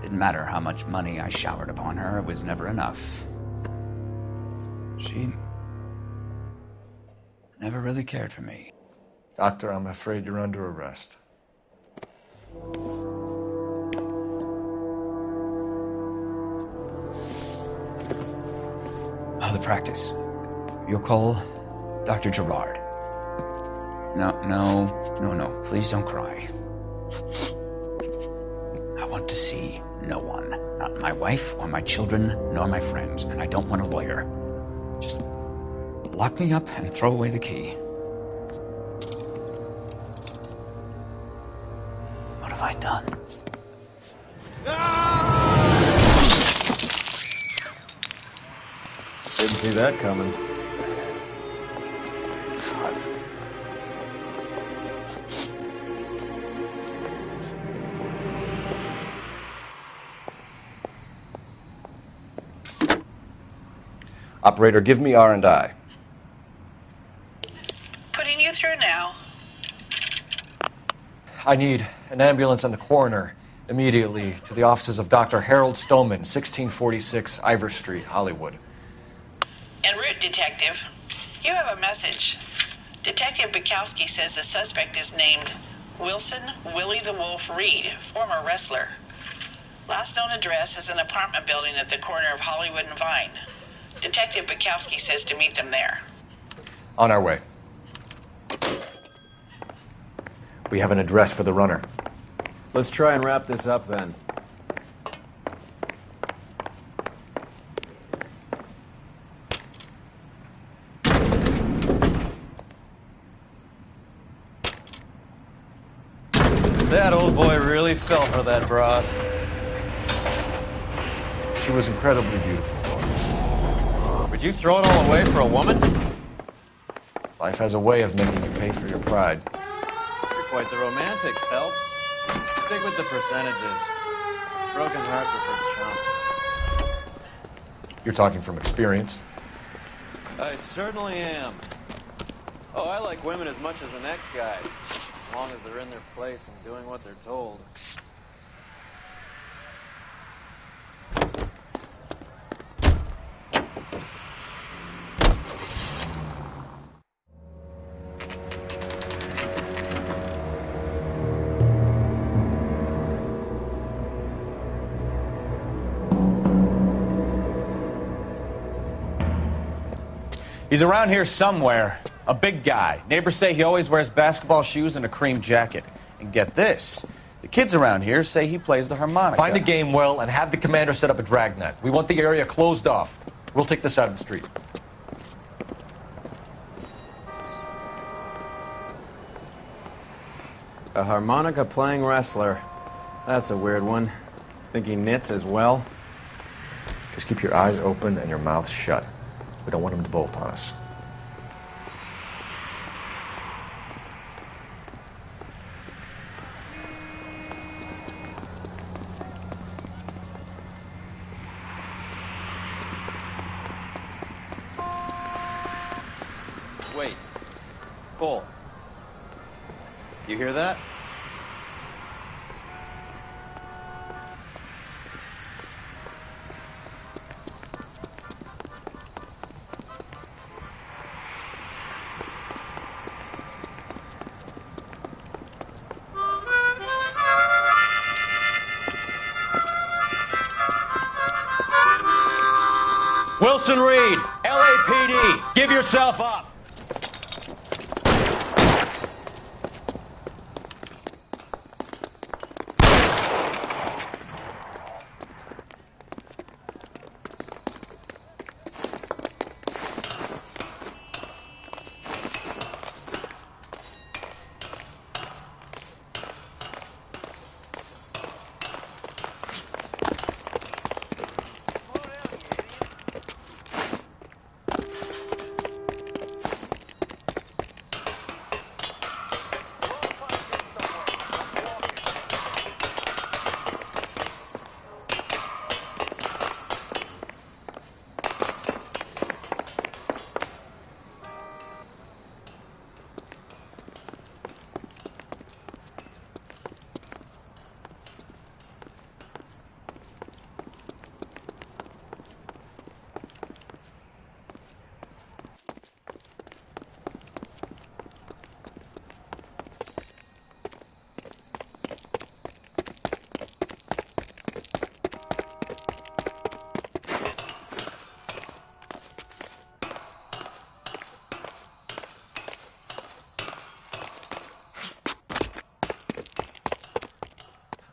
Didn't matter how much money I showered upon her, it was never enough. She never really cared for me. Doctor, I'm afraid you're under arrest. Oh, the practice. You'll call Dr. Gerard. No. Please don't cry. I want to see no one. Not my wife or my children, nor my friends. And I don't want a lawyer. Just lock me up and throw away the key. What have I done? Didn't see that coming. Operator, give me R&I. Putting you through now. I need an ambulance and the coroner immediately to the offices of Dr. Harold Stoneman, 1646 Ivor Street, Hollywood. En route, Detective. You have a message. Detective Bukowski says the suspect is named Wilson Willie the Wolf Reed, former wrestler. Last known address is an apartment building at the corner of Hollywood and Vine. Detective Bukowski says to meet them there. On our way. We have an address for the runner. Let's try and wrap this up then. That old boy really fell for that broad. She was incredibly beautiful. Would you throw it all away for a woman? Life has a way of making you pay for your pride. You're quite the romantic, Phelps. Stick with the percentages. Broken hearts are for chumps. You're talking from experience. I certainly am. Oh, I like women as much as the next guy. As long as they're in their place and doing what they're told. He's around here somewhere. A big guy. Neighbors say he always wears basketball shoes and a cream jacket. And get this, the kids around here say he plays the harmonica. Find a game well and have the commander set up a dragnet. We want the area closed off. We'll take this out of the street. A harmonica-playing wrestler. That's a weird one. Think he knits as well? Just keep your eyes open and your mouth shut. We don't want him to bolt on us. Wait. Cole. You hear that? Wilson Reed, LAPD, give yourself up.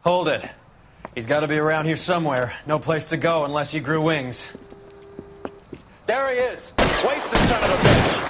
Hold it. He's got to be around here somewhere. No place to go unless he grew wings. There he is. Waste the son of a bitch.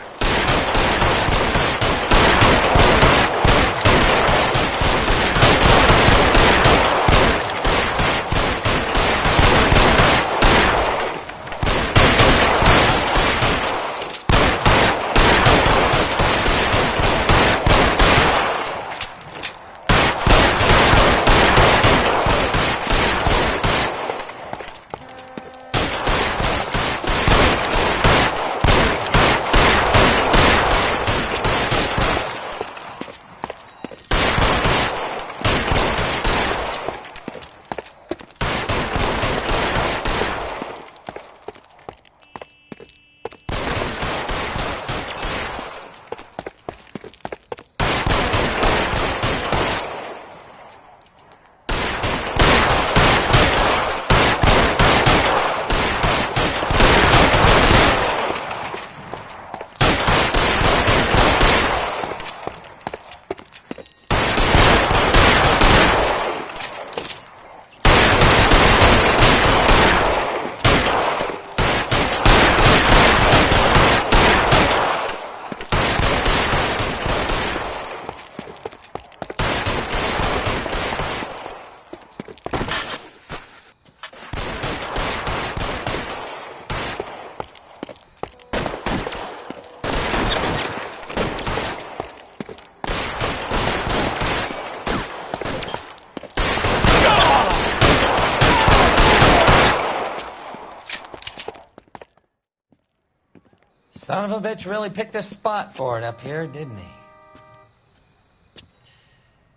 Son of a bitch really picked this spot for it up here, didn't he?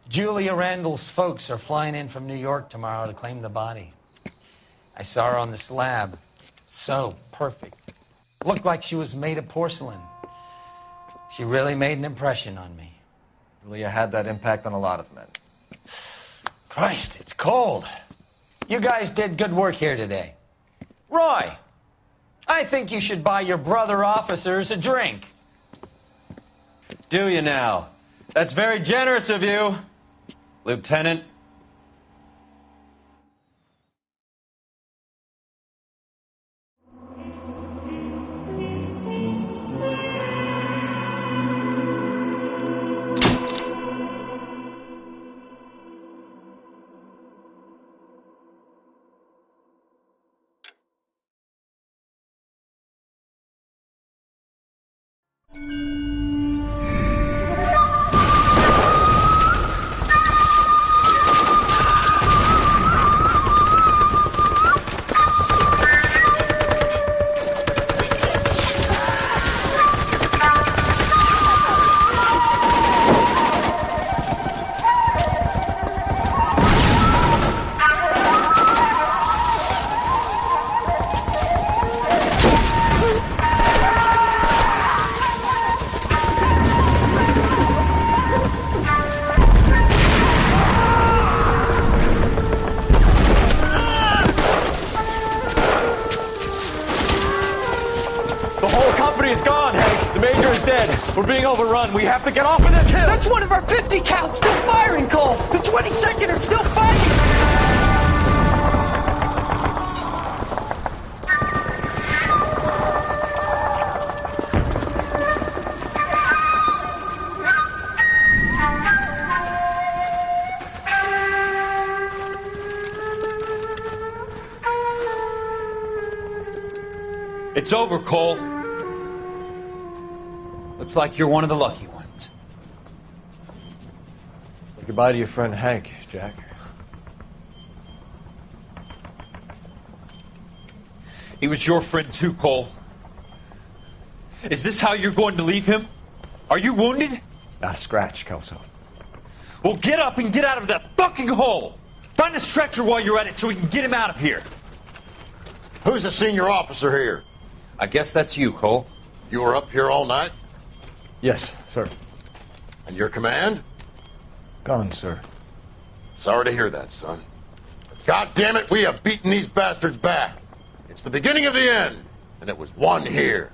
Julia Randall's folks are flying in from New York tomorrow to claim the body. I saw her on the slab. So perfect. Looked like she was made of porcelain. She really made an impression on me. Julia had that impact on a lot of men. Christ, it's cold. You guys did good work here today. Roy, I think you should buy your brother officers a drink. Do you now? That's very generous of you, Lieutenant. Security is gone, Hank. The Major is dead. We're being overrun. We have to get off of this hill. That's one of our 50 cal still firing, Cole. The 22nd are still fighting. It's over, Cole. Looks like you're one of the lucky ones. Say goodbye to your friend Hank, Jack. He was your friend too, Cole. Is this how you're going to leave him? Are you wounded? Not a scratch, Kelso. Well, get up and get out of that fucking hole! Find a stretcher while you're at it so we can get him out of here. Who's the senior officer here? I guess that's you, Cole. You were up here all night? Yes, sir. And your command? Gone, sir. Sorry to hear that, son. God damn it, we have beaten these bastards back. It's the beginning of the end, and it was one here.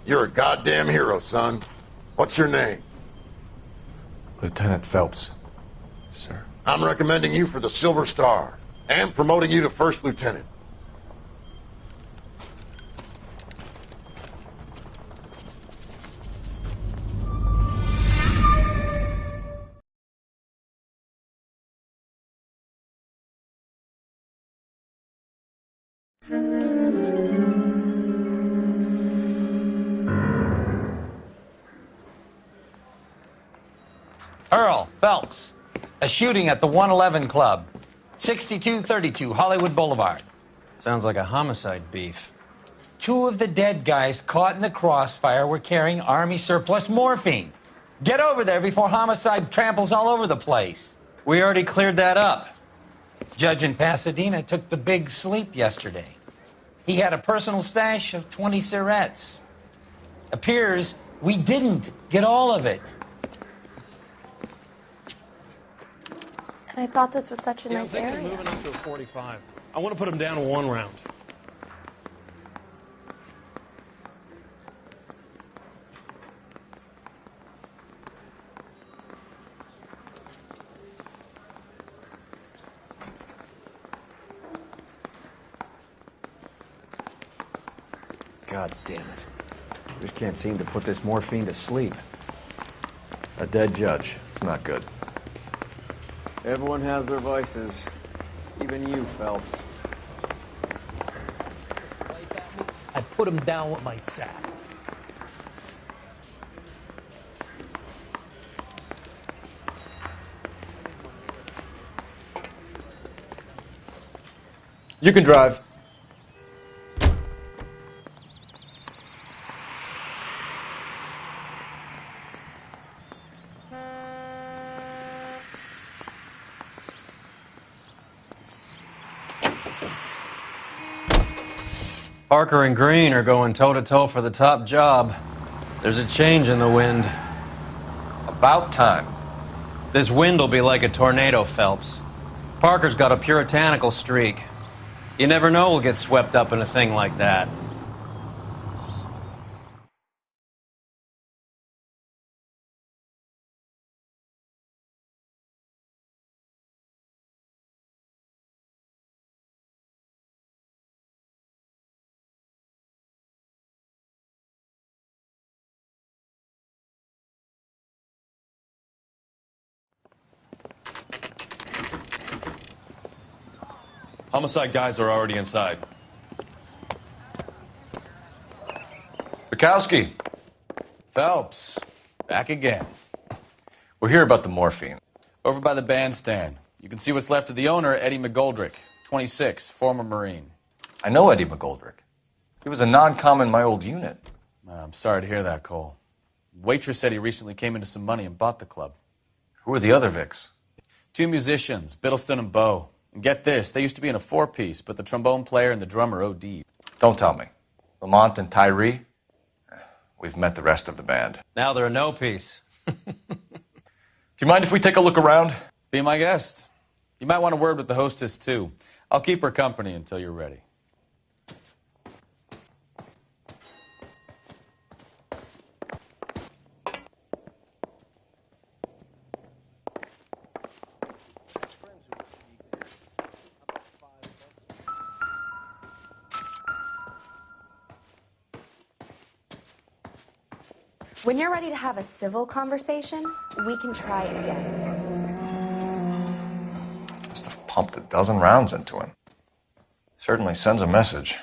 You're a goddamn hero, son. What's your name? Lieutenant Phelps, sir. I'm recommending you for the Silver Star, and promoting you to First Lieutenant. Earl Phelps, a shooting at the 111 Club, 6232 Hollywood Boulevard. Sounds like a homicide beef. 2 of the dead guys caught in the crossfire were carrying Army surplus morphine. Get over there before homicide tramples all over the place. We already cleared that up. Judge in Pasadena took the big sleep yesterday. He had a personal stash of 20 cigarettes. Appears we didn't get all of it. I thought this was such a nice area. Moving up to a 45. I want to put him down to 1 round. God damn it. Just can't seem to put this morphine to sleep. A dead judge. It's not good. Everyone has their vices. Even you, Phelps. I put him down with my sack. You can drive. Parker and Green are going toe-to-toe for the top job. There's a change in the wind. About time. This wind will be like a tornado, Phelps. Parker's got a puritanical streak. You never know we'll get swept up in a thing like that. Homicide guys are already inside. Bukowski. Phelps. Back again. We're here about the morphine. Over by the bandstand. You can see what's left of the owner, Eddie McGoldrick, 26, former Marine. I know Eddie McGoldrick. He was a non-com in my old unit. I'm sorry to hear that, Cole. Waitress said he recently came into some money and bought the club. Who are the other Vics? 2 musicians, Biddleston and Bo. And get this, they used to be in a 4-piece, but the trombone player and the drummer OD'd. Don't tell me. Lamont and Tyree? We've met the rest of the band. Now they're a no-piece. Do you mind if we take a look around? Be my guest. You might want a word with the hostess, too. I'll keep her company until you're ready. When you're ready to have a civil conversation, we can try again. Must have pumped a dozen rounds into him. Certainly sends a message.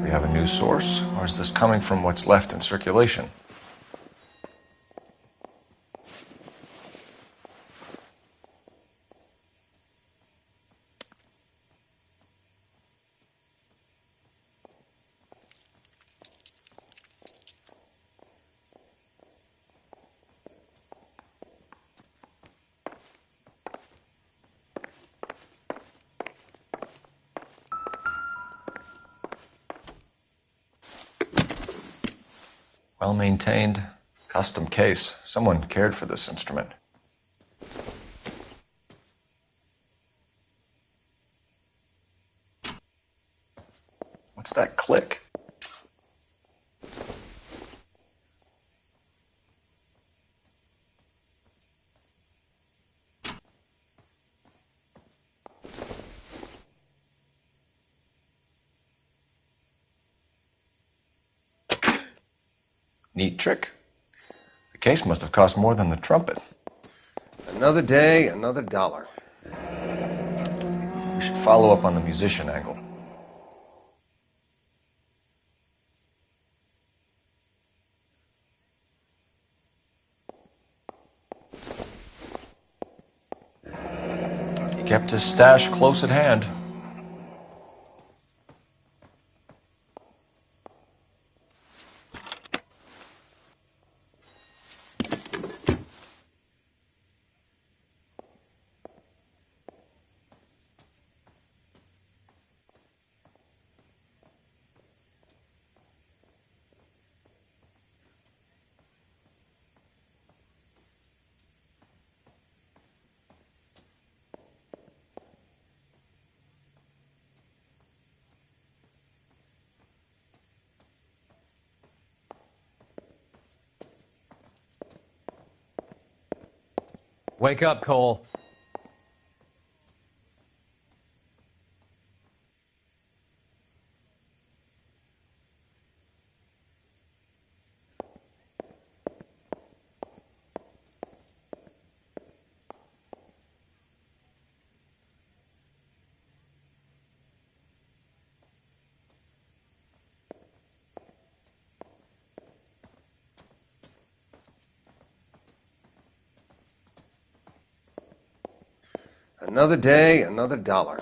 We have a new source, or is this coming from what's left in circulation? Well-maintained, custom case. Someone cared for this instrument. What's that click? Neat trick. The case must have cost more than the trumpet. Another day, another dollar. We should follow up on the musician angle. He kept his stash close at hand. Wake up, Cole. Another day, another dollar.